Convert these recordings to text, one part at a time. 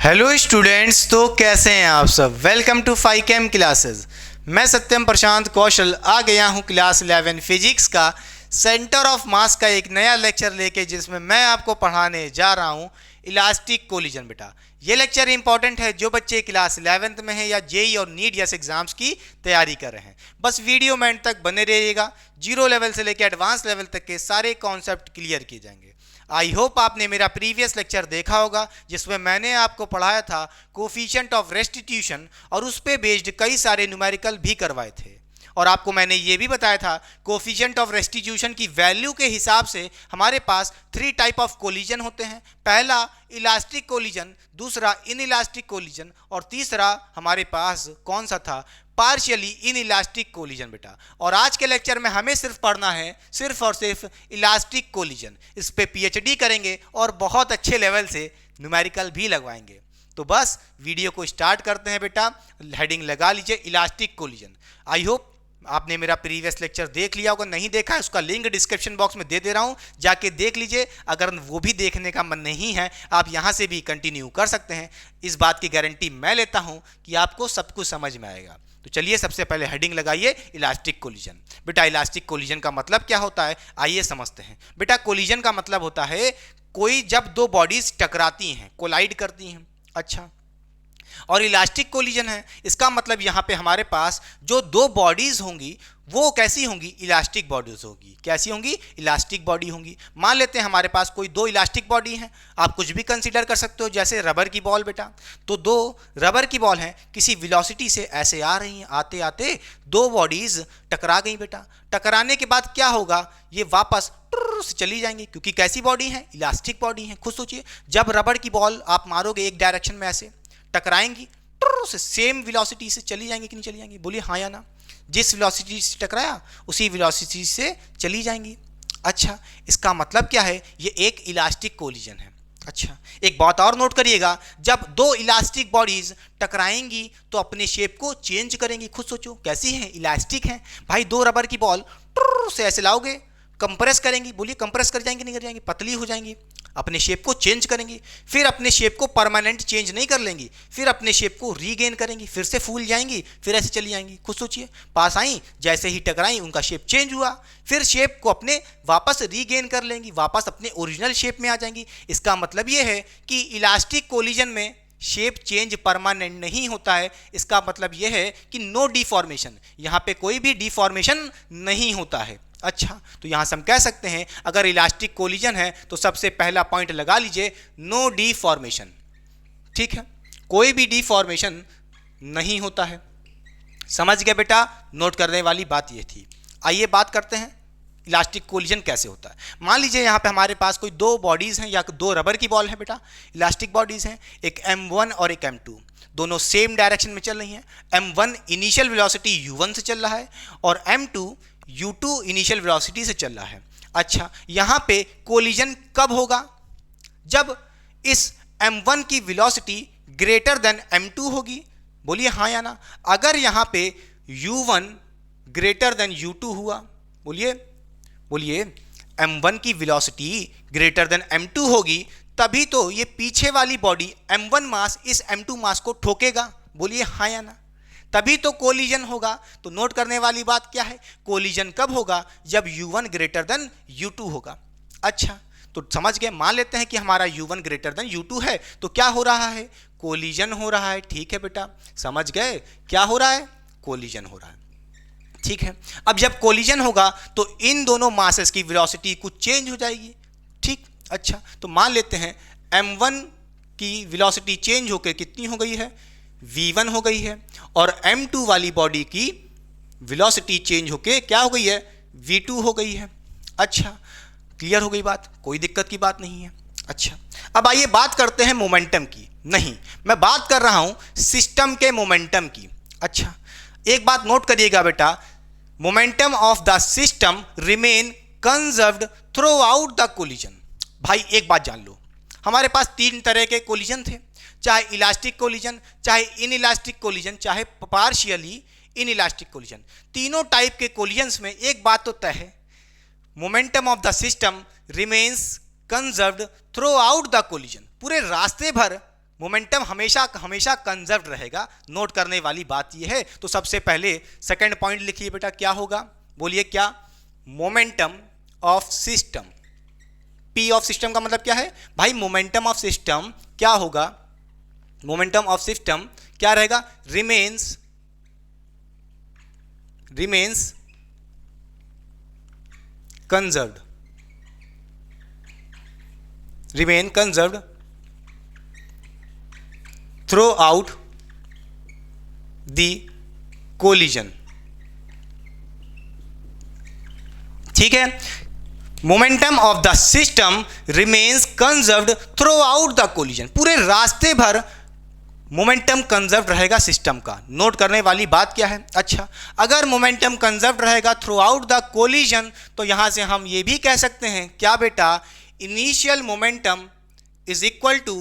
Hello students, तो कैसे हैं आप सब। वेलकम टू फाइकेम क्लासेस। मैं सत्यम प्रशांत कौशल आ गया हूं क्लास 11 फिजिक्स का सेंटर ऑफ मास का एक नया लेक्चर लेके, जिसमें मैं आपको पढ़ाने जा रहा हूं इलास्टिक कोलिजन। बेटा ये लेक्चर इंपॉर्टेंट है जो बच्चे क्लास 11th में हैं या जेई और नीट जैसे एग्जाम्स की तैयारी कर रहे हैं। बस वीडियो में एंड तक बने रहिएगा। जीरो लेवल से लेकर एडवांस लेवल तक के सारे कॉन्सेप्ट क्लियर किए जाएंगे। आई होप आपने मेरा प्रीवियस लेक्चर देखा होगा जिसमें मैंने आपको पढ़ाया था कोफिशिएंट ऑफ रेस्टिट्यूशन, और उस पे बेस्ड कई सारे न्यूमेरिकल भी करवाए थे। और आपको मैंने ये भी बताया था कोफिशिएंट ऑफ रेस्टिट्यूशन की वैल्यू के हिसाब से हमारे पास 3 टाइप ऑफ कोलिजन होते हैं। पहला इलास्टिक कोलिजन, दूसरा इनइलास्टिक कोलिजन, और तीसरा हमारे पास कौन सा था, पार्शियली इनइलास्टिक कोलिजन। बेटा और आज के लेक्चर में हमें सिर्फ पढ़ना है सिर्फ और सिर्फ इलास्टिक कोलिजन। इस पे पीएचडी करेंगे और बहुत अच्छे लेवल से न्यूमेरिकल भी लगवाएंगे। तो बस वीडियो को स्टार्ट करते हैं। बेटा हेडिंग लगा लीजिए इलास्टिक कोलिजन। आई होप आपने मेरा प्रीवियस लेक्चर देख लिया होगा। नहीं देखा है उसका लिंक डिस्क्रिप्शन बॉक्स में दे रहा हूं, जाके देख लीजिए। अगर वो भी देखने का मन नहीं है, आप यहां से भी कंटिन्यू कर सकते हैं। इस बात की गारंटी मैं लेता हूं कि आपको सब कुछ समझ में आएगा। तो चलिए सबसे पहले हेडिंग लगाइए इलास्टिक कोलिजन। बेटा इलास्टिक कोलिजन का मतलब क्या होता है, आइए समझते हैं। बेटा कोलिजन का मतलब होता है कोई जब दो बॉडीज टकराती हैं, कोलाइड करती हैं। अच्छा, और इलास्टिक कोलिजन है, इसका मतलब यहाँ पे हमारे पास जो दो बॉडीज होंगी वो कैसी होंगी, इलास्टिक बॉडीज होंगी। कैसी होंगी, इलास्टिक बॉडी होंगी। मान लेते हैं हमारे पास कोई दो इलास्टिक बॉडी हैं, आप कुछ भी कंसीडर कर सकते हो, जैसे रबर की बॉल। बेटा तो दो रबर की बॉल हैं, किसी वेलोसिटी से ऐसे आ रही हैं, आते आते दो बॉडीज टकरा गई। बेटा टकराने के बाद क्या होगा, ये वापस से चली जाएंगी, क्योंकि कैसी बॉडी है, इलास्टिक बॉडी है। खुद सोचिए, जब रबर की बॉल आप मारोगे एक डायरेक्शन में ऐसे टकराएंगी, से सेम वेलोसिटी से चली जाएंगी कि नहीं चली जाएंगी, बोलिए हाँ या ना। जिस वेलोसिटी से टकराया उसी वेलोसिटी से चली जाएंगी। अच्छा, इसका मतलब क्या है, ये एक इलास्टिक कोलिजन है। अच्छा, एक बात और नोट करिएगा, जब दो इलास्टिक बॉडीज टकराएंगी तो अपने शेप को चेंज करेंगी। खुद सोचो कैसी है, इलास्टिक है। भाई दो रबर की बॉल से ऐसे लाओगे, कंप्रेस करेंगी, बोलिए कंप्रेस कर जाएंगी नहीं कर जाएंगी, पतली हो जाएंगी, अपने शेप को चेंज करेंगी। फिर अपने शेप को परमानेंट चेंज नहीं कर लेंगी, फिर अपने शेप को रीगेन करेंगी, फिर से फूल जाएंगी, फिर ऐसे चली जाएंगी। खुद सोचिए, पास आई, जैसे ही टकराई उनका शेप चेंज हुआ, फिर शेप को अपने वापस रीगेन कर लेंगी, वापस अपने ओरिजिनल शेप में आ जाएंगी। इसका मतलब ये है कि इलास्टिक कोलिजन में शेप चेंज परमानेंट नहीं होता है। इसका मतलब यह है कि नो डिफॉर्मेशन, यहाँ पे कोई भी डिफॉर्मेशन नहीं होता है। अच्छा, तो यहां से हम कह सकते हैं अगर इलास्टिक कोलिजन है तो सबसे पहला पॉइंट लगा लीजिए, नो डिफॉर्मेशन। ठीक है, कोई भी डिफॉर्मेशन नहीं होता है। समझ गए बेटा, नोट करने वाली बात ये थी। आइए बात करते हैं इलास्टिक कोलिजन कैसे होता है। मान लीजिए यहाँ पे हमारे पास कोई दो बॉडीज हैं या दो रबर की बॉल है। बेटा इलास्टिक बॉडीज हैं, एक M1 और एक M2, दोनों सेम डायरेक्शन में चल रही हैं। M1 इनिशियल वेलोसिटी U1 से चल रहा है और M2 U2 इनिशियल वेलोसिटी से चल रहा है। अच्छा, यहाँ पे कोलिजन कब होगा, जब इस M1 की वेलोसिटी ग्रेटर देन M2 होगी। बोलिए हाँ या ना। अगर यहाँ पे U1 ग्रेटर देन U2 हुआ, बोलिए M1 की वेलोसिटी ग्रेटर देन M2 होगी, तभी तो ये पीछे वाली बॉडी M1 मास इस M2 मास को ठोकेगा। बोलिए हाँ या ना, तभी तो कोलिजन होगा। तो नोट करने वाली बात क्या है, कोलिजन कब होगा, जब U1 ग्रेटर देन U2 होगा। अच्छा, तो समझ गए। मान लेते हैं कि हमारा U1 ग्रेटर देन U2 है, तो क्या हो रहा है, कोलिजन हो रहा है। ठीक है बेटा, समझ गए क्या हो रहा है, कोलिजन हो रहा है। ठीक है, अब जब कोलिजन होगा तो इन दोनों मासेस की वेलोसिटी कुछ चेंज हो जाएगी। ठीक, अच्छा, तो मान लेते हैं M1 की वेलोसिटी चेंज होकर कितनी हो गई है, V1 हो गई है, और M2 वाली बॉडी की वेलोसिटी चेंज होके क्या हो गई है, V2 हो गई है। अच्छा, क्लियर हो गई बात, कोई दिक्कत की बात नहीं है। अच्छा, अब आइए बात करते हैं मोमेंटम की। नहीं, मैं बात कर रहा हूं सिस्टम के मोमेंटम की। अच्छा, एक बात नोट करिएगा बेटा, momentum of the system remain conserved throughout the collision. भाई एक बात जान लो, हमारे पास 3 तरह के कोलिजन थे, चाहे इलास्टिक कोलिजन, चाहे इनइलास्टिक कोलिजन, चाहे पार्शियली इनइलास्टिक कोलिजन। तीनों टाइप के कोलिजन्स में एक बात तो तय है, momentum of the system remains conserved throughout the collision. पूरे रास्ते भर मोमेंटम हमेशा हमेशा कंजर्व रहेगा। नोट करने वाली बात यह है। तो सबसे पहले सेकंड पॉइंट लिखिए बेटा, क्या होगा, बोलिए क्या, momentum of system. P of system का मतलब क्या है भाई, मोमेंटम ऑफ सिस्टम क्या होगा, मोमेंटम ऑफ सिस्टम क्या रहेगा, remains conserved, remain conserved throughout the collision. ठीक है, momentum of the system remains conserved throughout the collision. पूरे रास्ते भर मोमेंटम कंजर्व्ड रहेगा सिस्टम का। नोट करने वाली बात क्या है, अच्छा अगर मोमेंटम कंजर्व्ड रहेगा थ्रू आउट द कोलिजन, तो यहां से हम ये भी कह सकते हैं क्या बेटा, initial momentum is equal to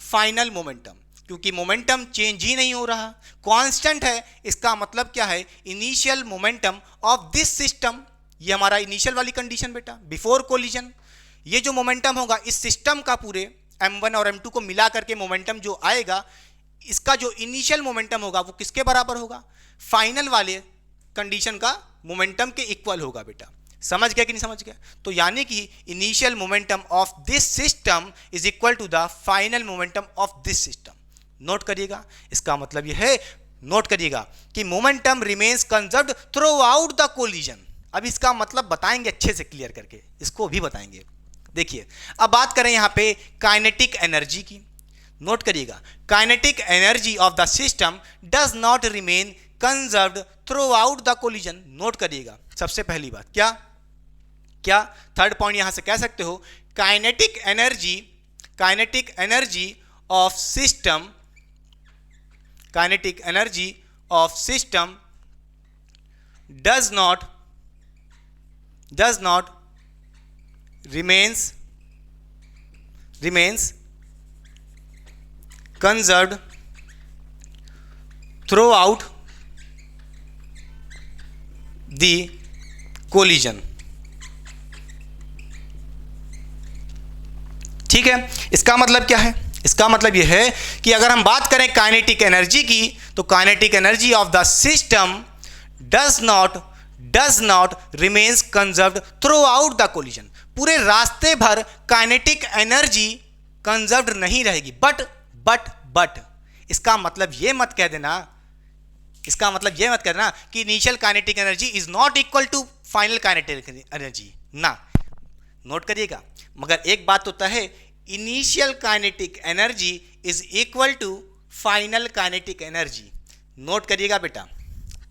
final momentum, क्योंकि मोमेंटम चेंज ही नहीं हो रहा, कांस्टेंट है। इसका मतलब क्या है, initial momentum of this system, ये हमारा इनिशियल वाली कंडीशन बेटा, बिफोर कोलिजन। ये जो मोमेंटम होगा इस सिस्टम का पूरे m1 और m2 को मिला करके मोमेंटम जो आएगा, इसका जो इनिशियल मोमेंटम होगा वो किसके बराबर होगा, फाइनल वाले कंडीशन का मोमेंटम के इक्वल होगा बेटा। समझ गया कि नहीं समझ गया? तो यानी कि initial momentum of this system is equal to the final momentum of this system. Note करिएगा, इसका मतलब यह है, नोट करिएगा कि momentum remains conserved throughout the collision. अब इसका मतलब बताएंगे अच्छे से क्लियर करके, इसको भी बताएंगे। देखिए अब बात करें यहां पे काइनेटिक एनर्जी की। नोट करिएगा, kinetic energy of the system does not remain conserved throughout the collision. Note करिएगा, सबसे पहली बात क्या क्या, थर्ड पॉइंट यहां से कह सकते हो, kinetic energy of system, kinetic energy of system does not remains conserved throughout the collision। ठीक है, इसका मतलब क्या है, इसका मतलब यह है कि अगर हम बात करें काइनेटिक एनर्जी की, तो kinetic energy of the system does not remains conserved throughout the collision. पूरे रास्ते भर काइनेटिक एनर्जी कंजर्व्ड नहीं रहेगी, बट इसका मतलब ये मत कह देना, इसका मतलब ये मत करना कि initial kinetic energy is not equal to final kinetic energy ना। नोट करिएगा, मगर एक बात होता है, initial kinetic energy is equal to final kinetic energy. Note करिएगा बेटा,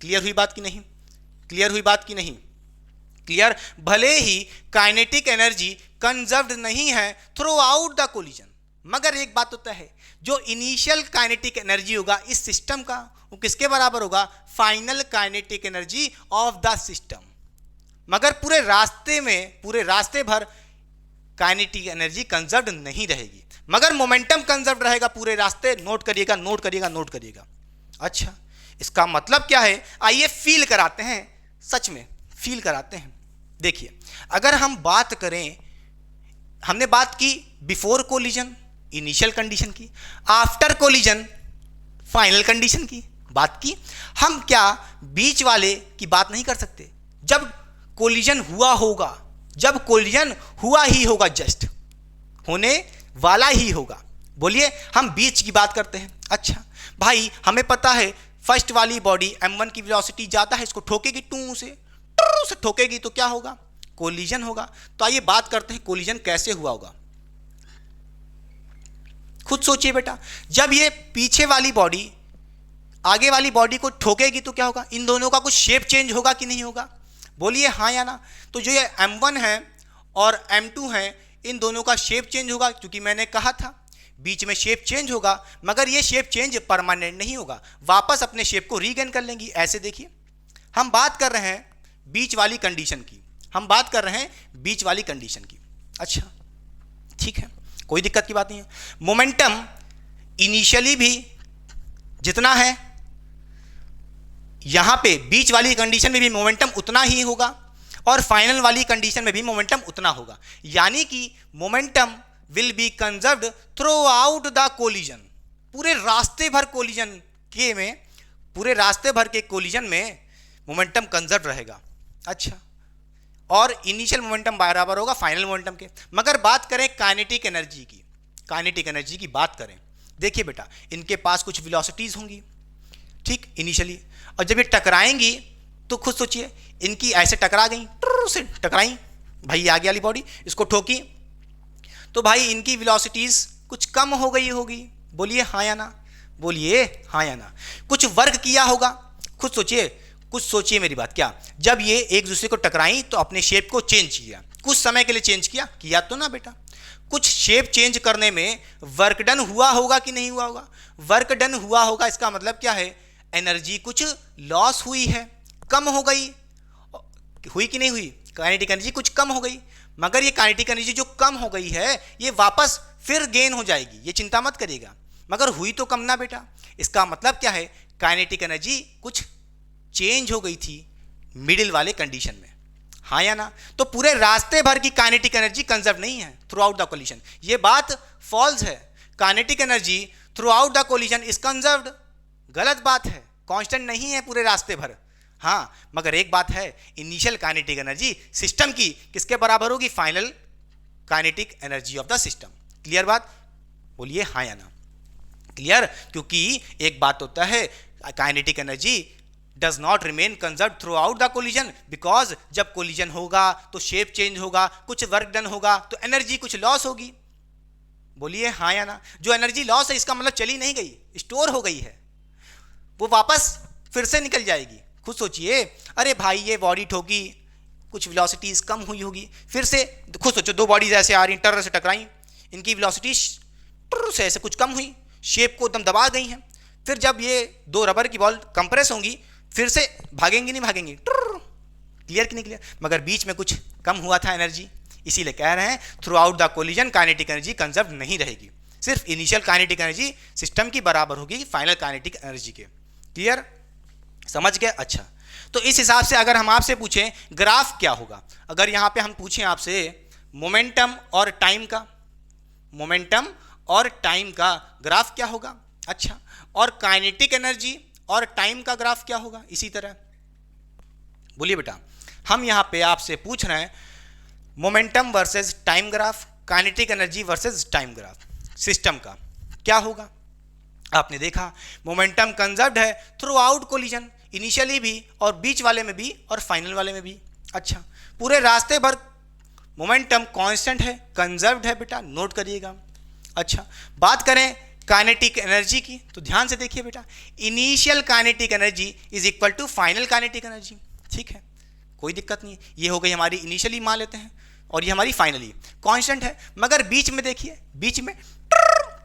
क्लियर हुई बात की नहीं, क्लियर हुई बात की नहीं, क्लियर। भले ही काइनेटिक एनर्जी कंजर्व्ड नहीं है थ्रू आउट द कोलिजन, मगर एक बात होता है, जो इनिशियल काइनेटिक एनर्जी होगा इस सिस्टम का, वो किसके बराबर होगा, final kinetic energy of the system. मगर पूरे रास्ते भर काइनेटिक एनर्जी कंजर्व्ड नहीं रहेगी, मगर मोमेंटम कंजर्व्ड रहेगा पूरे रास्ते। नोट करिएगा, नोट करिएगा, नोट करिएगा। अच्छा, इसका मतलब क्या है, आइए फील कराते हैं, सच में फील कराते हैं। देखिए अगर हम बात करें, हमने बात की बिफोर कोलिजन इनिशियल कंडीशन की, आफ्टर कोलिजन फाइनल कंडीशन की बात की, हम क्या बीच वाले की बात नहीं कर सकते? जब कोलिजन हुआ होगा, जब कोलिजन हुआ ही होगा, जस्ट होने वाला ही होगा, बोलिए हम बीच की बात करते हैं। अच्छा भाई, हमें पता है फर्स्ट वाली बॉडी m1 की वेलोसिटी ज़्यादा है, इसको ठोकेगी, टू से ठोकेगी तो क्या होगा, कोलिजन होगा। तो आइए बात करते हैं कोलिजन कैसे हुआ होगा। खुद सोचिए बेटा, जब ये पीछे वाली बॉडी आगे वाली बॉडी को ठोकेगी तो क्या होगा, इन दोनों का कुछ शेप चेंज होगा कि नहीं होगा, बोलिए हाँ या ना। तो जो ये m1 है और m2 है, इन दोनों का शेप चेंज होगा, क्योंकि मैंने कहा था बीच में शेप चेंज होगा, मगर ये शेप चेंज परमानेंट नहीं होगा, वापस अपने शेप को रीगेन कर लेंगी। ऐसे देखिए, हम बात कर रहे हैं बीच वाली कंडीशन की, हम बात कर रहे हैं बीच वाली कंडीशन की। अच्छा ठीक है, कोई दिक्कत की बात नहीं है। मोमेंटम इनिशियली भी जितना है, यहां पे बीच वाली कंडीशन में भी मोमेंटम उतना ही होगा, और फाइनल वाली कंडीशन में भी मोमेंटम उतना होगा। यानी कि momentum will be conserved throughout the collision. पूरे रास्ते भर कोलिजन के में, पूरे रास्ते भर के कोलिजन में मोमेंटम कंजर्व रहेगा। अच्छा, और इनिशियल मोमेंटम बराबर होगा फाइनल मोमेंटम के। मगर बात करें काइनेटिक एनर्जी की, काइनेटिक एनर्जी की बात करें, देखिए बेटा इनके पास कुछ वेलोसिटीज होंगी, ठीक, इनिशियली, और जब ये टकराएंगी तो खुद सोचिए, इनकी ऐसे टकरा गई, से टकराई, भाई आगे वाली बॉडी इसको ठोकी, तो भाई इनकी वेलोसिटीज कुछ कम हो गई होगी। बोलिए हाँ या ना, बोलिए हाँ या ना। कुछ वर्क किया होगा, खुद सोचिए, कुछ सोचिए मेरी बात। क्या जब ये एक दूसरे को टकराई तो अपने शेप को चेंज किया, कुछ समय के लिए चेंज किया तो ना बेटा। कुछ शेप चेंज करने में वर्क डन हुआ होगा कि नहीं हुआ होगा? वर्क डन हुआ होगा, इसका मतलब क्या है, एनर्जी कुछ लॉस हुई है, कम हो गई, हुई कि नहीं हुई? काइनेटिक एनर्जी कुछ कम हो गई, मगर ये काइनेटिक एनर्जी जो कम हो गई है ये वापस फिर गेन हो जाएगी, ये चिंता मत करिएगा, मगर हुई तो कम ना बेटा। इसका मतलब क्या है, काइनेटिक एनर्जी कुछ चेंज हो गई थी मिडिल वाले कंडीशन में, हाँ या ना? तो पूरे रास्ते भर की काइनेटिक एनर्जी कंजर्व नहीं है थ्रू आउट द कोलिजन, ये बात फॉल्स है। Kinetic energy through out the collision is conserved, गलत बात है, कांस्टेंट नहीं है पूरे रास्ते भर। हाँ, मगर एक बात है, इनिशियल काइनेटिक एनर्जी सिस्टम की किसके बराबर होगी? Final kinetic energy of the system. Clear बात? बोलिए हाँ या ना। क्लियर? क्योंकि एक बात होता है, kinetic energy does not remain conserve through out the collision, because जब कोलिजन होगा तो शेप चेंज होगा, कुछ वर्क डन होगा, तो एनर्जी कुछ लॉस होगी। बोलिए हाँ या ना। जो एनर्जी लॉस है इसका मतलब चली नहीं गई, स्टोर हो गई है, वो वापस फिर से निकल जाएगी। खुद सोचिए, अरे भाई ये बॉडी ठोकी, कुछ वेलोसिटीज कम हुई होगी, फिर से खुद सोचो, दो बॉडीज ऐसे आ रही, टर से टकराई, इनकी वेलोसिटीज से ऐसे कुछ कम हुई, शेप को एकदम दबा गई हैं, फिर जब ये दो रबर की बॉल कंप्रेस होंगी फिर से भागेंगी नहीं भागेंगी, क्लियर कि नहीं क्लियर? मगर बीच में कुछ कम हुआ था एनर्जी, इसीलिए कह रहे हैं through out the collision kinetic energy conserve नहीं रहेगी, सिर्फ इनिशियल काइनेटिक एनर्जी सिस्टम की बराबर होगी फाइनल काइनेटिक एनर्जी के। क्लियर? समझ गए? अच्छा, तो इस हिसाब से अगर हम आपसे पूछें ग्राफ क्या होगा, अगर यहाँ पे हम पूछें आपसे मोमेंटम और टाइम का, मोमेंटम और टाइम का ग्राफ क्या होगा? अच्छा, और काइनेटिक एनर्जी और टाइम का ग्राफ क्या होगा? इसी तरह बोलिए बेटा, हम यहाँ पे आपसे पूछ रहे हैं momentum versus time graph, kinetic energy versus time graph system का क्या होगा? आपने देखा मोमेंटम कंजर्व्ड है थ्रू आउट कोलिजन, इनिशियली भी और बीच वाले में भी और फाइनल वाले में भी। अच्छा, पूरे रास्ते भर मोमेंटम कांस्टेंट है, कंजर्व्ड है बेटा, नोट करिएगा। अच्छा, बात करें काइनेटिक एनर्जी की तो ध्यान से देखिए बेटा, initial kinetic energy is equal to final kinetic energy, ठीक है, कोई दिक्कत नहीं है। ये हो गई हमारी इनिशियली मान लेते हैं, और ये हमारी फाइनली कांस्टेंट है, मगर बीच में देखिए, बीच में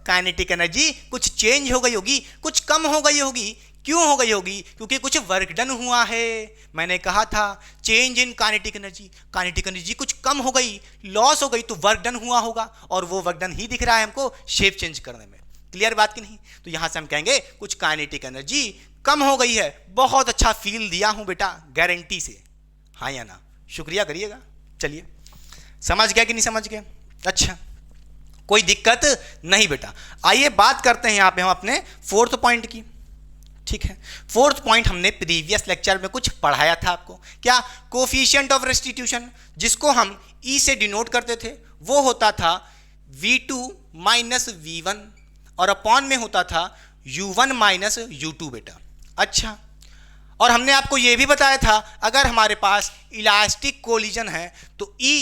काइनेटिक एनर्जी कुछ चेंज हो गई होगी, कुछ कम हो गई होगी। क्यों हो गई होगी? क्योंकि कुछ वर्क डन हुआ है। मैंने कहा था change in kinetic energy, kinetic energy कुछ कम हो गई, लॉस हो गई, तो वर्क डन हुआ होगा, और वो वर्क डन ही दिख रहा है हमको शेप चेंज करने में। क्लियर बात कि नहीं? तो यहां से हम कहेंगे कुछ काइनेटिक एनर्जी कम हो गई है। बहुत अच्छा फील दिया हूं बेटा, गारंटी से, हाँ या ना? शुक्रिया करिएगा। चलिए, समझ गया कि नहीं समझ गया? अच्छा, कोई दिक्कत नहीं बेटा। आइए बात करते हैं यहाँ पे हम अपने फोर्थ पॉइंट की, ठीक है। फोर्थ पॉइंट हमने प्रीवियस लेक्चर में कुछ पढ़ाया था आपको, क्या? कोफिशिएंट ऑफ रेस्टिट्यूशन, जिसको हम ई से डिनोट करते थे, वो होता था V2 माइनस V1, और अपॉन में होता था U1 माइनस U2 बेटा। अच्छा, और हमने आपको ये भी बताया था अगर हमारे पास इलास्टिक कोलिजन है तो E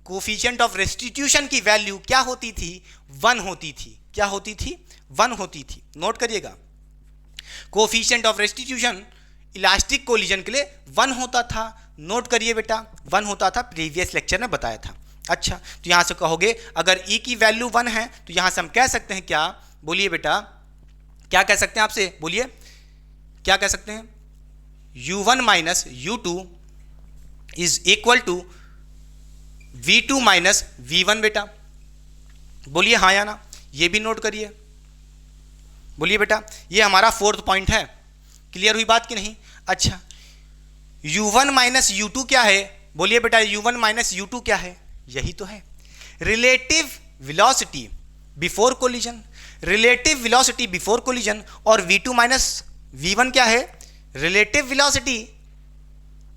कोफिशिएंट ऑफ रेस्टिट्यूशन की वैल्यू क्या होती थी? 1 होती थी। क्या होती थी? 1 होती थी। नोट करिएगा, coefficient of restitution elastic collision के लिए 1 होता था। नोट करिए बेटा, 1 होता था, प्रीवियस लेक्चर में बताया था। अच्छा, तो यहां से कहोगे अगर E की वैल्यू 1 है तो यहां से हम कह सकते हैं क्या? बोलिए बेटा, क्या कह सकते हैं? आपसे बोलिए, क्या कह सकते हैं? U1 minus U2 is equal to V2 minus V1 बेटा। बोलिए हाँ या ना? ये भी नोट करिए। बोलिए बेटा, ये हमारा फोर्थ पॉइंट है। क्लियर हुई बात कि नहीं? अच्छा, U1 माइनस U2 क्या है? बोलिए बेटा, U1 माइनस U2 क्या है? यही तो है relative velocity before collision. Relative velocity before collision और v2 माइनस v1 क्या है, रिलेटिव वेलोसिटी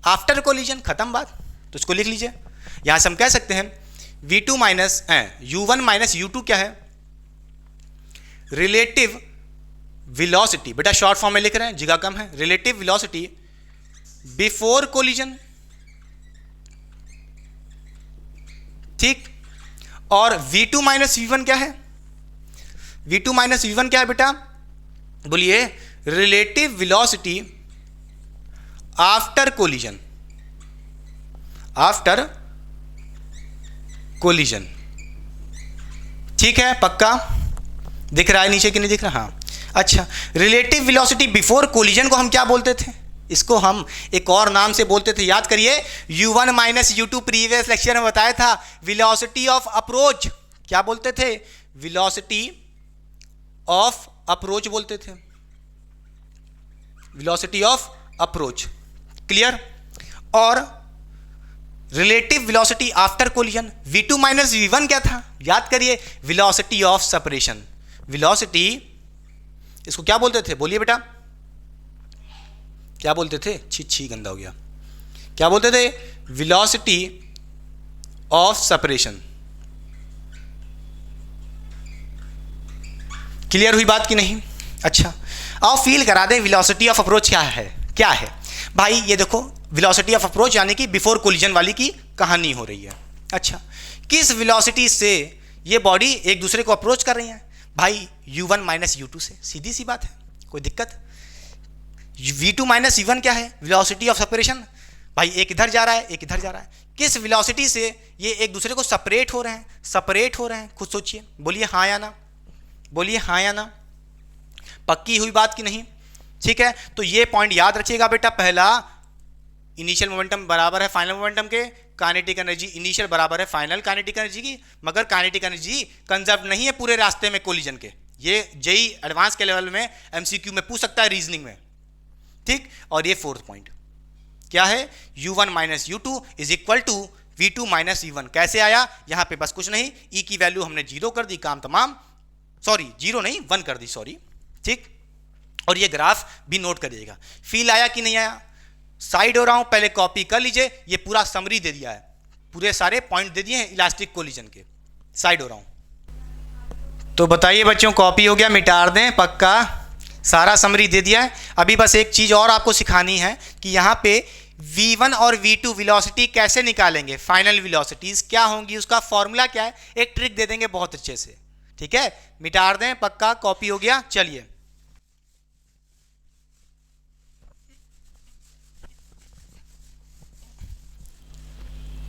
आफ्टर कोलिजन, खत्म बात। तो इसको लिख लीजिए, यहां से हम कह सकते हैं v2 minus u1 minus u2 क्या है, रिलेटिव वेलोसिटी, बेटा शॉर्ट फॉर्म में लिख रहे हैं, जगह कम है, रिलेटिव वेलोसिटी बिफोर कोलिजन, ठीक। और v2 माइनस v1 क्या है, v2 माइनस v1 क्या है बेटा, बोलिए, relative velocity after collision, after collision, ठीक है, पक्का दिख रहा है नीचे कि नहीं दिख रहा, हाँ। अच्छा, रिलेटिव वेलोसिटी बिफोर कोलिजन को हम क्या बोलते थे, इसको हम एक और नाम से बोलते थे, याद करिए, u1 minus u2 previous lecture में बताया था, वेलोसिटी ऑफ अप्रोच, क्या बोलते थे, वेलोसिटी ऑफ अप्रोच बोलते थे, वेलोसिटी ऑफ अप्रोच, क्लियर। और relative velocity after collision, v2 minus v1 क्या था, याद करिए, वेलोसिटी ऑफ सेपरेशन, वेलोसिटी, इसको क्या बोलते थे, बोलिए बेटा, क्या बोलते थे, छी गंदा हो गया, क्या बोलते थे, वेलोसिटी ऑफ सेपरेशन, क्लियर हुई बात कि नहीं। अच्छा, आओ फील करा दे वेलोसिटी ऑफ अप्रोच क्या है, क्या है भाई, ये देखो, वेलोसिटी ऑफ अप्रोच यानी कि बिफोर कोलिजन वाली की कहानी हो रही है। अच्छा, किस वेलोसिटी से ये बॉडी एक दूसरे को अप्रोच कर रही है, भाई u1 माइनस u2 से, सीधी सी बात है, कोई दिक्कत। v2 माइनस v1 क्या है, वेलोसिटी ऑफ सेपरेशन, भाई एक इधर जा रहा है एक इधर जा रहा है, किस वेलोसिटी से ये एक दूसरे को सेपरेट हो रहे हैं, सेपरेट हो रहे हैं, खुद सोचिए, बोलिए हाँ या ना, बोलिए हाँ या ना, पक्की हुई बात कि नहीं, ठीक है। तो ये पॉइंट याद रखिएगा बेटा, पहला, इनिशियल मोमेंटम बराबर है फाइनल मोमेंटम के, काइनेटिक एनर्जी इनिशियल बराबर है फाइनल काइनेटिक एनर्जी की, मगर काइनेटिक एनर्जी कंजर्व नहीं है पूरे रास्ते में कोलिजन के, ये जेई एडवांस के लेवल में एमसीक्यू में पूछ सकता है, रीजनिंग में, ठीक। और ये फोर्थ पॉइंट क्या है, u1 minus u2 is equal to v2 minus v1, कैसे आया, यहां पे बस कुछ नहीं, e की वैल्यू हमने 0 कर दी, काम तमाम, सॉरी 0 नहीं 1 कर दी, सॉरी, ठीक। और ये ग्राफ भी नोट करिएगा, फील आया कि नहीं आया, साइड हो रहा हूं, पहले कॉपी कर लीजिए, ये पूरा समरी दे दिया है, पूरे सारे पॉइंट दे दिए हैं इलास्टिक कोलिजन के, साइड हो रहा हूं। तो बताइए बच्चों, कॉपी हो गया, मिटा दें, पक्का, सारा समरी दे दिया है। अभी बस एक चीज और आपको सिखानी है कि यहाँ पे v1 और v2 वेलोसिटी कैसे निकालेंगे, फाइनल वेलोसिटीज क्या होंगी, उसका फॉर्मूला क्या है, एक ट्रिक दे देंगे बहुत अच्छे से, ठीक है, मिटा दें, पक्का, कॉपी हो गया। चलिए,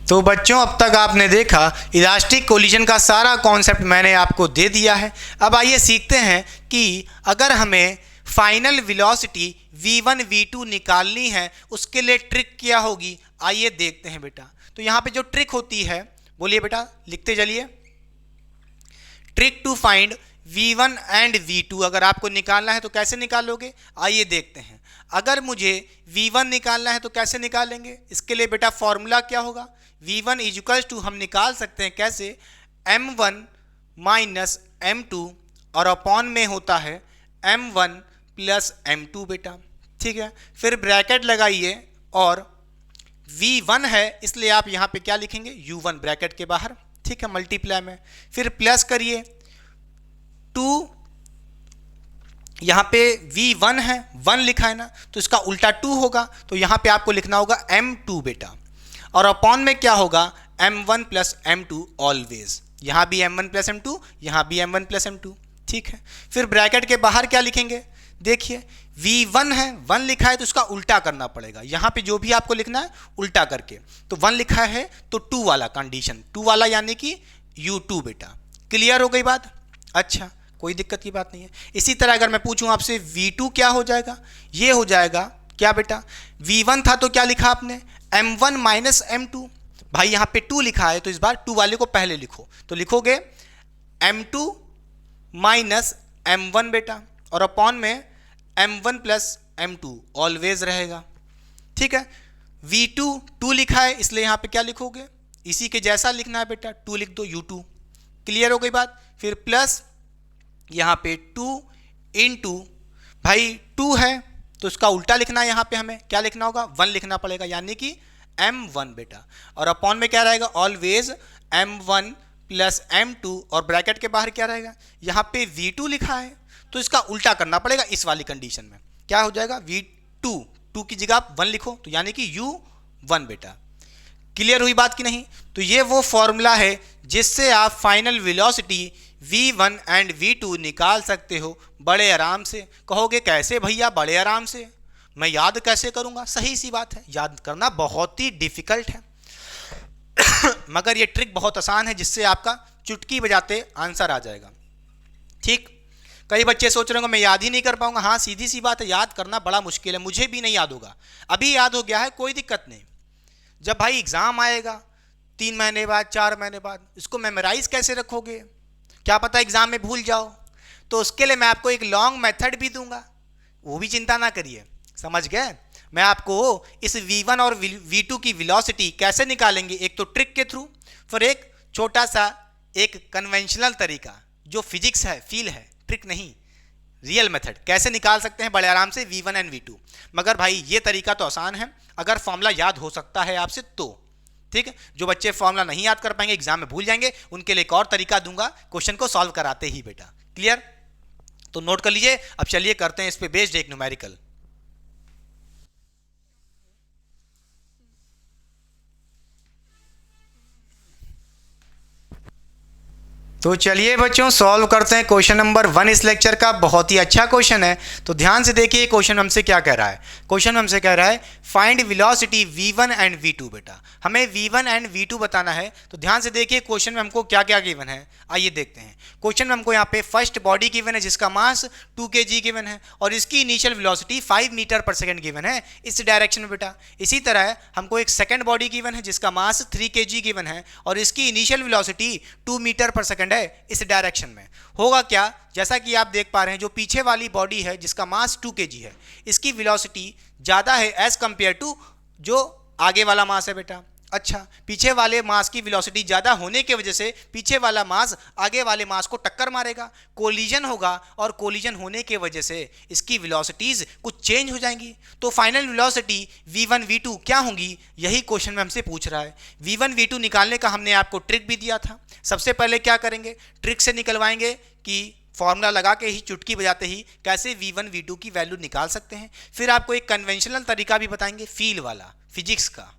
तो बच्चों अब तक आपने देखा इलास्टिक कोलिजन का सारा कॉन्सेप्ट मैंने आपको दे दिया है। अब आइए सीखते हैं कि अगर हमें फाइनल वेलोसिटी v1 v2 निकालनी है, उसके लिए ट्रिक क्या होगी, आइए देखते हैं बेटा। तो यहाँ पे जो ट्रिक होती है, बोलिए बेटा, लिखते चलिए, trick to find v1 and v2, अगर आपको निकालना है तो कैसे निकालोगे, आइए देखते हैं। अगर मुझे v1 निकालना है तो कैसे निकालेंगे, इसके लिए बेटा फॉर्मूला क्या होगा, v1 इज इक्वल टू, हम निकाल सकते हैं कैसे, m1 माइनस m2 और अपॉन में होता है m1 प्लस m2 बेटा, ठीक है। फिर ब्रैकेट लगाइए और v1 है इसलिए आप यहाँ पे क्या लिखेंगे, u1 ब्रैकेट के बाहर, ठीक है, मल्टीप्लाई में, फिर प्लस करिए 2, यहाँ पे v1 है, 1 लिखा है ना, तो इसका उल्टा 2 होगा, तो यहाँ पे आपको लिखना होगा m2 बेटा, और अपॉन में क्या होगा, m1 प्लस m2 ऑलवेज, यहाँ भी m1 प्लस m2, यहाँ भी m1 प्लस m2, ठीक है। फिर ब्रैकेट के बाहर क्या लिखेंगे, देखिए v1 है, 1 लिखा है तो उसका उल्टा करना पड़ेगा, यहाँ पे जो भी आपको लिखना है उल्टा करके, तो 1 लिखा है तो 2 वाला कंडीशन, 2 वाला यानी कि u2 बेटा, क्लियर हो गई बात। अच्छा, कोई दिक्कत की बात नहीं है। इसी तरह अगर मैं पूछूं आपसे v2 क्या हो जाएगा, ये हो जाएगा क्या बेटा, v1 था तो क्या लिखा आपने, m1 माइनस m2, भाई यहाँ पे 2 लिखा है तो इस बार 2 वाले को पहले लिखो, तो लिखोगे m2 माइनस m1 बेटा, और अपॉन में m1 प्लस m2 ऑलवेज रहेगा, ठीक है। v2 2 लिखा है इसलिए यहाँ पे क्या लिखोगे, इसी के जैसा लिखना है बेटा, 2 लिख दो, u2, क्लियर हो गई बात। फिर प्लस यहाँ पे 2 इंटू, भाई 2 है तो इसका उल्टा लिखना है, यहाँ पे हमें क्या लिखना होगा, 1 लिखना पड़ेगा, यानी कि m1 बेटा। और अपॉन में क्या रहेगा, ऑलवेज m1 प्लस m2, और ब्रैकेट के बाहर क्या रहेगा, यहाँ पे v2 लिखा है तो इसका उल्टा करना पड़ेगा इस वाली कंडीशन में। क्या हो जाएगा, v2, 2 की जगह आप 1 लिखो तो यानी कि u1 बेटा। क्लियर हुई बात कि नहीं? तो ये वो फॉर्मूला है जिससे आप final velocity v1 and v2 निकाल सकते हो बड़े आराम से। कहोगे कैसे भैया बड़े आराम से, मैं याद कैसे करूंगा? सही सी बात है, याद करना बहुत ही डिफिकल्ट है मगर ये ट्रिक बहुत आसान है जिससे आपका चुटकी बजाते आंसर आ जाएगा। ठीक, कई बच्चे सोच रहे होंगे मैं याद ही नहीं कर पाऊंगा। हाँ सीधी सी बात है, याद करना बड़ा मुश्किल है, मुझे भी नहीं याद होगा। अभी याद हो गया है, कोई दिक्कत नहीं। जब भाई एग्जाम आएगा 3 महीने बाद, 4 महीने बाद, इसको मेमोराइज कैसे रखोगे? क्या पता एग्जाम में भूल जाओ। तो उसके लिए मैं आपको एक लॉन्ग मेथड भी दूंगा, वो भी चिंता ना करिए। समझ गए? मैं आपको इस v1 और v2 की वेलोसिटी कैसे निकालेंगे, एक तो ट्रिक के थ्रू, फिर एक छोटा सा एक कन्वेंशनल तरीका जो फिजिक्स है, फील है, ट्रिक नहीं, रियल मेथड कैसे निकाल सकते हैं बड़े आराम से v1 एंड v2। मगर भाई ये तरीका तो आसान है अगर फॉर्मूला याद हो सकता है आपसे तो। ठीक है, जो बच्चे फॉर्मूला नहीं याद कर पाएंगे, एग्जाम में भूल जाएंगे, उनके लिए एक और तरीका दूंगा क्वेश्चन को सॉल्व कराते ही बेटा। क्लियर? तो नोट कर लीजिए। अब चलिए करते हैं इस पे बेस्ड एक न्यूमेरिकल। तो चलिए बच्चों सॉल्व करते हैं क्वेश्चन नंबर 1 इस लेक्चर का। बहुत ही अच्छा क्वेश्चन है, तो ध्यान से देखिए क्वेश्चन हमसे क्या कह रहा है। क्वेश्चन हमसे कह रहा है find velocity v1 and v2 बेटा। हमें v1 एंड v2 बताना है। तो ध्यान से देखिए क्वेश्चन में हमको क्या क्या गिवन है, आइए देखते हैं। क्वेश्चन में हमको यहाँ पे फर्स्ट बॉडी गिवन है जिसका मास 2 kg गिवन है और इसकी इनिशियल वेलोसिटी 5 मीटर पर सेकंड गिवन है इस डायरेक्शन में बेटा। इसी तरह हमको एक सेकंड बॉडी गिवन है जिसका मास 3 kg गिवन है और इसकी इनिशियल वेलोसिटी 2 मीटर पर सेकंड है इस डायरेक्शन में। होगा क्या, जैसा कि आप देख पा रहे हैं जो पीछे वाली बॉडी है जिसका मास 2 kg है, इसकी वेलोसिटी ज़्यादा है एज कंपेयर टू जो आगे वाला मास है बेटा। अच्छा, पीछे वाले मास की वेलोसिटी ज़्यादा होने की वजह से पीछे वाला मास आगे वाले मास को टक्कर मारेगा, कोलिजन होगा और कोलिजन होने की वजह से इसकी वेलोसिटीज़ कुछ चेंज हो जाएंगी। तो फाइनल वेलोसिटी v1 v2 क्या होंगी, यही क्वेश्चन में हमसे पूछ रहा है। v1 v2 निकालने का हमने आपको ट्रिक भी दिया था। सबसे पहले क्या करेंगे, ट्रिक से निकलवाएंगे कि फॉर्मूला लगा के ही चुटकी बजाते ही कैसे v1 v2 की वैल्यू निकाल सकते हैं। फिर आपको एक कन्वेंशनल तरीका भी बताएंगे, फील वाला, फिजिक्स का,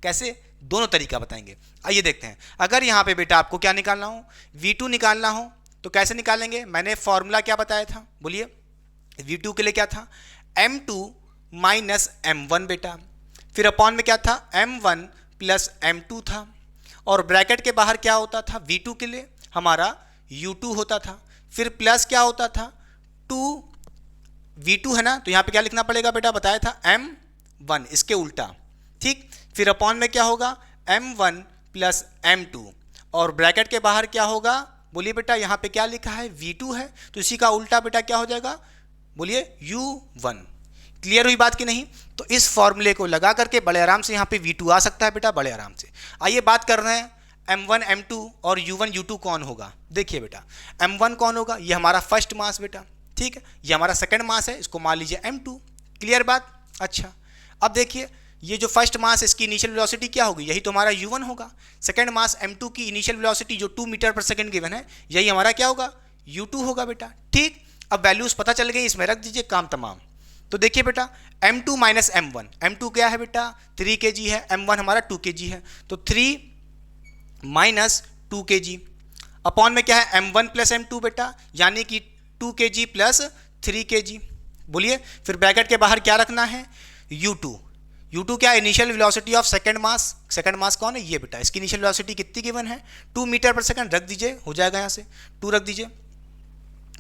कैसे दोनों तरीका बताएंगे। आइए देखते हैं। अगर यहाँ पे बेटा आपको क्या निकालना हो, v2 निकालना हो तो कैसे निकालेंगे। मैंने फॉर्मूला क्या बताया था, बोलिए। v2 के लिए क्या था, m2 माइनस m1 बेटा। फिर अपॉन में क्या था, m1 प्लस m2 था और ब्रैकेट के बाहर क्या होता था, v2 के लिए हमारा u2 होता था। फिर प्लस क्या होता था, 2v2 है ना, तो यहाँ पे क्या लिखना पड़ेगा बेटा, बताया था m1, इसके उल्टा। ठीक, फिर अपॉन में क्या होगा, m1 प्लस m2 और ब्रैकेट के बाहर क्या होगा, बोलिए बेटा। यहाँ पे क्या लिखा है, v2 है तो इसी का उल्टा बेटा क्या हो जाएगा, बोलिए u1। क्लियर हुई बात कि नहीं? तो इस फॉर्मूले को लगा करके बड़े आराम से यहाँ पे v2 आ सकता है बेटा, बड़े आराम से। आइए बात कर रहे हैं m1 m2 और u1 u2 कौन होगा। देखिए बेटा m1 कौन होगा, ये हमारा फर्स्ट मास बेटा। ठीक है, ये हमारा सेकंड मास है, इसको मान लीजिए m2। क्लियर बात? अच्छा, अब देखिए ये जो फर्स्ट मास इसकी इनिशियल वेलोसिटी क्या होगी, यही तो हमारा u1 होगा। सेकंड मास m2 की इनिशियल वेलोसिटी जो 2 मीटर पर सेकंड गिवन है, यही हमारा क्या होगा, u2 होगा बेटा। ठीक, अब वैल्यूज पता चल गई, इसमें रख दीजिए, काम तमाम। तो देखिए बेटा m2 माइनस m1, m2 क्या है बेटा, 3 kg है, m1 हमारा 2 kg है, तो 3 माइनस 2 kg अपॉन में क्या है, m1 प्लस m2 बेटा, यानी कि 2 kg प्लस 3 kg। बोलिए, फिर ब्रैकेट के बाहर क्या रखना है, u2। u2 क्या, initial velocity of second mass. Second mass कौन है, ये बेटा। इसकी इनिशियल वेलोसिटी कितनी गिवन है, 2 मीटर पर सेकंड, रख दीजिए, हो जाएगा यहाँ से 2 रख दीजिए।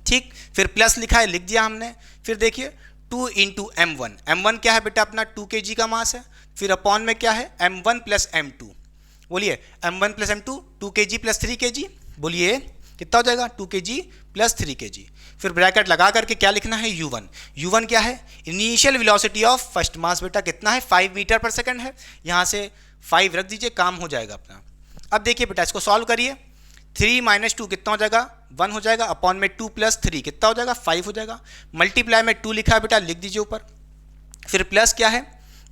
ठीक, फिर प्लस लिखा है, लिख दिया हमने। फिर देखिए 2 इंटू m1, m1 क्या है बेटा अपना 2 kg का मास है। फिर अपॉन में क्या है, m1 प्लस m2। बोलिए m1 plus m2, 2 kg plus 3 kg, बोलिए कितना हो जाएगा, 2 kg प्लस 3 kg। फिर ब्रैकेट लगा करके क्या लिखना है, u1। u1 क्या है, initial velocity of first mass बेटा, कितना है, 5 मीटर पर सेकंड है, यहाँ से 5 रख दीजिए, काम हो जाएगा अपना। अब देखिए बेटा इसको सॉल्व करिए। 3 माइनस 2 कितना हो जाएगा, 1 हो जाएगा, अपॉन में 2 प्लस 3 कितना हो जाएगा, 5 हो जाएगा। मल्टीप्लाई में 2 लिखा है बेटा, लिख दीजिए ऊपर। फिर प्लस क्या है,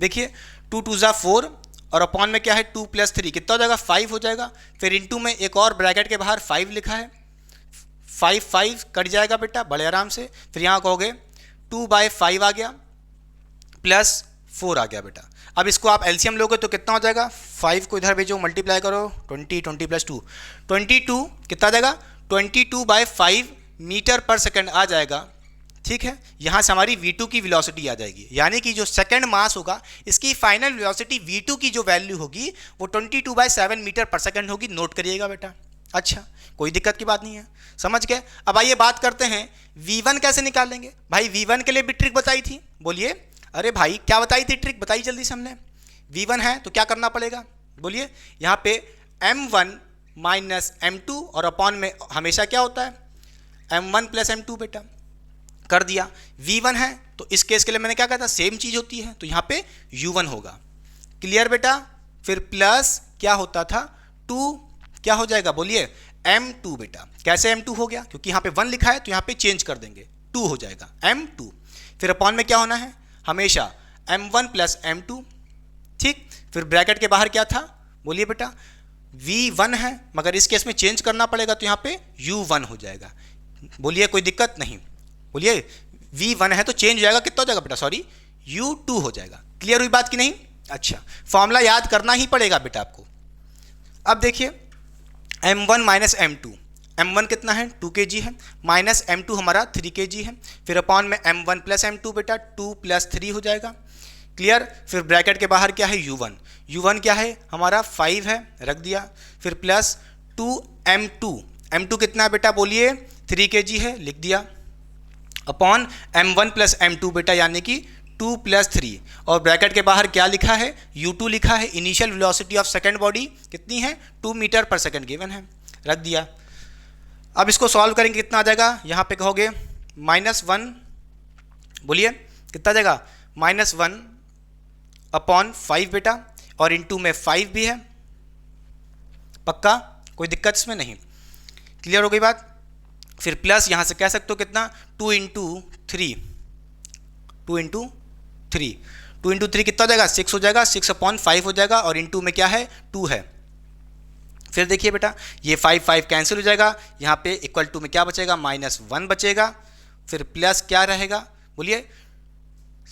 देखिए 2 2 ज़ा 4 और अपॉन में क्या है 2 प्लस 3 कितना हो जाएगा, 5 हो जाएगा। फिर इंटू में एक और ब्रैकेट के बाहर 5 लिखा है, 5 5 कट जाएगा बेटा बड़े आराम से। फिर यहाँ कहोगे 2/5 आ गया प्लस 4 आ गया बेटा। अब इसको आप एलसीएम लोगे तो कितना हो जाएगा, 5 को इधर भेजो, मल्टीप्लाई करो, 20 20 प्लस 2 22 कितना आ जाएगा, 22/5 मीटर पर सेकंड आ जाएगा। ठीक है, यहाँ से हमारी v2 की वेलोसिटी आ जाएगी, यानी कि जो सेकंड मास होगा इसकी फाइनल वेलोसिटी v2 की जो वैल्यू होगी वो 22/7 मीटर पर सेकंड होगी। नोट करिएगा बेटा। अच्छा, कोई दिक्कत की बात नहीं है, समझ गए। अब आइए बात करते हैं v1 कैसे निकालेंगे। भाई v1 के लिए भी ट्रिक बताई थी, बोलिए। अरे भाई क्या बताई थी ट्रिक, बताई जल्दी से हमने। v1 है तो क्या करना पड़ेगा, बोलिए। यहाँ पे m1 माइनस m2 और अपॉन में हमेशा क्या होता है, m1 प्लस m2 बेटा, कर दिया। v1 है तो इस केस के लिए मैंने क्या कहा था, सेम चीज़ होती है, तो यहाँ पे u1 होगा। क्लियर बेटा। फिर प्लस क्या होता था, 2 क्या हो जाएगा, बोलिए m2 बेटा। कैसे m2 हो गया, क्योंकि यहाँ पे 1 लिखा है तो यहाँ पे चेंज कर देंगे, 2 हो जाएगा m2। फिर अपॉन में क्या होना है, हमेशा m1 प्लस m2। ठीक, फिर ब्रैकेट के बाहर क्या था, बोलिए बेटा, v1 है मगर इस केस में चेंज करना पड़ेगा तो यहाँ पे u1 हो जाएगा। बोलिए कोई दिक्कत नहीं, बोलिए v1 है तो चेंज हो जाएगा, कितना हो जाएगा बेटा, सॉरी u2 हो जाएगा। क्लियर हुई बात की नहीं। अच्छा, फॉर्मूला याद करना ही पड़ेगा बेटा आपको। अब देखिए m1 माइनस m2, m1 कितना है 2 kg है, माइनस m2 हमारा 3 kg है। फिर अपॉन में m1 प्लस m2 बेटा 2 प्लस 3 हो जाएगा। क्लियर। फिर ब्रैकेट के बाहर क्या है u1, u1 क्या है हमारा 5 है, रख दिया। फिर प्लस 2m2, m2 कितना है बेटा, बोलिए 3 kg है, लिख दिया। अपॉन m1 प्लस m2 बेटा यानी कि 2 प्लस 3 और ब्रैकेट के बाहर क्या लिखा है, u2 लिखा है। Initial velocity of second body कितनी है, 2 मीटर पर सेकंड गिवन है, रख दिया। अब इसको सॉल्व करेंगे कितना आ जाएगा, यहाँ पे कहोगे -1, बोलिए कितना आ जाएगा, -1 अपॉन 5 बेटा, और इंटू में 5 भी है, पक्का कोई दिक्कत इसमें नहीं। क्लियर हो गई बात। फिर प्लस यहाँ से कह सकते हो कितना, 2 इंटू 3, 2 इंटू 3 कितना हो जाएगा, 6 हो जाएगा, 6/5 हो जाएगा, और इंटू में क्या है 2 है। फिर देखिए बेटा ये 5 5 कैंसिल हो जाएगा, यहाँ पे इक्वल टू में क्या बचेगा, -1 बचेगा। फिर प्लस क्या रहेगा, बोलिए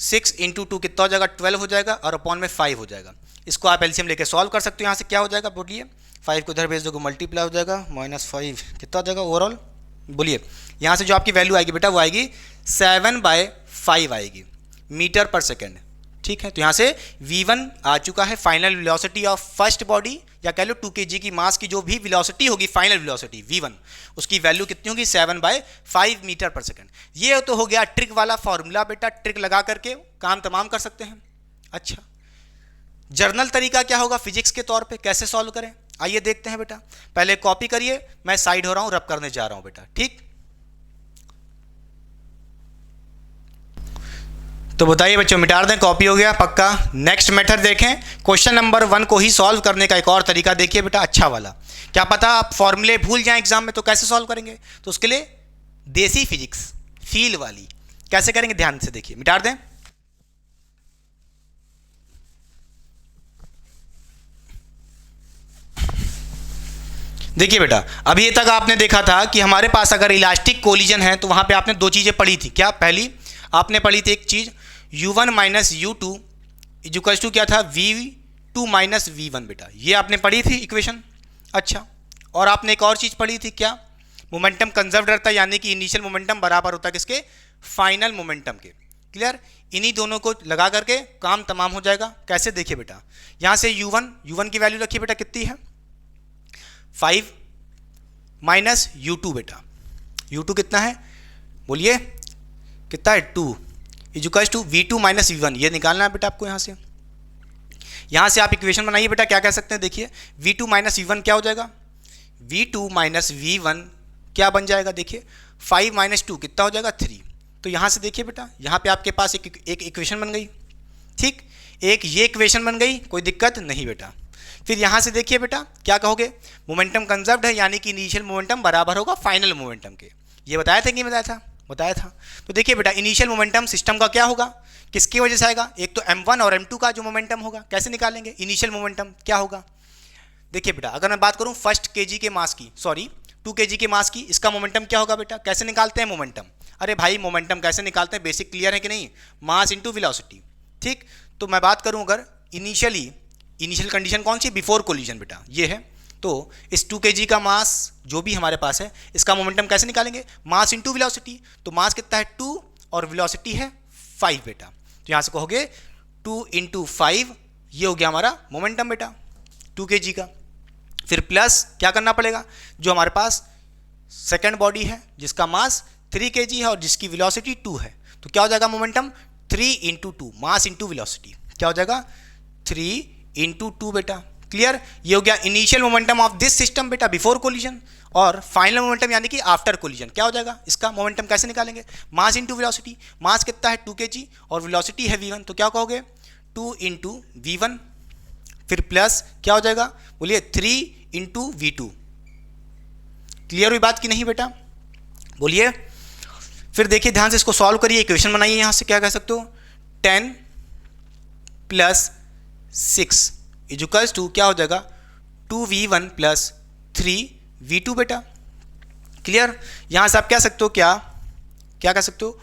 6 इंटू 2 कितना हो जाएगा, 12 हो जाएगा, और अपॉन में 5 हो जाएगा। इसको आप एलसीएम लेके सॉल्व कर सकते हो। यहाँ से क्या हो जाएगा, बोलिए 5 को इधर भेज दोगे, मल्टीप्लाई हो जाएगा, -5 कितना हो जाएगा ओवरऑल, बोलिए। यहाँ से जो आपकी वैल्यू आएगी बेटा वो आएगी 7/5 आएगी मीटर पर सेकेंड। ठीक है, तो यहाँ से v1 आ चुका है, final velocity of first body, या कह लो 2 kg की मास की जो भी वेलोसिटी होगी, फाइनल वेलोसिटी v1, उसकी वैल्यू कितनी होगी, 7/5 मीटर पर सेकेंड। ये तो हो गया ट्रिक वाला फॉर्मूला बेटा, ट्रिक लगा करके काम तमाम कर सकते हैं। अच्छा, जर्नल तरीका क्या होगा फिजिक्स के तौर पे, कैसे सॉल्व करें, आइए देखते हैं बेटा। पहले कॉपी करिए, मैं साइड हो रहा हूं, रब करने जा रहा हूं बेटा। ठीक, तो बताइए बच्चों, मिटा दें, कॉपी हो गया पक्का। नेक्स्ट मेथड देखें, क्वेश्चन नंबर 1 को ही सॉल्व करने का एक और तरीका देखिए बेटा, अच्छा वाला। क्या पता आप फॉर्मूले भूल जाएं एग्जाम में, तो कैसे सॉल्व करेंगे, तो उसके लिए देसी फिजिक्स फील वाली कैसे करेंगे, ध्यान से देखिए। मिटा दें, देखिए बेटा अभी तक आपने देखा था कि हमारे पास अगर इलास्टिक कोलिजन है तो वहां पे आपने 2 चीजें पढ़ी थी। क्या पहली आपने पढ़ी थी, एक चीज u1 minus u2 equals to क्या था, v2 माइनस v1 बेटा, ये आपने पढ़ी थी इक्वेशन। अच्छा, और आपने एक और चीज पढ़ी थी, क्या, मोमेंटम कंजर्व्ड रहता है, यानी कि इनिशियल मोमेंटम बराबर होता है किसके, फाइनल मोमेंटम के। क्लियर, इन्हीं दोनों को लगा करके काम तमाम हो जाएगा। कैसे, देखिए बेटा यहाँ से u1 की वैल्यू रखिए बेटा, कितनी है 5 माइनस u2 बेटा, u2 कितना है, बोलिए कितना है 2, equals to v2 minus v1, ये निकालना है बेटा आपको। यहाँ से आप इक्वेशन बनाइए बेटा, क्या कह सकते हैं, देखिए v2 माइनस v1 क्या हो जाएगा, v2 माइनस v1 क्या बन जाएगा, देखिए 5 माइनस 2 कितना हो जाएगा 3। तो यहाँ से देखिए बेटा, यहाँ पे आपके पास एक इक्वेशन बन गई। ठीक, एक ये इक्वेशन बन गई, कोई दिक्कत नहीं बेटा। फिर यहाँ से देखिए बेटा क्या कहोगे, मोमेंटम कंजर्व्ड है, यानी कि इनिशियल मोमेंटम बराबर होगा फाइनल मोमेंटम के। ये बताया था कि बताया था, बताया था। तो देखिए बेटा इनिशियल मोमेंटम सिस्टम का क्या होगा, किसकी वजह से आएगा, एक तो m1 और m2 का जो मोमेंटम होगा, कैसे निकालेंगे इनिशियल मोमेंटम क्या होगा। देखिए बेटा अगर मैं बात करूं फर्स्ट केजी के मास की, सॉरी 2 केजी के मास की, इसका मोमेंटम क्या होगा बेटा, कैसे निकालते हैं मोमेंटम। अरे भाई मोमेंटम कैसे निकालते हैं, बेसिक क्लियर है कि नहीं, मास इंटू वेलोसिटी। ठीक, तो मैं बात करूं अगर इनिशियल कंडीशन कौन सी, बिफोर कोलिजन बेटा ये है। तो इस 2 केजी का मास जो भी हमारे पास है, इसका मोमेंटम कैसे निकालेंगे, मास इंटू वेलोसिटी। तो मास कितना है 2 और वेलोसिटी है 5 बेटा। तो यहाँ से कहोगे 2 इंटू 5, ये हो गया हमारा मोमेंटम बेटा 2 केजी का। फिर प्लस क्या करना पड़ेगा, जो हमारे पास सेकेंड बॉडी है जिसका मास 3 केजी है और जिसकी वेलोसिटी 2 है, तो क्या हो जाएगा momentum 3 into 2, mass into velocity क्या हो जाएगा 3 इंटू 2 बेटा। क्लियर, ये हो गया initial momentum of this system बेटा बिफोर कोलिजन। और फाइनल मोमेंटम यानी कि आफ्टर कोलिजन क्या हो जाएगा, इसका मोमेंटम कैसे निकालेंगे, मास इंटू वेलोसिटी। मास कितना है 2 केजी और वेलोसिटी है v1, तो क्या कहोगे 2 इंटू v1। फिर प्लस क्या हो जाएगा, बोलिए 3 इंटू v2। क्लियर हुई बात की नहीं बेटा, बोलिए। फिर देखिए ध्यान से इसको सॉल्व करिए, इक्वेशन बनाइए। यहां से क्या कह सकते हो, 10 प्लस 6 इक्वल्स टू क्या हो जाएगा 2v1 प्लस 3v2 बेटा। क्लियर, यहां से आप कह सकते हो क्या कह सकते हो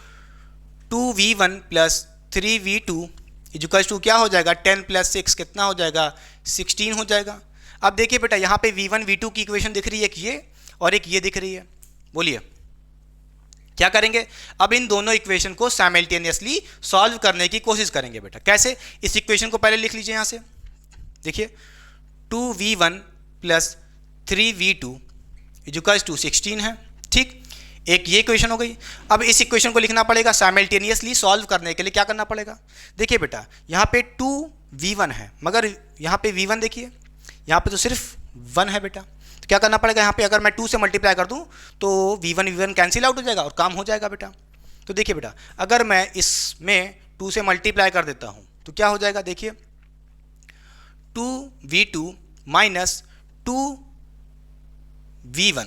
2v1 plus 3v2 equals to क्या हो जाएगा 10 प्लस 6 कितना हो जाएगा 16 हो जाएगा। अब देखिए बेटा यहाँ पे v1 v2 की इक्वेशन दिख रही है, एक ये और एक ये दिख रही है। बोलिए क्या करेंगे, अब इन दोनों इक्वेशन को साइमल्टेनियसली सॉल्व करने की कोशिश करेंगे बेटा। कैसे, इस इक्वेशन को पहले लिख लीजिए यहाँ से, देखिए 2v1 plus 3v2 equals to 16 है। ठीक, एक ये इक्वेशन हो गई। अब इस इक्वेशन को लिखना पड़ेगा साइमल्टेनियसली सॉल्व करने के लिए क्या करना पड़ेगा, देखिए बेटा यहाँ पे 2v1 है, मगर यहाँ पे v1 देखिए यहाँ पे तो सिर्फ 1 है बेटा। तो क्या करना पड़ेगा, यहाँ पे अगर मैं 2 से मल्टीप्लाई कर दूँ तो v1 कैंसिल आउट हो जाएगा और काम हो जाएगा बेटा। तो देखिए बेटा अगर मैं इसमें 2 से मल्टीप्लाई कर देता हूँ तो क्या हो जाएगा, देखिए 2v2 माइनस 2v1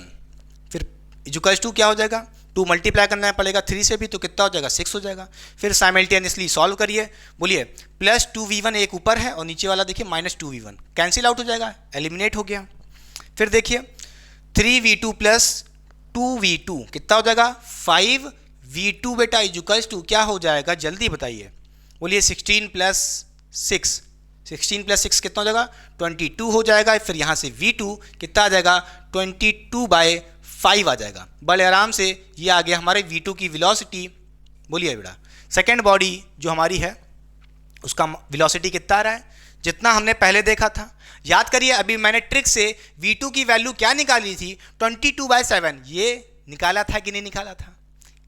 फिर इक्वल्स टू क्या हो जाएगा, 2 मल्टीप्लाई करना पड़ेगा 3 से भी, तो कितना हो जाएगा 6 हो जाएगा। फिर साइमल्टेनियसली सॉल्व करिए, बोलिए प्लस 2v1 एक ऊपर है और नीचे वाला देखिए माइनस 2v1 कैंसिल आउट हो जाएगा, एलिमिनेट हो गया। फिर देखिए 3v2 प्लस 2v2 कितना हो जाएगा 5v2 बेटा इक्वल्स टू क्या हो जाएगा, जल्दी बताइए, बोलिए 16 प्लस 6 कितना हो जाएगा 22 हो जाएगा। फिर यहाँ से v2 कितना आ जाएगा 22/5 आ जाएगा। बड़े आराम से ये आ गया हमारे v2 की वेलोसिटी। बोलिए बेटा सेकेंड बॉडी जो हमारी है उसका वेलोसिटी कितना आ रहा है, जितना हमने पहले देखा था। याद करिए अभी मैंने ट्रिक से v2 की वैल्यू क्या निकाली थी 22/7, ये निकाला था कि नहीं निकाला था।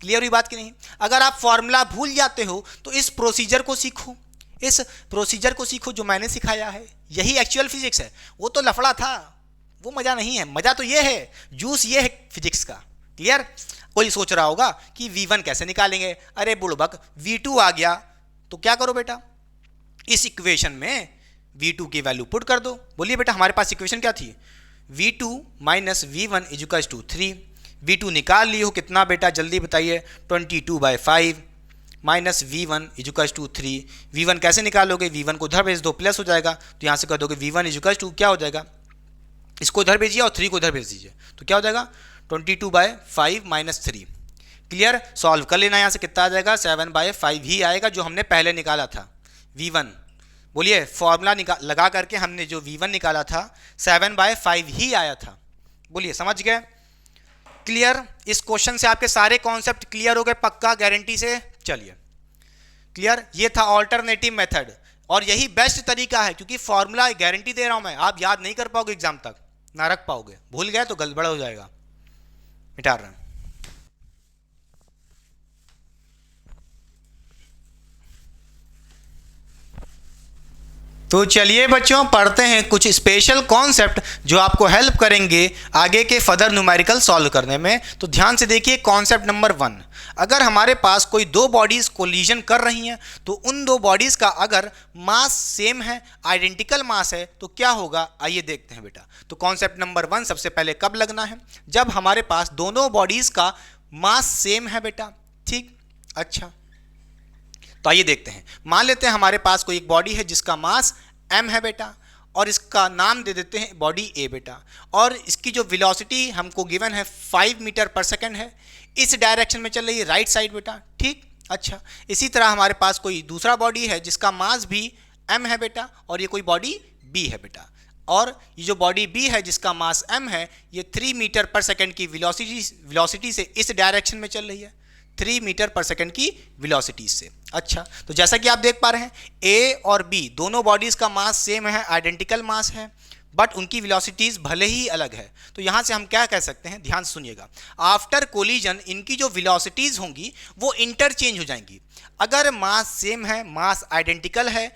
क्लियर हुई बात कि नहीं। अगर आप फॉर्मूला भूल जाते हो तो इस प्रोसीजर को सीखो, इस प्रोसीजर को सीखो जो मैंने सिखाया है, यही एक्चुअल फिजिक्स है। वो तो लफड़ा था, वो मज़ा नहीं है, मज़ा तो ये है, जूस ये है फिजिक्स का। क्लियर, कोई सोच रहा होगा कि v1 कैसे निकालेंगे, अरे बुड़बक v2 आ गया तो क्या करो बेटा, इस इक्वेशन में v2 की वैल्यू पुट कर दो। बोलिए बेटा हमारे पास इक्वेशन क्या थी, v2 minus v1 equals to 3। v2 निकाल ली हो कितना बेटा, जल्दी बताइए 22/5 minus v1 equals to 3। v1 कैसे निकालोगे, v1 को उधर भेज दो प्लस हो जाएगा, तो यहाँ से कर दोगे v1 इक्वल्स टू क्या हो जाएगा, इसको उधर भेजिए और 3 को उधर भेज दीजिए, तो क्या हो जाएगा 22/5 माइनस 3। क्लियर, सॉल्व कर लेना, यहाँ से कितना आ जाएगा 7/5 ही आएगा जो हमने पहले निकाला था v1। बोलिए फॉर्मूला लगा करके हमने जो v1 निकाला था 7/5 ही आया था। बोलिए समझ गए। क्लियर, इस क्वेश्चन से आपके सारे कॉन्सेप्ट क्लियर हो गए पक्का, गारंटी से। चलिए क्लियर, ये था ऑल्टरनेटिव मेथड और यही बेस्ट तरीका है, क्योंकि फॉर्मूला गारंटी दे रहा हूं मैं, आप याद नहीं कर पाओगे एग्जाम तक, ना रख पाओगे, भूल गए तो गड़बड़ हो जाएगा। मिटा रहे हैं। तो चलिए बच्चों पढ़ते हैं कुछ स्पेशल कॉन्सेप्ट जो आपको हेल्प करेंगे आगे के फर्दर न्यूमेरिकल सॉल्व करने में। तो ध्यान से देखिए कॉन्सेप्ट नंबर 1। अगर हमारे पास कोई दो बॉडीज़ कोलिजन कर रही हैं तो उन दो बॉडीज़ का अगर मास सेम है, आइडेंटिकल मास है, तो क्या होगा आइए देखते हैं बेटा। तो कॉन्सेप्ट नंबर 1 सबसे पहले कब लगना है? जब हमारे पास दोनों बॉडीज़ का मास सेम है बेटा। ठीक, अच्छा तो आइए देखते हैं। मान लेते हैं हमारे पास कोई एक बॉडी है जिसका मास m है बेटा, और इसका नाम दे देते हैं बॉडी A बेटा, और इसकी जो वेलोसिटी हमको गिवन है 5 मीटर पर सेकंड है, इस डायरेक्शन में चल रही है राइट साइड बेटा। ठीक, अच्छा इसी तरह हमारे पास कोई दूसरा बॉडी है जिसका मास भी m है बेटा, और ये कोई बॉडी B है बेटा, और ये जो बॉडी B है जिसका मास m है ये 3 मीटर पर सेकंड की वेलोसिटी से इस डायरेक्शन में चल रही है, 3 मीटर पर सेकंड की वेलोसिटी से। अच्छा तो जैसा कि आप देख पा रहे हैं A और B दोनों बॉडीज़ का मास सेम है, आइडेंटिकल मास है, बट उनकी वेलोसिटीज़ भले ही अलग है। तो यहाँ से हम क्या कह सकते हैं, ध्यान से सुनिएगा। आफ्टर कोलिजन इनकी जो वेलोसिटीज़ होंगी वो इंटरचेंज हो जाएंगी। अगर मास सेम है, मास आइडेंटिकल है,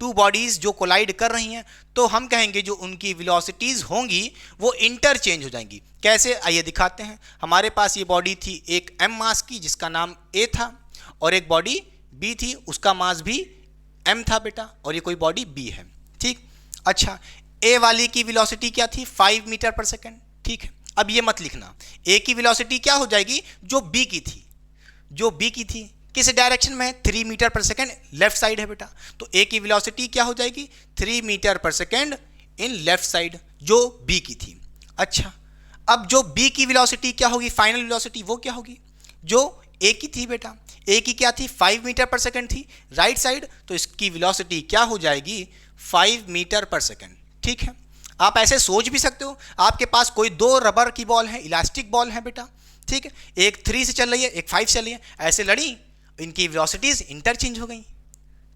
टू बॉडीज़ जो कोलाइड कर रही हैं, तो हम कहेंगे जो उनकी वेलोसिटीज़ होंगी वो इंटरचेंज हो जाएंगी। कैसे आइए दिखाते हैं। हमारे पास ये बॉडी थी एक m मास की जिसका नाम A था, और एक बॉडी B थी उसका मास भी m था बेटा, और ये कोई बॉडी B है। ठीक, अच्छा A वाली की वेलोसिटी क्या थी? 5 मीटर पर सेकंड। ठीक है, अब ये मत लिखना A की वेलोसिटी क्या हो जाएगी जो B की थी, जो B की थी किस डायरेक्शन में है? 3 मीटर पर सेकंड लेफ्ट साइड है बेटा। तो A की वेलोसिटी क्या हो जाएगी? 3 मीटर पर सेकंड इन लेफ्ट साइड जो B की थी। अच्छा अब जो B की वेलोसिटी क्या होगी, फाइनल वेलोसिटी वो क्या होगी जो A की थी बेटा। A की क्या थी? 5 मीटर पर सेकंड थी राइट साइड, तो इसकी वेलोसिटी क्या हो जाएगी? 5 मीटर पर सेकंड। ठीक है, आप ऐसे सोच भी सकते हो, आपके पास कोई दो रबर की बॉल है, इलास्टिक बॉल है बेटा। ठीक है, एक 3 से चल रही है, एक 5 चल रही है, ऐसे लड़ी, इनकी वेलोसिटीज इंटरचेंज हो गई,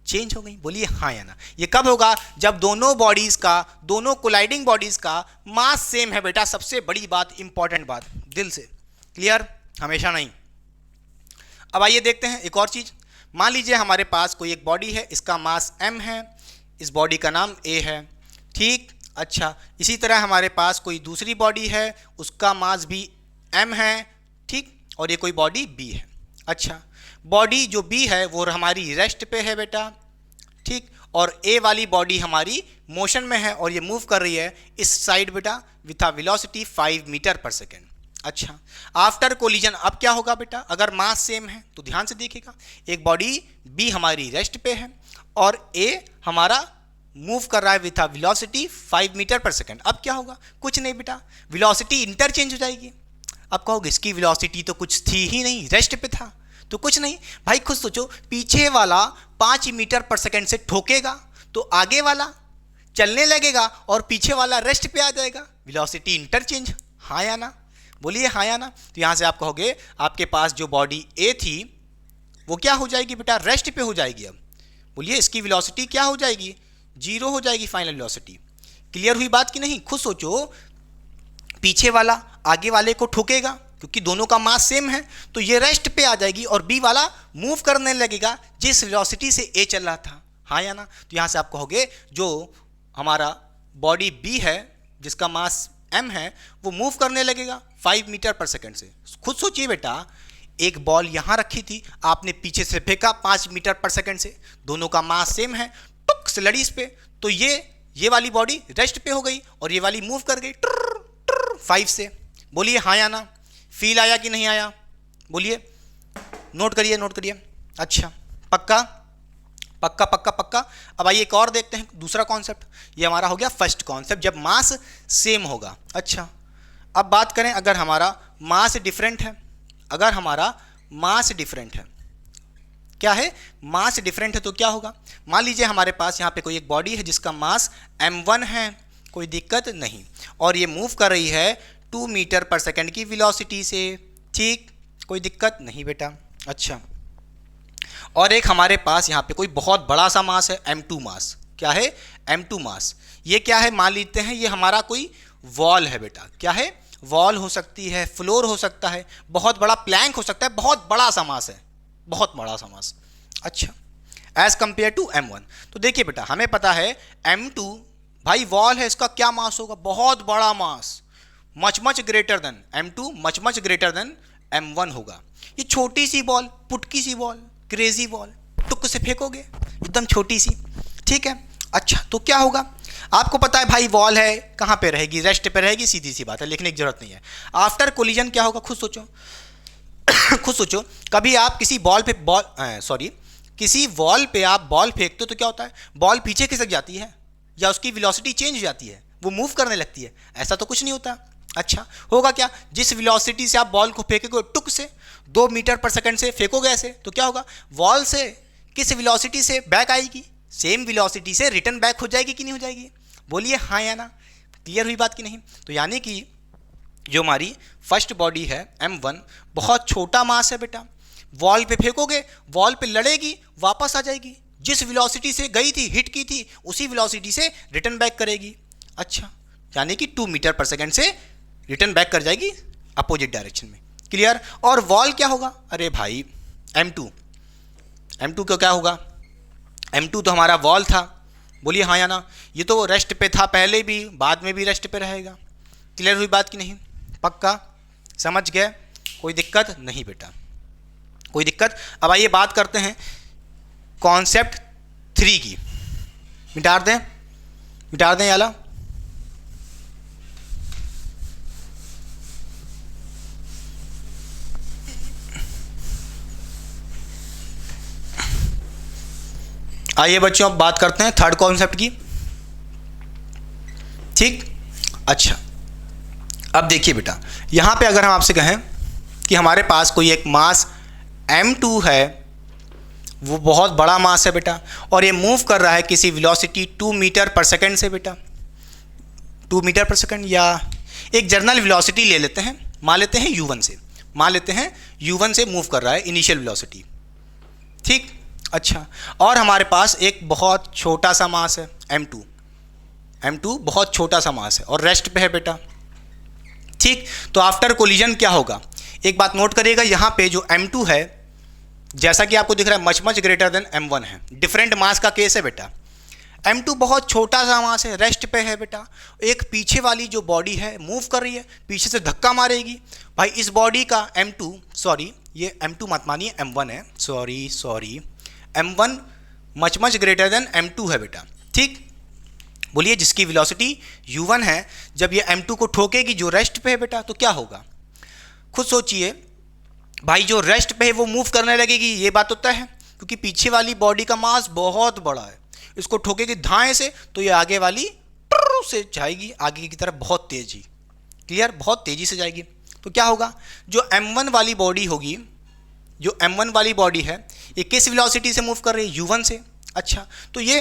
चेंज हो गई। बोलिए हाँ या ना। ये कब होगा? जब दोनों बॉडीज का, दोनों कोलाइडिंग बॉडीज का मास सेम है बेटा। सबसे बड़ी बात, इंपॉर्टेंट बात, दिल से क्लियर, हमेशा नहीं। अब आइए देखते हैं एक और चीज। मान लीजिए हमारे पास कोई एक बॉडी है, इसका मास m है, इस बॉडी का नाम A है। ठीक, अच्छा इसी तरह हमारे पास कोई दूसरी बॉडी है, उसका मास भी m है। ठीक, और ये कोई बॉडी B है। अच्छा बॉडी जो B है वो हमारी रेस्ट पे है बेटा। ठीक, और A वाली बॉडी हमारी मोशन में है और ये मूव कर रही है इस साइड बेटा विथ अ वेलोसिटी 5 मीटर पर सेकेंड। अच्छा आफ्टर कोलिजन अब क्या होगा बेटा? अगर मास सेम है तो ध्यान से देखिएगा, एक बॉडी B हमारी रेस्ट पे है और A हमारा मूव कर रहा है विथ अ वेलोसिटी 5 मीटर पर सेकेंड। अब क्या होगा? कुछ नहीं बेटा, वेलोसिटी इंटरचेंज हो जाएगी। अब कहोगे इसकी वेलोसिटी तो कुछ थी ही नहीं, रेस्ट पे था, तो कुछ नहीं भाई। खुद सोचो, पीछे वाला 5 मीटर पर सेकंड से ठोकेगा तो आगे वाला चलने लगेगा और पीछे वाला रेस्ट पे आ जाएगा, वेलोसिटी इंटरचेंज। हाँ या ना? बोलिए हाँ या ना। तो यहाँ से आप कहोगे आपके पास जो बॉडी A थी वो क्या हो जाएगी बेटा? रेस्ट पे हो जाएगी। अब बोलिए इसकी वेलोसिटी क्या हो जाएगी? 0 हो जाएगी फाइनल वेलोसिटी। क्लियर हुई बात कि नहीं? खुद सोचो, पीछे वाला आगे वाले को ठोकेगा क्योंकि दोनों का मास सेम है, तो ये रेस्ट पे आ जाएगी और B वाला मूव करने लगेगा जिस वेलोसिटी से A चल रहा था। हाँ या ना? तो यहाँ से आप कहोगे जो हमारा बॉडी B है जिसका मास M है वो मूव करने लगेगा 5 मीटर पर सेकंड से। खुद सोचिए बेटा, एक बॉल यहाँ रखी थी, आपने पीछे से फेंका 5 मीटर पर सेकंड से, दोनों का मास सेम है, टुक से लड़ी इस पे, तो ये वाली बॉडी रेस्ट पे हो गई और ये वाली मूव कर गई 5 से। बोलिए हाँ या ना? फील आया कि नहीं आया? बोलिए, नोट करिए, नोट करिए। अच्छा पक्का पक्का पक्का पक्का। अब आइए एक और देखते हैं, दूसरा कॉन्सेप्ट। ये हमारा हो गया फर्स्ट कॉन्सेप्ट, जब मास सेम होगा। अच्छा अब बात करें, अगर हमारा मास डिफरेंट है, अगर हमारा मास डिफरेंट है, क्या है? मास डिफरेंट है तो क्या होगा? मान लीजिए हमारे पास यहाँ पे कोई एक बॉडी है जिसका मास m1 है, कोई दिक्कत नहीं, और ये मूव कर रही है 2 मीटर पर सेकंड की वेलोसिटी से। ठीक, कोई दिक्कत नहीं बेटा। अच्छा और एक हमारे पास यहाँ पे कोई बहुत बड़ा सा मास है, m2 मास। क्या है? m2 मास। ये क्या है? मान लेते हैं ये हमारा कोई वॉल है बेटा। क्या है? वॉल हो सकती है, फ्लोर हो सकता है, बहुत बड़ा प्लैंक हो सकता है, बहुत बड़ा सा मास है, बहुत बड़ा सा मास। अच्छा एज कंपेयर टू m1। तो देखिए बेटा, हमें पता है m2 भाई वॉल है, इसका क्या मास होगा, बहुत बड़ा mass, much greater than m2, much greater than m1 होगा। ये छोटी सी बॉल, पुटकी सी बॉल, क्रेजी बॉल, टुक से फेंकोगे एकदम छोटी सी, ठीक है। अच्छा, तो क्या होगा, आपको पता है भाई वॉल है, कहाँ पे रहेगी, रेस्ट पे रहेगी, सीधी सी बात है, लिखने की जरूरत नहीं है। आफ्टर कोलिजन क्या होगा, खुद सोचो खुद सोचो, कभी आप किसी बॉल पे किसी वॉल पे आप बॉल फेंकते हो तो क्या होता है, बॉल पीछे खिसक जाती है या उसकी वेलोसिटी चेंज हो जाती है, वो मूव करने लगती है, ऐसा तो कुछ नहीं होता। अच्छा, होगा क्या, जिस वेलोसिटी से आप बॉल को फेंकोगे टुक से 2 मीटर पर सेकंड से फेंकोगे ऐसे, तो क्या होगा, वॉल से किस वेलोसिटी से बैक आएगी, सेम वेलोसिटी से रिटर्न बैक हो जाएगी कि नहीं हो जाएगी, बोलिए हाँ या ना, क्लियर हुई बात कि नहीं। तो यानी कि जो हमारी फर्स्ट बॉडी है m1 बहुत छोटा मास है बेटा, वॉल पे फेंकोगे, वॉल पे लड़ेगी, वापस आ जाएगी, जिस वेलोसिटी से गई थी, हिट की थी, उसी वेलोसिटी से रिटर्न बैक करेगी। अच्छा, यानी कि 2 मीटर पर सेकंड से रिटर्न बैक कर जाएगी अपोजिट डायरेक्शन में, क्लियर। और वॉल क्या होगा, अरे भाई m2 का क्या होगा, m2 तो हमारा वॉल था, बोलिए हाँ या ना, ये तो रेस्ट पे था पहले भी, बाद में भी रेस्ट पे रहेगा, क्लियर हुई बात कि नहीं, पक्का समझ गए, कोई दिक्कत नहीं बेटा, कोई दिक्कत। अब आइए बात करते हैं कॉन्सेप्ट 3 की, मिटा दें याला, आइए बच्चों अब बात करते हैं थर्ड कॉन्सेप्ट की, ठीक। अच्छा, अब देखिए बेटा, यहां पे अगर हम आपसे कहें कि हमारे पास कोई एक मास m2 है, वो बहुत बड़ा मास है बेटा, और ये मूव कर रहा है किसी वेलोसिटी 2 मीटर पर सेकंड से बेटा, 2 मीटर पर सेकंड, या एक जर्नल वेलोसिटी ले लेते हैं, मान लेते हैं u1 से मूव कर रहा है इनिशियल वेलोसिटी, ठीक। अच्छा, और हमारे पास एक बहुत छोटा सा मास है m2 बहुत छोटा सा मास है और रेस्ट पे है बेटा, ठीक। तो आफ्टर कोलिजन क्या होगा, एक बात नोट करिएगा, यहाँ पे जो m2 है, जैसा कि आपको दिख रहा है मच ग्रेटर देन m1 है, डिफरेंट मास का केस है बेटा। m2 बहुत छोटा सा मास है, रेस्ट पे है बेटा, एक पीछे वाली जो बॉडी है मूव कर रही है, पीछे से धक्का मारेगी भाई, इस बॉडी का ये m2 मत मानिए, m1 है, sorry m1 much greater than m2 है बेटा, ठीक। बोलिए, जिसकी वेलोसिटी u1 है, जब ये m2 को ठोकेगी जो रेस्ट पे है बेटा, तो क्या होगा, खुद सोचिए भाई, जो रेस्ट पे है वो मूव करने लगेगी, ये बात होता है, क्योंकि पीछे वाली बॉडी का मास बहुत बड़ा है, इसको ठोकेगी धाएं से, तो ये आगे वाली से जाएगी आगे की तरफ बहुत तेजी, क्लियर, बहुत तेजी से जाएगी। तो क्या होगा, जो m1 वाली बॉडी होगी, जो m1 वाली बॉडी है, ये किस वेलोसिटी से मूव कर रही है, u1 से। अच्छा, तो ये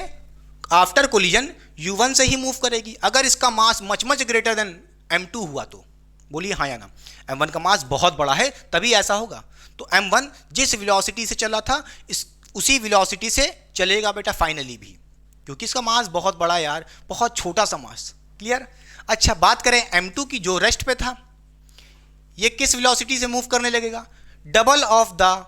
आफ्टर कोलिजन u1 से ही मूव करेगी, अगर इसका मास मच ग्रेटर देन m2 हुआ तो, बोलिए हाँ या ना, m1 का मास बहुत बड़ा है तभी ऐसा होगा। तो m1 जिस वेलोसिटी से चला था, उसी वेलोसिटी से चलेगा बेटा फाइनली भी, क्योंकि इसका मास बहुत बड़ा है यार, बहुत छोटा सा मास, क्लियर। अच्छा, बात करें m2 की, जो रेस्ट पे था, ये किस वेलोसिटी से मूव करने लगेगा, डबल ऑफ द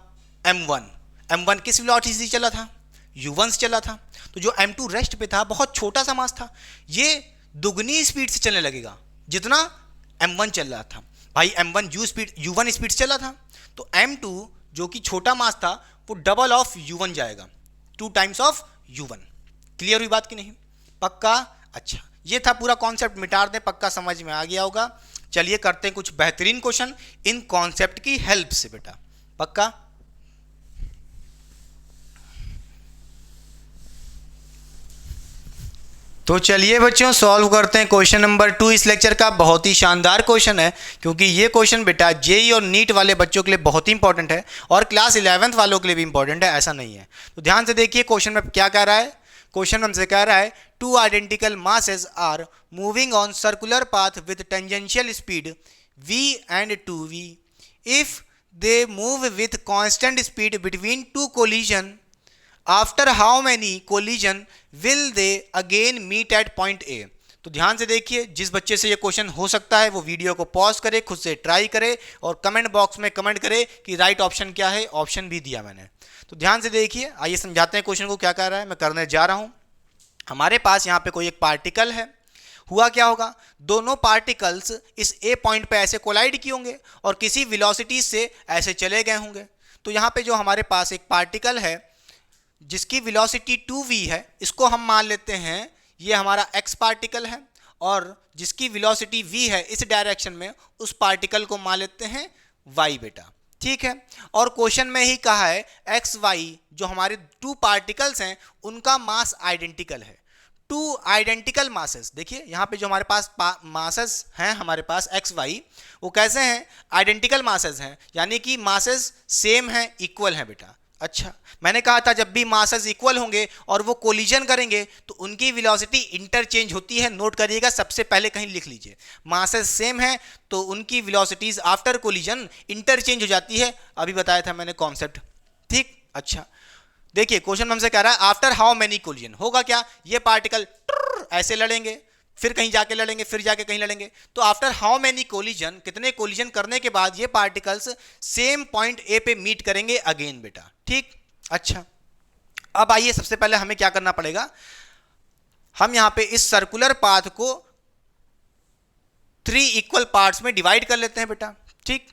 m1 किस वेलोसिटी से चला था, u1 से चला था, तो जो m2 रेस्ट पे था, बहुत छोटा सा मास था, ये दुगनी स्पीड से चलने लगेगा जितना m1 चल रहा था भाई, m1 u1 स्पीड से चला था, तो m2 जो कि छोटा मास था, वो डबल ऑफ u1 जाएगा, 2 टाइम्स ऑफ u1, क्लियर हुई बात कि नहीं, पक्का। अच्छा, ये था पूरा कॉन्सेप्ट, मिटा दें, पक्का समझ में आ गया होगा। चलिए करते हैं कुछ बेहतरीन क्वेश्चन इन कॉन्सेप्ट की हेल्प से बेटा, पक्का। तो चलिए बच्चों सॉल्व करते हैं क्वेश्चन नंबर 2 इस लेक्चर का। बहुत ही शानदार क्वेश्चन है, क्योंकि ये क्वेश्चन बेटा जेई और नीट वाले बच्चों के लिए बहुत ही इंपॉर्टेंट है और क्लास 11th वालों के लिए भी इंपॉर्टेंट है, ऐसा नहीं है। तो ध्यान से देखिए क्वेश्चन में क्या कह रहा है। क्वेश्चन हमसे कह रहा है 2 identical masses are moving on circular path with tangential speed v and 2v if they move with constant speed between 2 collision, after how many collision will they again meet at point A। तो ध्यान से देखिए, जिस बच्चे से ये question हो सकता है वो वीडियो को पॉज करे, खुद से ट्राई करे और कमेंट बॉक्स में कमेंट करे कि राइट ऑप्शन क्या है। ऑप्शन भी दिया मैंने, तो ध्यान से देखिए। आइए समझाते हैं क्वेश्चन को क्या कर रहा है। मैं करने जा रहा हूँ। हमारे पास यहाँ पे कोई एक पार्टिकल है। हुआ क्या होगा, दोनों पार्टिकल्स इस ए पॉइंट पे ऐसे कोलाइड किए होंगे और किसी वेलोसिटी से ऐसे चले गए होंगे। तो यहाँ पे जो हमारे पास एक पार्टिकल है जिसकी वेलोसिटी 2v है, इसको हम मान लेते हैं ये हमारा x पार्टिकल है, और जिसकी वेलोसिटी v है इस डायरेक्शन में, उस पार्टिकल को मान लेते हैं y बेटा। ठीक है, और क्वेश्चन में ही कहा है x y जो हमारे टू पार्टिकल्स हैं उनका मास आइडेंटिकल है। टू आइडेंटिकल मासेस, देखिए यहाँ पे जो हमारे पास मासेस हैं हमारे पास एक्स वाई, वो कैसे हैं, आइडेंटिकल मासेस हैं, यानी कि मासेस सेम हैं, इक्वल हैं बेटा। अच्छा, मैंने कहा था जब भी मासेस इक्वल होंगे और वो कोलिजन करेंगे तो उनकी वेलोसिटी इंटरचेंज होती है। नोट करिएगा, सबसे पहले कहीं लिख लीजिए, मासेस सेम है तो उनकी वेलोसिटीज आफ्टर कोलिजन इंटरचेंज हो जाती है। अभी बताया था मैंने कॉन्सेप्ट। ठीक, अच्छा देखिए क्वेश्चन हमसे कह रहा है आफ्टर हाउ मेनी कोलिजन। होगा क्या, ये पार्टिकल ऐसे लड़ेंगे, फिर कहीं जाके लड़ेंगे, फिर जाके कहीं लड़ेंगे। तो आफ्टर हाउ मेनी कोलिजन, कितने कोलिजन करने के बाद ये पार्टिकल्स सेम पॉइंट ए पे मीट करेंगे अगेन बेटा। ठीक, अच्छा अब आइए सबसे पहले हमें क्या करना पड़ेगा, हम यहां पे इस सर्कुलर पाथ को 3 इक्वल पार्ट्स में डिवाइड कर लेते हैं बेटा। ठीक,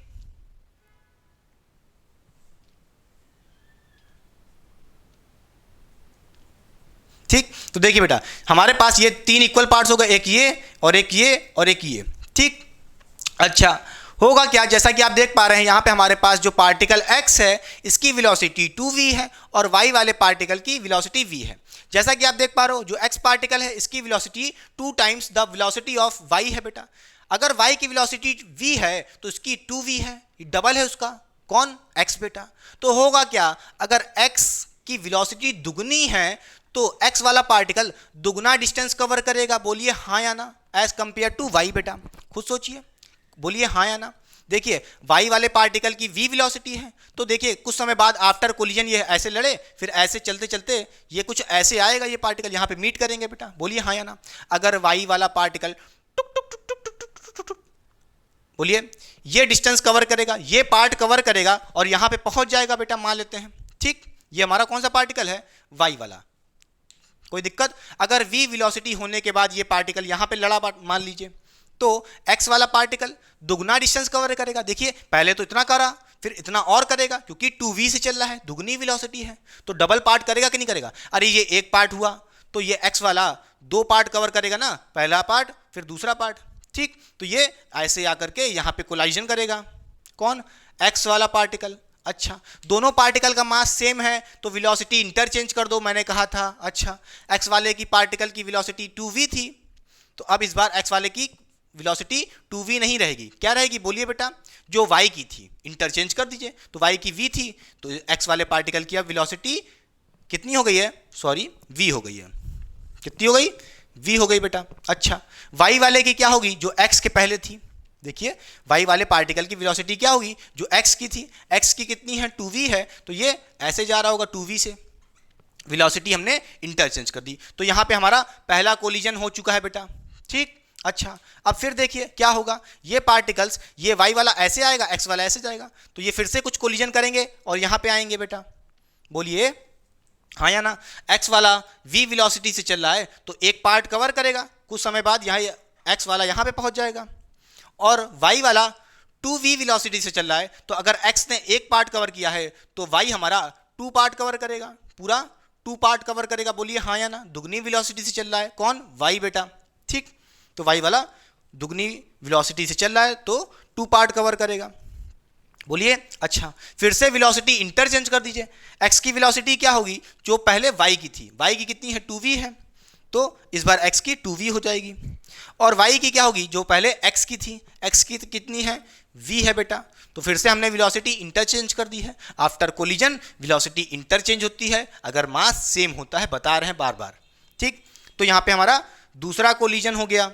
ठीक, तो देखिए बेटा हमारे पास ये 3 इक्वल पार्ट्स हो गए, एक ये और एक ये और एक ये। ठीक, अच्छा होगा क्या, जैसा कि आप देख पा रहे हैं यहाँ पे हमारे पास जो पार्टिकल x है इसकी वेलोसिटी 2v है और y वाले पार्टिकल की वेलोसिटी v है। जैसा कि आप देख पा रहे हो जो x पार्टिकल है इसकी velocity 2 times the velocity of y है बेटा। अगर y की वेलोसिटी v है तो इसकी 2v है, ये डबल है उसका, कौन, x बेटा। तो होगा क्या, अगर x की वेलोसिटी दुगनी है तो x वाला पार्टिकल दुगना डिस्टेंस कवर करेगा। बोलिए हाँ या ना, एज कंपेयर टू y बेटा। खुद सोचिए, बोलिए हाँ या ना। देखिए y वाले पार्टिकल की v वेलोसिटी है, तो देखिए कुछ समय बाद आफ्टर कोलिजन ये ऐसे लड़े, फिर ऐसे चलते चलते ये कुछ ऐसे आएगा, ये पार्टिकल यहाँ पे मीट करेंगे बेटा। बोलिए हाँ या ना। अगर y वाला पार्टिकल टुक टुक टुक टुक टुक टुक टुक टुक, बोलिए ये डिस्टेंस कवर करेगा, ये पार्ट कवर करेगा और यहाँ पे पहुंच जाएगा बेटा, मान लेते हैं। ठीक, ये हमारा कौन सा पार्टिकल है, y वाला। कोई दिक्कत, अगर v वेलोसिटी होने के बाद ये पार्टिकल यहाँ पे लड़ा मान लीजिए, तो x वाला पार्टिकल दुगना डिस्टेंस कवर करेगा। देखिए पहले तो इतना करा, फिर इतना और करेगा, क्योंकि 2v से चल रहा है, दुगनी वेलोसिटी है, तो डबल पार्ट करेगा कि नहीं करेगा। अरे ये एक पार्ट हुआ तो ये x वाला 2 पार्ट कवर करेगा ना, पहला पार्ट फिर दूसरा पार्ट। ठीक, तो ये ऐसे आकर के यहाँ पे कोलाइजन करेगा, कौन, x वाला पार्टिकल। अच्छा, दोनों पार्टिकल का मास सेम है तो वेलोसिटी इंटरचेंज कर दो, मैंने कहा था। अच्छा, x वाले की पार्टिकल की वेलोसिटी 2v थी, तो अब इस बार x वाले की वेलोसिटी 2v नहीं रहेगी, क्या रहेगी, बोलिए बेटा, जो y की थी, इंटरचेंज कर दीजिए। तो y की v थी तो x वाले पार्टिकल की अब वेलोसिटी कितनी हो गई है, सॉरी v हो गई है। कितनी हो गई, v हो गई बेटा। अच्छा, y वाले की क्या होगी, जो x के पहले थी। देखिए y वाले पार्टिकल की वेलोसिटी क्या होगी, जो x की थी, x की कितनी है, 2v है, तो ये ऐसे जा रहा होगा 2v से, वेलोसिटी हमने इंटरचेंज कर दी। तो यहाँ पे हमारा पहला कोलिजन हो चुका है बेटा। ठीक, अच्छा अब फिर देखिए क्या होगा, ये पार्टिकल्स, ये y वाला ऐसे आएगा, x वाला ऐसे जाएगा, तो ये फिर से कुछ कोलिजन करेंगे और यहाँ पे आएंगे बेटा। बोलिए हाँ या ना। x वाला v वेलोसिटी से चल रहा है तो एक पार्ट कवर करेगा, कुछ समय बाद यहाँ x वाला यहाँ पे पहुँच जाएगा, और y वाला 2v वेलोसिटी से चल रहा है, तो अगर x ने एक पार्ट कवर किया है तो y हमारा 2 पार्ट कवर करेगा, पूरा 2 पार्ट कवर करेगा। बोलिए हाँ या ना, दुगनी वेलोसिटी से चल रहा है, कौन, y बेटा। ठीक, तो y वाला दुगनी वेलोसिटी से चल रहा है तो 2 पार्ट कवर करेगा। बोलिए अच्छा, फिर से वेलोसिटी इंटरचेंज कर दीजिए। x की वेलोसिटी क्या होगी, जो पहले y की थी, y की कितनी है, 2v है, तो इस बार x की 2v हो जाएगी, और y की क्या होगी, जो पहले x की थी, x की कितनी है, v है बेटा। तो फिर से हमने वेलोसिटी इंटरचेंज कर दी है। आफ्टर कोलिजन वेलोसिटी इंटरचेंज होती है अगर मास सेम होता है, बता रहे हैं बार बार। ठीक, तो यहाँ पे हमारा दूसरा कोलिजन हो गया।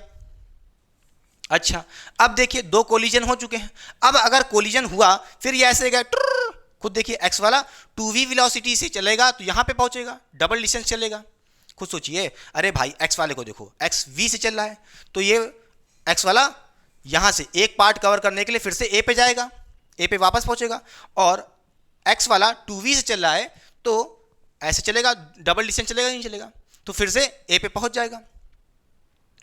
अच्छा, अब देखिए 2 कोलिजन हो चुके हैं। अब अगर कोलिजन हुआ फिर ये ऐसे गया, खुद देखिए x वाला 2v वेलोसिटी से चलेगा तो यहाँ पे पहुँचेगा, डबल डिस्टेंस चलेगा, खुद सोचिए, अरे भाई एक्स वाले को देखो, एक्स वी से चल रहा है, तो ये एक्स वाला यहाँ से एक पार्ट कवर करने के लिए फिर से ए पे जाएगा, ए पे वापस पहुँचेगा, और एक्स वाला 2v से चल रहा है तो ऐसे चलेगा, डबल डिस्टेंस चलेगा नहीं चलेगा, तो फिर से ए पे पहुँच जाएगा।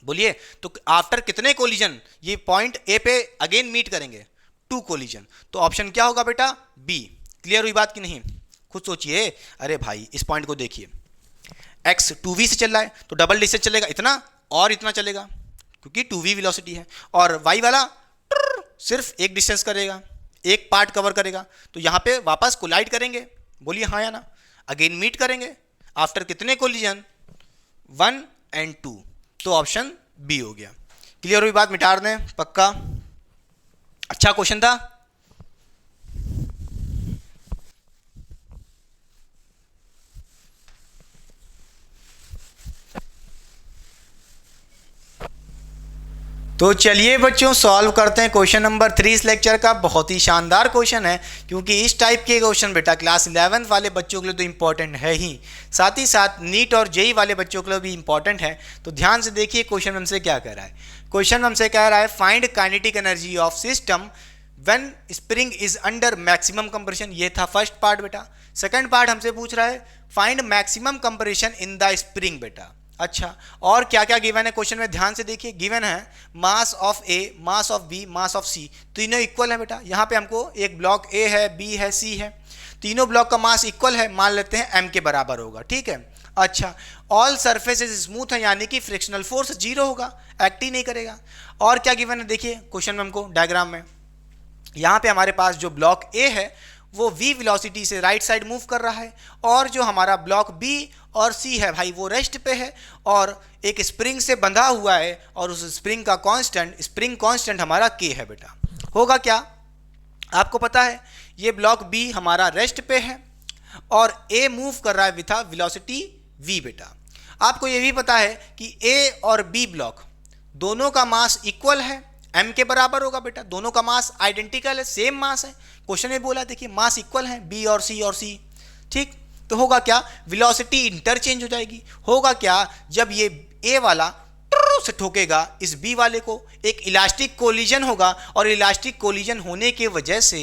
बोलिए, तो आफ्टर कितने कोलिजन ये पॉइंट ए पे अगेन मीट करेंगे? 2 कोलिजन। तो ऑप्शन क्या होगा बेटा? बी। क्लियर हुई बात कि नहीं? खुद सोचिए, अरे भाई इस पॉइंट को देखिए, एक्स 2v से चल रहा है तो डबल डिस्टेंस चलेगा इतना और इतना चलेगा, क्योंकि 2v वेलोसिटी है, और y वाला सिर्फ एक डिस्टेंस करेगा, एक पार्ट कवर करेगा, तो यहाँ पे वापस कोलाइड करेंगे। बोलिए हाँ या ना? अगेन मीट करेंगे आफ्टर कितने कोलिजन? 1 and 2। तो ऑप्शन बी हो गया। क्लियर हुई बात? मिटा दें पक्का? अच्छा क्वेश्चन था। तो चलिए बच्चों सॉल्व करते हैं क्वेश्चन नंबर 3 इस लेक्चर का। बहुत ही शानदार क्वेश्चन है, क्योंकि इस टाइप के क्वेश्चन बेटा क्लास 11th वाले बच्चों के लिए तो इंपॉर्टेंट है ही, साथ ही साथ नीट और जेई वाले बच्चों के लिए भी इंपॉर्टेंट है। तो ध्यान से देखिए क्वेश्चन हमसे क्या कह रहा है। क्वेश्चन हमसे कह रहा है find kinetic energy of system when spring is under maximum compression. ये था फर्स्ट पार्ट बेटा। सेकंड पार्ट हमसे पूछ रहा है find maximum compression in the spring बेटा। अच्छा, और क्या क्या गिवन है क्वेश्चन में? ध्यान से देखिए, गिवन है mass of A, mass of B, mass of C, तीनों इक्वल है बेटा। यहाँ पे हमको एक ब्लॉक ए है, बी है, सी है, तीनों ब्लॉक का मास इक्वल है, मान लेते हैं एम के बराबर होगा, ठीक है। अच्छा, ऑल सरफेसेस स्मूथ है, यानी कि फ्रिक्शनल फोर्स 0 होगा, एक्ट ही नहीं करेगा। और क्या गिवन है देखिए क्वेश्चन में हमको डायग्राम में, यहाँ पे हमारे पास जो ब्लॉक ए है वो v वेलोसिटी से राइट साइड मूव कर रहा है, और जो हमारा ब्लॉक b और c है भाई वो रेस्ट पे है और एक स्प्रिंग से बंधा हुआ है, और उस स्प्रिंग का कांस्टेंट, स्प्रिंग कांस्टेंट हमारा k है बेटा। होगा क्या? आपको पता है ये ब्लॉक b हमारा रेस्ट पे है और a मूव कर रहा है विथ वेलोसिटी v बेटा। आपको ये भी पता है कि a और b ब्लॉक दोनों का मास इक्वल है, m के बराबर होगा बेटा, दोनों का मास आइडेंटिकल है, सेम मास है। क्वेश्चन में बोला देखिए मास इक्वल है b और c, ठीक। तो होगा क्या? वेलोसिटी इंटरचेंज हो जाएगी। होगा क्या? जब ये a वाला से ठोकेगा इस b वाले को, एक इलास्टिक कोलिजन होगा, और इलास्टिक कोलिजन होने के वजह से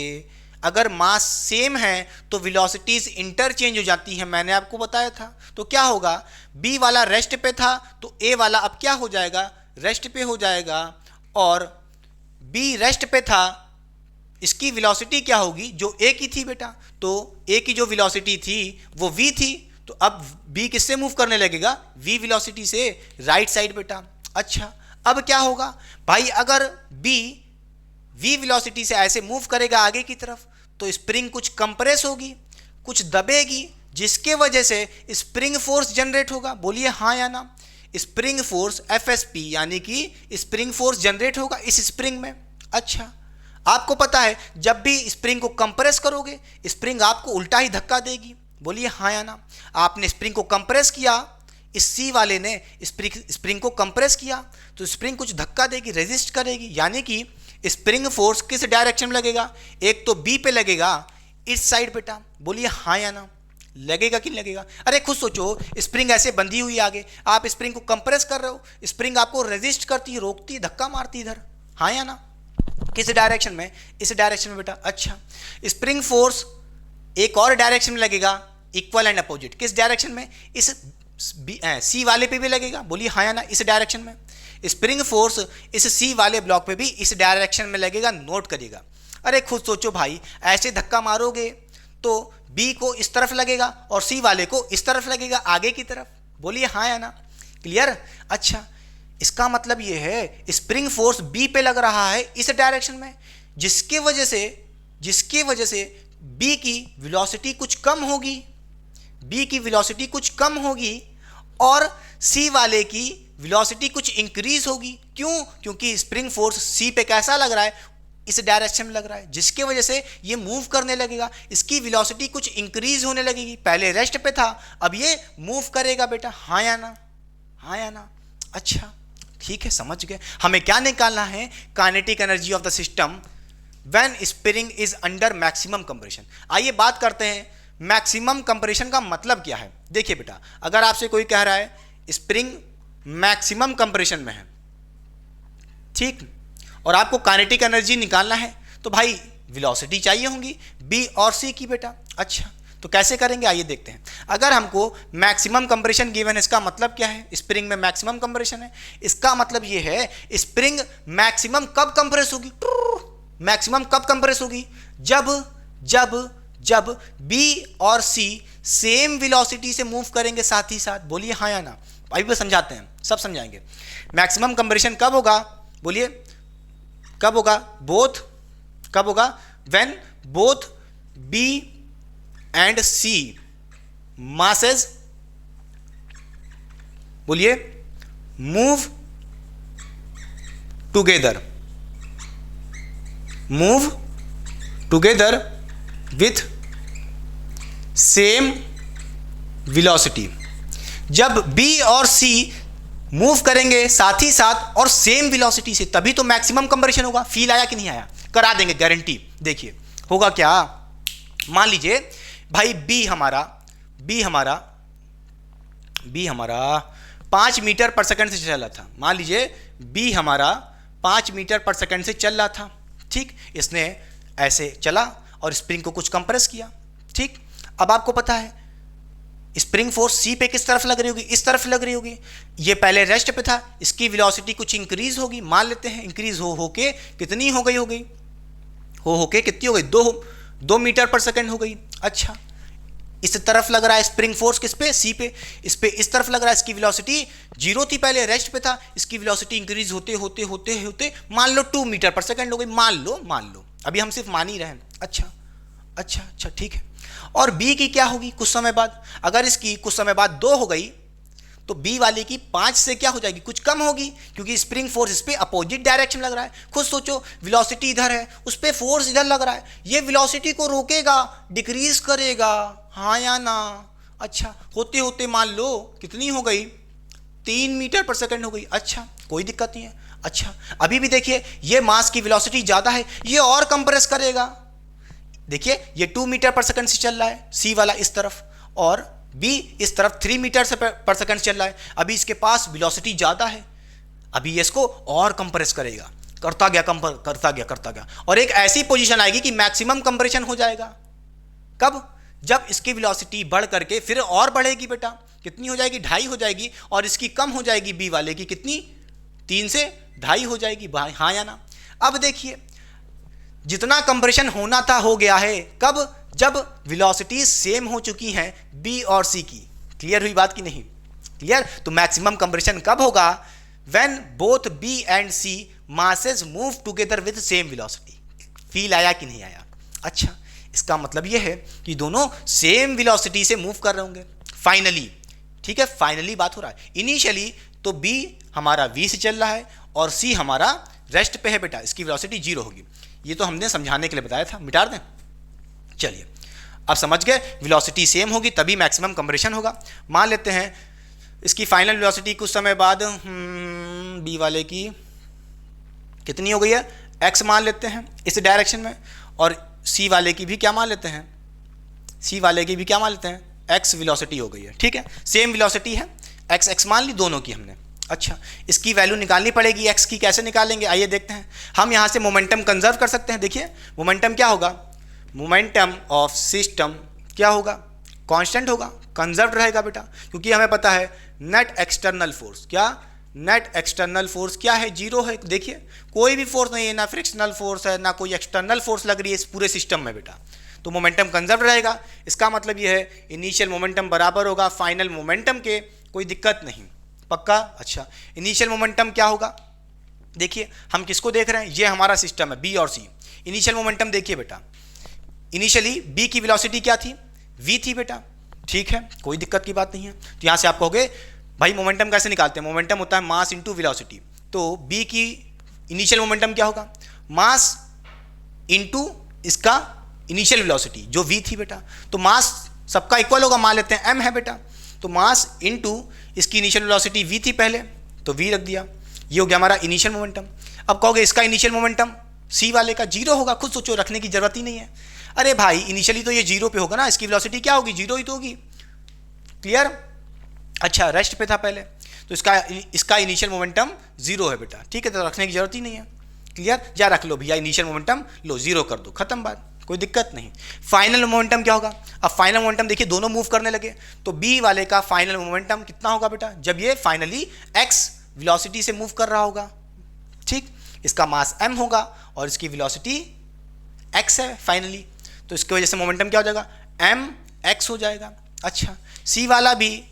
अगर मास सेम है तो वेलोसिटीज इंटरचेंज हो जाती है, मैंने आपको बताया था। तो क्या होगा? b वाला रेस्ट पे था तो a वाला अब क्या हो जाएगा? रेस्ट पे हो जाएगा, और b रेस्ट पे था, इसकी वेलोसिटी क्या होगी? जो a की थी बेटा, तो a की जो वेलोसिटी थी वो v थी, तो अब b किससे मूव करने लगेगा? v वेलोसिटी से राइट साइड बेटा। अच्छा, अब क्या होगा भाई? अगर b v वेलोसिटी से ऐसे मूव करेगा आगे की तरफ, तो स्प्रिंग कुछ कंप्रेस होगी, कुछ दबेगी, जिसके वजह से स्प्रिंग फोर्स जनरेट होगा। बोलिए हाँ या ना? स्प्रिंग फोर्स FSP यानी कि स्प्रिंग फोर्स जनरेट होगा इस स्प्रिंग में। अच्छा, आपको पता है जब भी स्प्रिंग को कंप्रेस करोगे स्प्रिंग आपको उल्टा ही धक्का देगी। बोलिए हाँ या ना? आपने स्प्रिंग को कंप्रेस किया, इस सी वाले ने स्प्रिंग को कंप्रेस किया, तो स्प्रिंग कुछ धक्का देगी, रेजिस्ट करेगी, यानी कि स्प्रिंग फोर्स किस डायरेक्शन में लगेगा? एक तो बी पे लगेगा, इस साइड बेटा। बोलिए हाँ या ना? लगेगा कि नहीं लगेगा? अरे खुद सोचो, स्प्रिंग ऐसे बंधी हुई आगे, आप स्प्रिंग को कंप्रेस कर रहे हो, स्प्रिंग आपको रेजिस्ट करती है, रोकती है, धक्का मारती है इधर। हाँ या ना? किस डायरेक्शन में? इस डायरेक्शन में बेटा। अच्छा, स्प्रिंग फोर्स एक और डायरेक्शन में लगेगा, इक्वल एंड अपोजिट। किस डायरेक्शन में? इस सी वाले पे भी लगेगा। बोलिए हाँ या ना? इस डायरेक्शन में स्प्रिंग फोर्स इस सी वाले ब्लॉक पे भी इस डायरेक्शन में लगेगा, नोट करिएगा। अरे खुद सोचो भाई, ऐसे धक्का मारोगे तो बी को इस तरफ लगेगा और सी वाले को इस तरफ लगेगा, आगे की तरफ। बोलिए हाँ या ना? क्लियर? अच्छा, इसका मतलब ये है स्प्रिंग फोर्स बी पे लग रहा है इस डायरेक्शन में, जिसके वजह से बी की वेलोसिटी कुछ कम होगी, बी की वेलोसिटी कुछ कम होगी, और सी वाले की वेलोसिटी कुछ इंक्रीज होगी। क्यों? क्योंकि स्प्रिंग फोर्स सी पे कैसा लग रहा है? इस डायरेक्शन में लग रहा है, जिसके वजह से ये मूव करने लगेगा, इसकी वेलोसिटी कुछ इंक्रीज होने लगेगी। पहले रेस्ट पे था, अब ये मूव करेगा बेटा। हाँ या ना? हाँ या ना? अच्छा ठीक है, समझ गए। हमें क्या निकालना है? Kinetic energy of the system when spring is under maximum compression. आइए बात करते हैं मैक्सिमम कंप्रेशन का मतलब क्या है? देखिए बेटा, अगर आपसे कोई कह रहा है स्प्रिंग मैक्सिमम कंप्रेशन में है, ठीक, और आपको काइनेटिक एनर्जी निकालना है, तो भाई वेलोसिटी चाहिए होंगी बी और सी की बेटा। अच्छा, तो कैसे करेंगे आइए देखते हैं। अगर हमको मैक्सिमम कंप्रेशन गिवन है, इसका मतलब क्या है? स्प्रिंग में मैक्सिमम कंप्रेशन है, इसका मतलब ये है स्प्रिंग मैक्सिमम कब कंप्रेस होगी? मैक्सिमम कब कंप्रेस होगी? जब जब जब बी और सी सेम वेलोसिटी से मूव करेंगे साथ ही साथ। बोलिए हाँ या ना? अभी भी समझाते हैं, सब समझाएंगे। मैक्सिमम कंप्रेशन कब होगा? बोलिए कब होगा? बोथ कब होगा? When both B and C masses, बोलिए, move together, move together with same velocity. जब बी और सी मूव करेंगे साथ ही साथ और सेम वेलोसिटी से, तभी तो मैक्सिमम कंप्रेशन होगा। फील आया कि नहीं आया? करा देंगे गारंटी। देखिए होगा क्या, मान लीजिए भाई बी हमारा 5 मीटर पर सेकंड से चल रहा था। मान लीजिए बी हमारा 5 मीटर पर सेकंड से चल रहा था, ठीक। इसने ऐसे चला और स्प्रिंग को कुछ कंप्रेस किया, ठीक। अब आपको पता है स्प्रिंग फोर्स सी पे किस तरफ लग रही होगी? इस तरफ लग रही होगी। ये पहले रेस्ट पे था, इसकी वेलोसिटी कुछ इंक्रीज होगी, मान लेते हैं इंक्रीज हो के कितनी हो गई हो के कितनी हो गई? 2 मीटर पर सेकंड हो गई। अच्छा, इस तरफ लग रहा है स्प्रिंग फोर्स किस पे? सी पे। इस पे इस तरफ लग रहा है, इसकी वेलोसिटी 0 थी, पहले रेस्ट पे था, इसकी वेलोसिटी इंक्रीज होते होते होते होते मान लो 2 मीटर पर सेकंड हो गई। मान लो, अभी हम सिर्फ मान ही रहे हैं। अच्छा, ठीक है। और बी की क्या होगी कुछ समय बाद? अगर इसकी कुछ समय बाद 2 हो गई तो बी वाले की 5 से क्या हो जाएगी? कुछ कम होगी, क्योंकि स्प्रिंग फोर्स इस पे अपोजिट डायरेक्शन लग रहा है। खुद सोचो, वेलोसिटी इधर है, उस पे फोर्स इधर लग रहा है, ये वेलोसिटी को रोकेगा, डिक्रीज करेगा, हाँ या ना? अच्छा, होते होते मान लो कितनी हो गई? 3 मीटर पर सेकंड हो गई। अच्छा, कोई दिक्कत नहीं है। अच्छा, अभी भी देखिए ये मास की वेलोसिटी ज्यादा है, ये और कंप्रेस करेगा। देखिए ये 2 मीटर पर सेकंड से चल रहा है सी वाला इस तरफ, और बी इस तरफ 3 मीटर से पर सेकंड चल रहा है। अभी इसके पास वेलोसिटी ज्यादा है, अभी ये इसको और कंप्रेस करेगा, करता गया, और एक ऐसी पोजीशन आएगी कि मैक्सिमम कंप्रेशन हो जाएगा। कब? जब इसकी वेलोसिटी बढ़ करके फिर और बढ़ेगी बेटा। कितनी हो जाएगी? 2.5 हो जाएगी, और इसकी कम हो जाएगी बी वाले की, कितनी? 3 से 2.5 हो जाएगी, हाँ या ना? अब देखिए जितना कंप्रेशन होना था हो गया है। कब? जब वेलोसिटी सेम हो चुकी हैं बी और सी की। क्लियर हुई बात की नहीं? क्लियर। तो मैक्सिमम कंप्रेशन कब होगा? When both B and C masses move together with same velocity. Feel आया कि नहीं आया? अच्छा, इसका मतलब यह है कि दोनों सेम वेलोसिटी से मूव कर रहे होंगे फाइनली, ठीक है। फाइनली बात हो रहा है। इनिशियली तो बी हमारा वी से चल रहा है और सी हमारा रेस्ट पे है बेटा, इसकी वेलोसिटी 0 होगी। ये तो हमने समझाने के लिए बताया था, मिटा दें। चलिए अब समझ गए, वेलोसिटी सेम होगी तभी मैक्सिमम कंप्रेशन होगा। मान लेते हैं इसकी फाइनल वेलोसिटी कुछ समय बाद बी वाले की कितनी हो गई है? एक्स मान लेते हैं इस डायरेक्शन में, और सी वाले की भी क्या मान लेते हैं? एक्स वेलोसिटी हो गई है, ठीक है। सेम वेलोसिटी है, एक्स मान ली दोनों की हमने। अच्छा, इसकी वैल्यू निकालनी पड़ेगी एक्स की। कैसे निकालेंगे आइए देखते हैं। हम यहाँ से मोमेंटम कंजर्व कर सकते हैं। देखिए मोमेंटम क्या होगा? मोमेंटम ऑफ सिस्टम क्या होगा? कांस्टेंट होगा, कंजर्व रहेगा बेटा, क्योंकि हमें पता है नेट एक्सटर्नल फोर्स क्या है? 0 है। देखिए कोई भी फोर्स नहीं है, ना फ्रिक्शनल फोर्स है, ना कोई एक्सटर्नल फोर्स लग रही है इस पूरे सिस्टम में बेटा, तो मोमेंटम कंजर्व रहेगा। इसका मतलब ये है इनिशियल मोमेंटम बराबर होगा फाइनल मोमेंटम के, कोई दिक्कत नहीं, पक्का। अच्छा, इनिशियल मोमेंटम क्या होगा? देखिए हम किसको देख रहे हैं? ये हमारा सिस्टम है बी और सी। इनिशियल मोमेंटम देखिए बेटा, इनिशियली बी की वेलोसिटी क्या थी? वी थी बेटा, ठीक है, कोई दिक्कत की बात नहीं है। तो यहाँ से आप कहोगे भाई मोमेंटम कैसे निकालते हैं? मोमेंटम होता है मास इंटू वेलोसिटी। तो बी की इनिशियल मोमेंटम क्या होगा? मास इंटू इसका इनिशियल वेलोसिटी जो वी थी बेटा। तो मास सबका इक्वल होगा, मान लेते हैं एम है बेटा, तो मास इंटू इसकी इनिशियल वेलोसिटी वी थी पहले, तो वी रख दिया, ये हो गया हमारा इनिशियल मोमेंटम। अब कहोगे इसका इनिशियल मोमेंटम सी वाले का 0 होगा, खुद सोचो, रखने की जरूरत ही नहीं है। अरे भाई इनिशियली तो ये जीरो पे होगा ना, इसकी वेलोसिटी क्या होगी, जीरो ही तो होगी। क्लियर? अच्छा रेस्ट पे था पहले, तो इसका इनिशियल मोमेंटम जीरो है बेटा, ठीक है, तो रखने की जरूरत ही नहीं है। क्लियर? या रख लो भैया, इनिशियल मोमेंटम लो जीरो कर दो, खत्म बात, कोई दिक्कत नहीं। फाइनल मोमेंटम क्या होगा? अब फाइनल मोमेंटम देखिए दोनों मूव करने लगे, तो बी वाले का फाइनल मोमेंटम कितना होगा बेटा, जब ये फाइनली एक्स वेलोसिटी से मूव कर रहा होगा, ठीक, इसका मास m होगा और इसकी वेलोसिटी x है फाइनली, तो इसकी वजह से मोमेंटम क्या हो जाएगा, mx हो जाएगा। अच्छा c वाला भी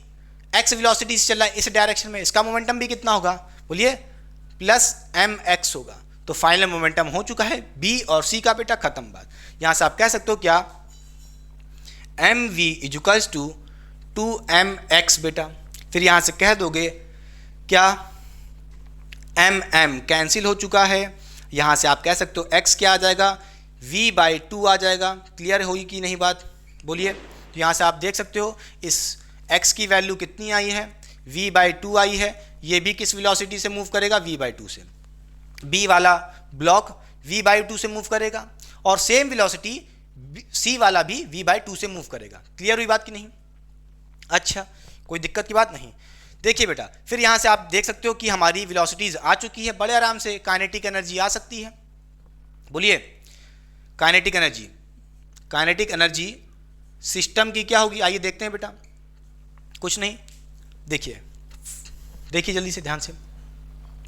x वेलोसिटी से चल रहा है इस डायरेक्शन में, इसका मोमेंटम भी कितना होगा, बोलिए, प्लस mx होगा। तो फाइनल मोमेंटम हो चुका है b और c का बेटा, खत्म बात। यहां से आप कह सकते हो क्या, mv इक्वल्स टू 2mx बेटा, फिर यहां से कह दोगे क्या, m कैंसिल हो चुका है, यहां से आप कह सकते हो x क्या आ जाएगा, v/2 आ जाएगा। क्लियर होगी कि नहीं बात, बोलिए। तो यहां से आप देख सकते हो इस x की वैल्यू कितनी आई है, v/2 आई है, ये भी किस वेलोसिटी से मूव करेगा, v/2 से, b वाला ब्लॉक v/2 से मूव करेगा, और सेम वेलोसिटी c वाला भी v/2 से मूव करेगा। क्लियर हुई बात कि नहीं? अच्छा कोई दिक्कत की बात नहीं। देखिए बेटा, फिर यहाँ से आप देख सकते हो कि हमारी वेलोसिटीज आ चुकी है, बड़े आराम से काइनेटिक एनर्जी आ सकती है। बोलिए, काइनेटिक एनर्जी सिस्टम की क्या होगी, आइए देखते हैं बेटा। कुछ नहीं, देखिए जल्दी से ध्यान से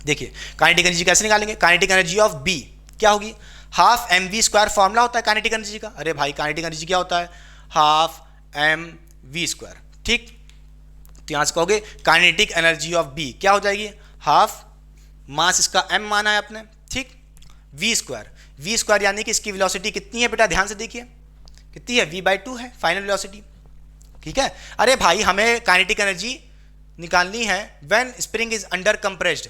देखिए, काइनेटिक एनर्जी कैसे निकालेंगे, काइनेटिक एनर्जी ऑफ बी क्या होगी, हाफ mv² फॉर्मूला होता है काइनेटिक एनर्जी का। अरे भाई काइनेटिक एनर्जी क्या होता है, हाफ mv², ठीक। तो यहां से कहोगे काइनेटिक एनर्जी ऑफ बी क्या हो जाएगी, हाफ मास इसका m माना है आपने, ठीक, v² यानी कि इसकी वेलोसिटी कितनी है बेटा, ध्यान से देखिए कितनी है, v/2 है फाइनल वेलोसिटी, ठीक है। अरे भाई हमें काइनेटिक एनर्जी निकालनी है when spring is under compressed,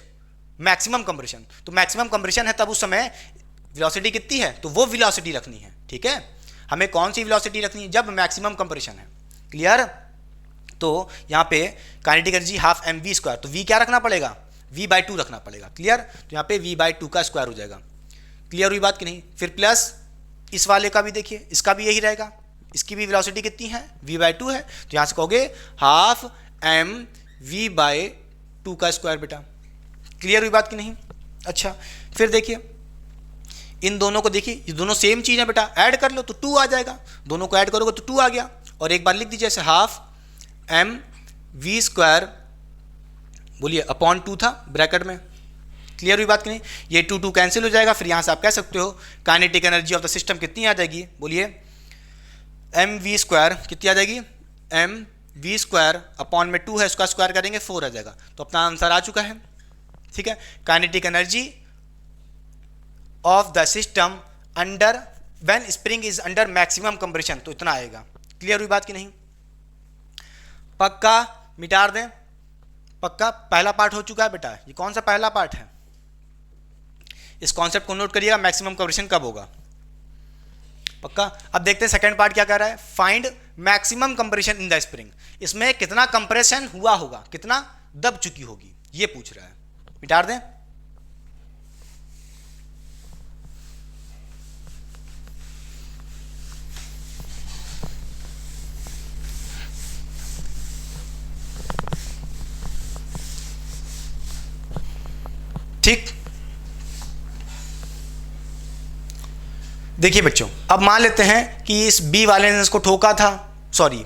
maximum compression, तो मैक्सिमम कंप्रेशन है तब उस समय वेलोसिटी कितनी है, तो वो वेलोसिटी रखनी है, ठीक है। हमें कौन सी वेलोसिटी रखनी है, जब मैक्सिमम कंप्रेशन है। क्लियर? तो यहाँ पे काइनेटिक एनर्जी हाफ mv², तो v क्या रखना पड़ेगा, v/2 रखना पड़ेगा। क्लियर? तो यहाँ पे v/2 का स्क्वायर हो जाएगा। क्लियर हुई बात कि नहीं? फिर प्लस इस वाले का भी देखिए, इसका भी यही रहेगा, इसकी भी वेलोसिटी कितनी है, v/2 है, तो यहाँ से कहोगे हाफ mv/2 का स्क्वायर बेटा। क्लियर हुई बात कि नहीं? अच्छा फिर देखिए इन दोनों को, देखिए ये दोनों सेम चीज़ है बेटा, ऐड कर लो तो 2 आ जाएगा, दोनों को ऐड करोगे तो 2 आ गया, और एक बार लिख दीजिए ऐसे हाफ mv², बोलिए, अपॉन 2 था ब्रैकेट में। क्लियर हुई बात कि नहीं? ये 2 कैंसिल हो जाएगा, फिर यहाँ से आप कह सकते हो kinetic energy of the system कितनी आ जाएगी, बोलिए, mv² कितनी आ जाएगी, mv² अपॉन में 2 है, उसका स्क्वायर करेंगे 4 आ जाएगा, तो अपना आंसर आ चुका है, ठीक है। Kinetic energy of the system under when spring is under maximum compression, तो इतना आएगा। क्लियर हुई बात कि नहीं? पक्का मिटा दें, पक्का पहला पार्ट हो चुका है बेटा। ये कौन सा पहला पार्ट है, इस कॉन्सेप्ट को नोट करिएगा, मैक्सिमम कंप्रेशन कब होगा, पक्का। अब देखते हैं सेकंड पार्ट क्या कह रहा है, find maximum compression in the spring, इसमें कितना कंप्रेशन हुआ होगा, कितना दब चुकी होगी, ये पूछ रहा है। मिटा दें, ठीक। देखिए बच्चों, अब मान लेते हैं कि इस बी वाले ने इसको ठोका था, सॉरी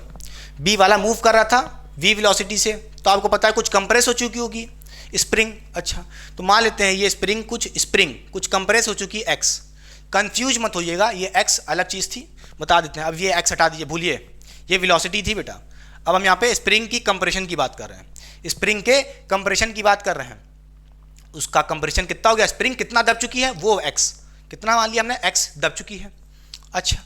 बी वाला मूव कर रहा था v वेलोसिटी से, तो आपको पता है कुछ कंप्रेस हो चुकी होगी स्प्रिंग। अच्छा तो मान लेते हैं ये स्प्रिंग कुछ कंप्रेस हो चुकी x। कंफ्यूज मत होइएगा, ये x अलग चीज़ थी, बता देते हैं। अब ये x हटा दीजिए, भूलिए, ये वेलोसिटी थी बेटा। अब हम यहाँ पे स्प्रिंग की कंप्रेशन की बात कर रहे हैं, स्प्रिंग के कंप्रेशन की बात कर रहे हैं। उसका कंप्रेशन कितना हो गया, स्प्रिंग कितना दब चुकी है, वो x कितना मान लिया हमने, x दब चुकी है। अच्छा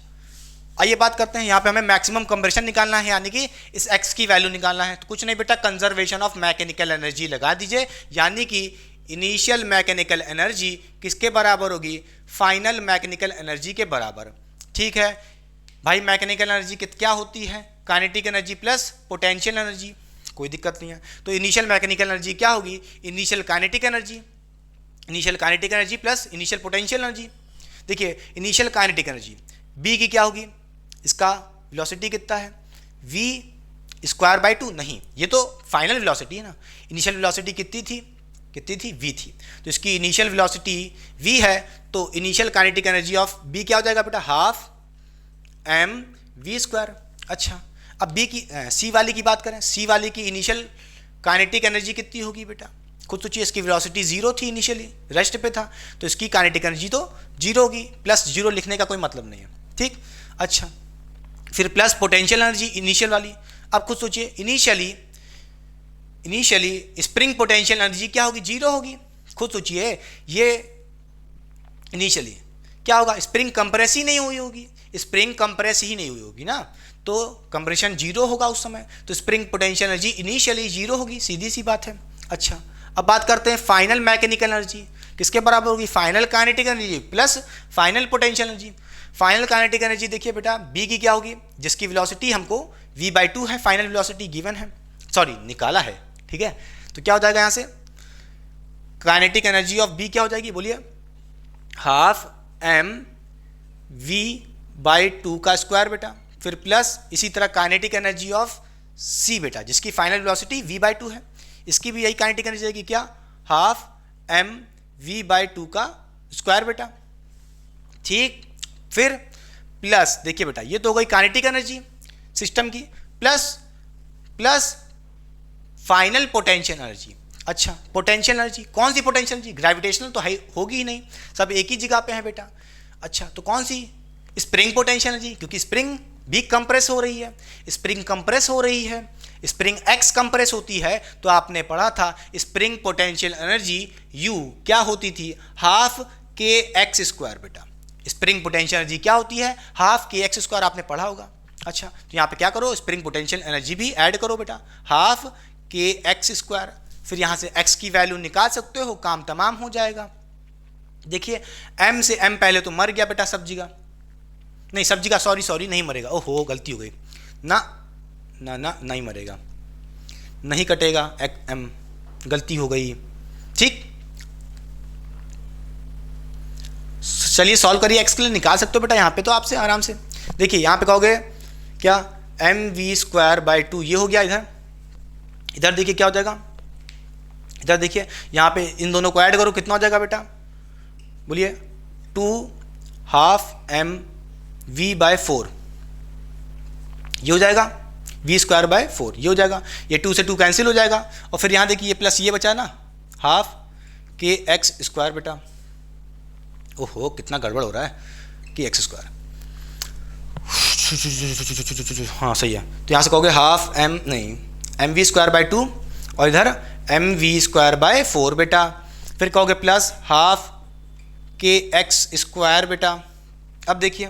आइए बात करते हैं, यहाँ पे हमें मैक्सिमम कंप्रेशन निकालना है, यानी कि इस x की वैल्यू निकालना है। तो कुछ नहीं बेटा, कंजर्वेशन ऑफ मैकेनिकल एनर्जी लगा दीजिए, यानी कि इनिशियल मैकेनिकल एनर्जी किसके बराबर होगी, फाइनल मैकेनिकल एनर्जी के बराबर। ठीक है भाई, मैकेनिकल एनर्जी क्या होती है, kinetic energy plus potential energy, कोई दिक्कत नहीं है। तो इनिशियल मैकेनिकल एनर्जी क्या होगी, initial kinetic energy plus initial potential energy. देखिए इनिशियल काइनेटिक एनर्जी बी की क्या होगी, इसका वेलोसिटी कितना है, v²/2, नहीं ये तो फाइनल वेलोसिटी है ना, इनिशियल वेलोसिटी कितनी थी v थी, तो इसकी इनिशियल वेलोसिटी v है, तो initial kinetic energy of b क्या हो जाएगा बेटा, हाफ mv²। अच्छा अब b की c वाली की बात करें, c वाली की इनिशियल काइनेटिक एनर्जी कितनी होगी बेटा, खुद सोचिए, इसकी वेलोसिटी 0 थी इनिशियली, रेस्ट पे था, तो इसकी काइनेटिक एनर्जी तो 0 होगी, प्लस 0 लिखने का कोई मतलब नहीं है, ठीक। अच्छा फिर प्लस पोटेंशियल एनर्जी इनिशियल वाली, अब खुद सोचिए, इनिशियली स्प्रिंग पोटेंशियल एनर्जी क्या होगी, 0 होगी, खुद सोचिए, ये इनिशियली क्या होगा, स्प्रिंग कंप्रेस ही नहीं हुई होगी, स्प्रिंग कंप्रेस ही नहीं हुई होगी ना, तो कंप्रेशन 0 होगा उस समय, तो स्प्रिंग पोटेंशियल एनर्जी इनिशियली 0 होगी, सीधी सी बात है। अच्छा अब बात करते हैं फाइनल मैकेनिकल एनर्जी, किसके बराबर होगी, final kinetic energy plus final potential energy. Final kinetic energy देखिए बेटा, बी की क्या होगी, जिसकी वेलोसिटी हमको v/2 है, फाइनल वेलोसिटी गिवन है, सॉरी निकाला है, ठीक है, तो क्या हो जाएगा यहाँ से, काइनेटिक एनर्जी ऑफ बी क्या हो जाएगी, बोलिए, हाफ mv/2 का स्क्वायर बेटा, फिर प्लस इसी तरह काइनेटिक एनर्जी ऑफ सी बेटा, जिसकी फाइनल वेलोसिटी v/2 है, इसकी भी यही काइनेटिक एनर्जी आएगी क्या, हाफ mv/2 का स्क्वायर बेटा, ठीक। फिर प्लस देखिए बेटा, ये तो हो गई काइनेटिक एनर्जी सिस्टम की, प्लस फाइनल पोटेंशियल एनर्जी। अच्छा पोटेंशियल एनर्जी, कौन सी पोटेंशियल एनर्जी, ग्रेविटेशनल तो है होगी ही नहीं, सब एक ही जगह पे है बेटा। अच्छा तो कौन सी, स्प्रिंग पोटेंशियल एनर्जी, क्योंकि स्प्रिंग भी कंप्रेस हो रही है, स्प्रिंग कंप्रेस हो रही है, स्प्रिंग एक्स कंप्रेस होती है, तो आपने पढ़ा था स्प्रिंग पोटेंशियल एनर्जी यू क्या होती थी, हाफ के एक्स स्क्वायर बेटा, स्प्रिंग पोटेंशियल एनर्जी क्या होती है, हाफ के एक्स स्क्वायर, आपने पढ़ा होगा। अच्छा तो यहाँ पे क्या करो, स्प्रिंग पोटेंशियल एनर्जी भी ऐड करो बेटा, हाफ के एक्स स्क्वायर, फिर यहाँ से x की वैल्यू निकाल सकते हो, काम तमाम हो जाएगा। देखिए m से m पहले तो मर गया बेटा सब्जी का, नहीं सब्जी का, सॉरी नहीं मरेगा, ओहो गलती हो गई, नहीं मरेगा, नहीं कटेगा m, गलती हो गई, ठीक। चलिए सॉल्व करिए, x के लिए निकाल सकते हो बेटा यहाँ पे तो आपसे आराम से। देखिए यहाँ पे कहोगे क्या, mv²/2 ये हो गया, इधर देखिए क्या हो जाएगा, इधर देखिए यहाँ पे इन दोनों को ऐड करो, कितना हो जाएगा बेटा, बोलिए 2/2 mv/4, ये हो जाएगा v²/4, ये हो जाएगा, ये 2 से 2 कैंसिल हो जाएगा, और फिर यहाँ देखिए ये प्लस ये बचा ना, हाफ के एक्स स्क्वायर बेटा, ओहो कितना गड़बड़ हो रहा है, कि एक्स स्क्वायर, हाँ सही है, तो यहाँ से कहोगे हाफ mv²/2 और इधर mv²/4 बेटा, फिर कहोगे plus half k x square बेटा। अब देखिए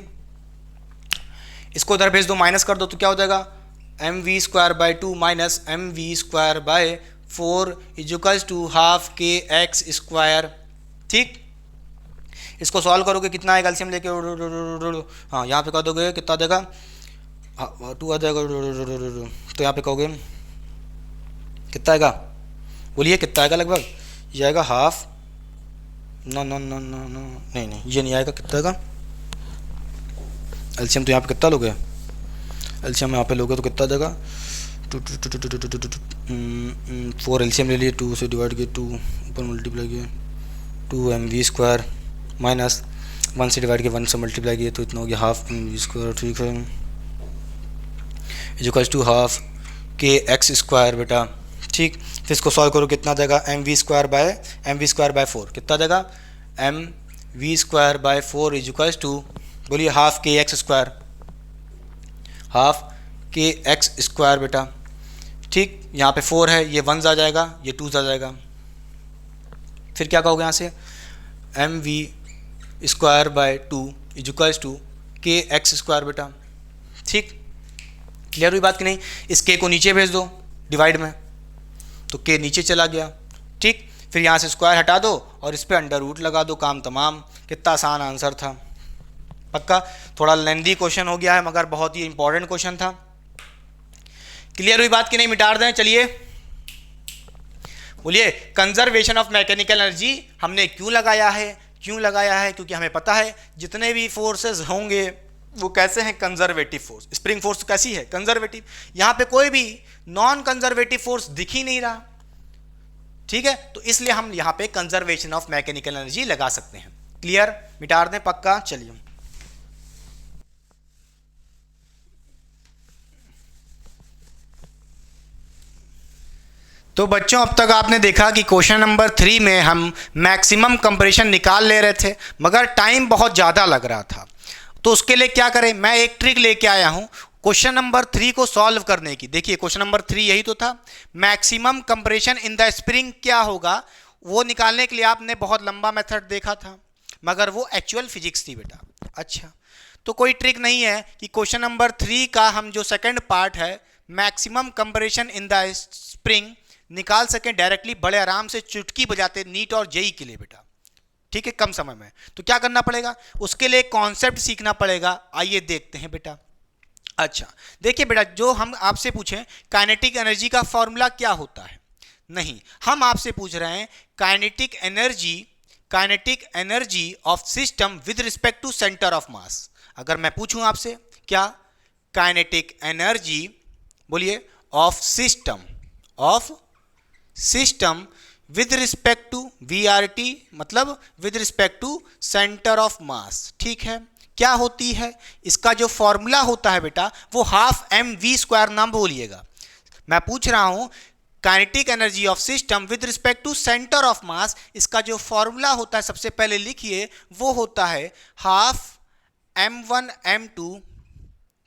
इसको उधर भेज दो, माइनस कर दो, तो क्या हो जाएगा, mv²/2 minus mv²/4 equals to half k x square, ठीक। इसको सॉल्व करोगे कितना आएगा, एलसीएम लेके, हाँ यहाँ पे कह दोगे कितना देगा, 2 आ जाएगा, तो यहाँ पे कहोगे कितना आएगा, बोलिए कितना आएगा, लगभग ये आएगा हाफ, नहीं ये नहीं आएगा, कितना आएगा एलसीएम, तो यहाँ पे कितना लोगे, एलसीएम यहाँ पे लोगे तो कितना देगा, 4 एलसीएम ले लिए, 2 से डिवाइड किए, 2 ऊपर मल्टीप्लाई किए, 2 mv² माइनस 1 से डिवाइड किए, 1 से मल्टीप्लाई किए, तो इतना हो गया हाफ mv², ठीक है, equals to half k x square बेटा, ठीक। फिर इसको सॉल्व करो, कितना देगा, mv²/4 कितना देगा, mv²/4 इक्वल्स टू, बोलिए half k x square, half k x square बेटा, ठीक। यहाँ पे 4 है, ये 1 आ जाएगा, ये 2 आ जाएगा, फिर क्या कहोगे यहाँ से, mv²/2 इक्वल्स टू के एक्स स्क्वायर बेटा, ठीक। क्लियर हुई बात कि नहीं, इस के को नीचे भेज दो डिवाइड में, तो के नीचे चला गया, ठीक। फिर यहाँ से स्क्वायर हटा दो और इस पर अंडर रूट लगा दो, काम तमाम, कितना आसान आंसर था, पक्का। थोड़ा लेंदी क्वेश्चन हो गया है मगर बहुत ही इंपॉर्टेंट क्वेश्चन था। क्लियर हुई बात कि नहीं, मिटा दें। चलिए बोलिए, कंजर्वेशन ऑफ मैकेनिकल एनर्जी हमने क्यों लगाया है, क्योंकि हमें पता है जितने भी फोर्सेस होंगे वो कैसे हैं, कंजर्वेटिव फोर्स। स्प्रिंग फोर्स कैसी है, कंजर्वेटिव। यहां पे कोई भी नॉन कंजर्वेटिव फोर्स दिख ही नहीं रहा, ठीक है, तो इसलिए हम यहां पे कंजर्वेशन ऑफ मैकेनिकल एनर्जी लगा सकते हैं। क्लियर, मिटा दें पक्का। चलिए, तो बच्चों अब तक आपने देखा कि क्वेश्चन नंबर 3 में हम मैक्सिमम कंप्रेशन निकाल ले रहे थे, मगर टाइम बहुत ज़्यादा लग रहा था। तो उसके लिए क्या करें, मैं एक ट्रिक लेके आया हूं क्वेश्चन नंबर 3 को सॉल्व करने की। देखिए क्वेश्चन नंबर 3 यही तो था, maximum compression in the spring क्या होगा, वो निकालने के लिए आपने बहुत लंबा मेथड देखा था, मगर वो एक्चुअल फिजिक्स थी बेटा। अच्छा, तो कोई ट्रिक नहीं है कि क्वेश्चन नंबर 3 का हम जो सेकंड पार्ट है maximum compression in the spring निकाल सकें डायरेक्टली, बड़े आराम से चुटकी बजाते नीट और जेई के लिए बेटा, ठीक है, कम समय में। तो क्या करना पड़ेगा, उसके लिए कॉन्सेप्ट सीखना पड़ेगा। आइए देखते हैं बेटा। अच्छा देखिए बेटा, जो हम आपसे पूछें काइनेटिक एनर्जी का फॉर्मूला क्या होता है, नहीं, हम आपसे पूछ रहे हैं kinetic energy of system with respect to centre of mass. अगर मैं पूछूं आपसे क्या, काइनेटिक एनर्जी, बोलिए, of system with respect to VRT, मतलब with respect to centre of mass, ठीक है, क्या होती है, इसका जो फॉर्मूला होता है बेटा वो ½ mv², नाम बोलिएगा। मैं पूछ रहा हूं kinetic energy of system with respect to centre of mass, इसका जो फॉर्मूला होता है सबसे पहले लिखिए, वो होता है ½m1m2,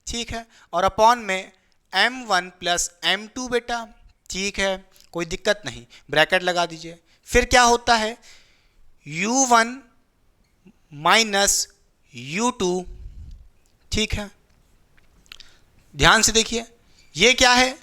ठीक है, और अपॉन में m1 + m2 बेटा, ठीक है, कोई दिक्कत नहीं, ब्रैकेट लगा दीजिए। फिर क्या होता है u1 - u2, ठीक है, ध्यान से देखिए, ये क्या है,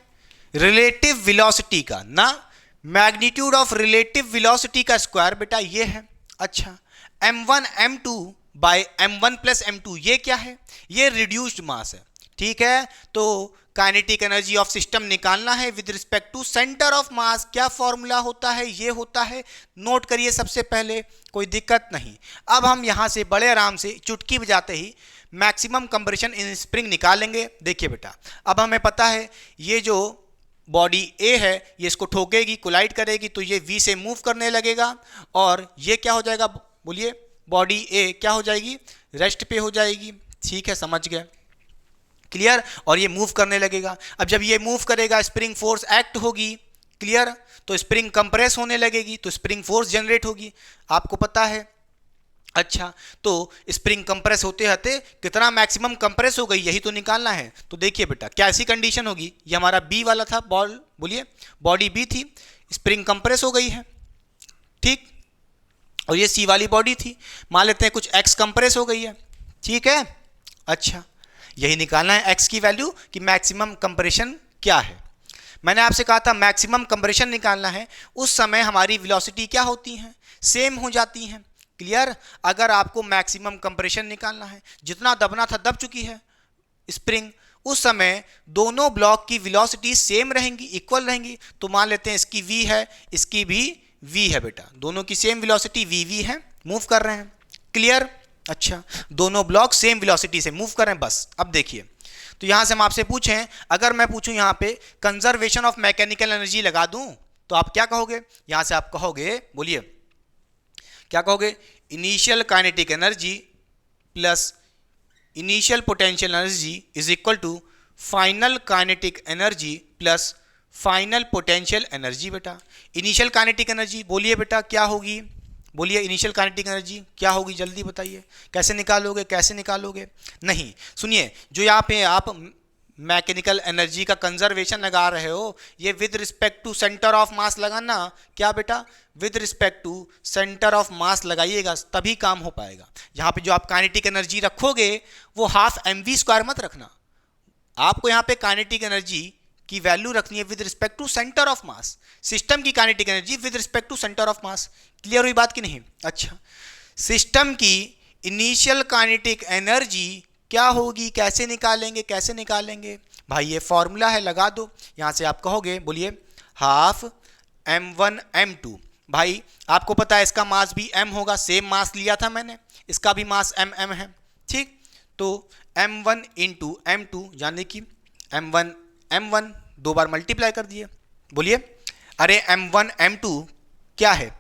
रिलेटिव वेलोसिटी का ना, मैग्नीट्यूड ऑफ रिलेटिव वेलोसिटी का स्क्वायर बेटा, ये है। अच्छा, m1 m2 bye m1 + m2, ये क्या है, ये रिड्यूस्ड मास है, ठीक है। तो काइनेटिक एनर्जी ऑफ सिस्टम निकालना है with respect to centre of mass, क्या फॉर्मूला होता है, ये होता है, नोट करिए सबसे पहले, कोई दिक्कत नहीं। अब हम यहां से बड़े आराम से चुटकी बजाते ही मैक्सिमम कंप्रेशन इन स्प्रिंग निकालेंगे। देखिए बेटा, अब हमें पता है ये जो बॉडी ए है ये इसको ठोकेगी, कोलाइड करेगी, तो ये V से मूव करने लगेगा, और ये क्या हो जाएगा, बोलिए, बॉडी ए क्या हो जाएगी, रेस्ट पे हो जाएगी, ठीक है, समझ गए, क्लियर, और ये मूव करने लगेगा। अब जब ये मूव करेगा स्प्रिंग फोर्स एक्ट होगी, क्लियर, तो स्प्रिंग कंप्रेस होने लगेगी, तो स्प्रिंग फोर्स जनरेट होगी, आपको पता है। अच्छा, तो स्प्रिंग कंप्रेस होते होते कितना मैक्सिमम कंप्रेस हो गई, यही तो निकालना है। तो देखिए बेटा, क्या ऐसी कंडीशन होगी, ये हमारा बी वाला था बॉल, बोलिए, बॉडी बी थी, स्प्रिंग कंप्रेस हो गई है, ठीक, और ये सी वाली बॉडी थी, मान लेते हैं कुछ एक्स कंप्रेस हो गई है, ठीक है। अच्छा, यही निकालना है एक्स की वैल्यू कि मैक्सिमम कंप्रेशन क्या है। मैंने आपसे कहा था मैक्सिमम कंप्रेशन निकालना है, उस समय हमारी वेलोसिटी क्या होती हैं, सेम हो जाती हैं, क्लियर। अगर आपको मैक्सिमम कंप्रेशन निकालना है, जितना दबना था दब चुकी है स्प्रिंग, उस समय दोनों ब्लॉक की वेलोसिटी सेम रहेंगी, इक्वल रहेंगी। तो मान लेते हैं इसकी v है, इसकी भी v है बेटा, दोनों की सेम वेलोसिटी v है, मूव कर रहे हैं, क्लियर। अच्छा, दोनों ब्लॉक सेम वेलोसिटी से मूव कर रहे हैं, बस। अब देखिए, तो यहां से हम आपसे पूछें, अगर मैं पूछूं यहां पे कंजर्वेशन ऑफ मैकेनिकल एनर्जी लगा दूं, तो आप क्या कहोगे, यहां से आप कहोगे, बोलिए, क्या कहोगे, initial kinetic energy plus initial potential energy is equal to final kinetic energy plus final potential energy. बेटा, इनिशियल काइनेटिक एनर्जी बोलिए बेटा क्या होगी, बोलिए, इनिशियल काइनेटिक एनर्जी क्या होगी, जल्दी बताइए, कैसे निकालोगे, नहीं, सुनिए, जो यहाँ पे आप मैकेनिकल एनर्जी का कंजर्वेशन लगा रहे हो, ये with respect to centre of mass लगाना, क्या बेटा, with respect to centre of mass लगाइएगा, तभी काम हो पाएगा। यहाँ पे जो आप काइनेटिक एनर्जी रखोगे वो ½ mv² मत रखना, आपको यहाँ पे काइनेटिक एनर्जी की वैल्यू रखनी है with respect to centre of mass, system की kinetic energy with respect to centre of mass, clear हुई बात कि नहीं। अच्छा, सिस्टम की इनिशियल काइनेटिक एनर्जी क्या होगी, कैसे निकालेंगे भाई, ये फॉर्मूला है, लगा दो। यहां से आप कहोगे, बोलिए, ½m1m2, भाई आपको पता है इसका मास भी m होगा, सेम मास लिया था मैंने, इसका भी मास mm है, ठीक, तो m1 इंटू m2 यानी कि m1 दो बार मल्टीप्लाई कर दिए। बोलिए, अरे m1 m2 क्या है,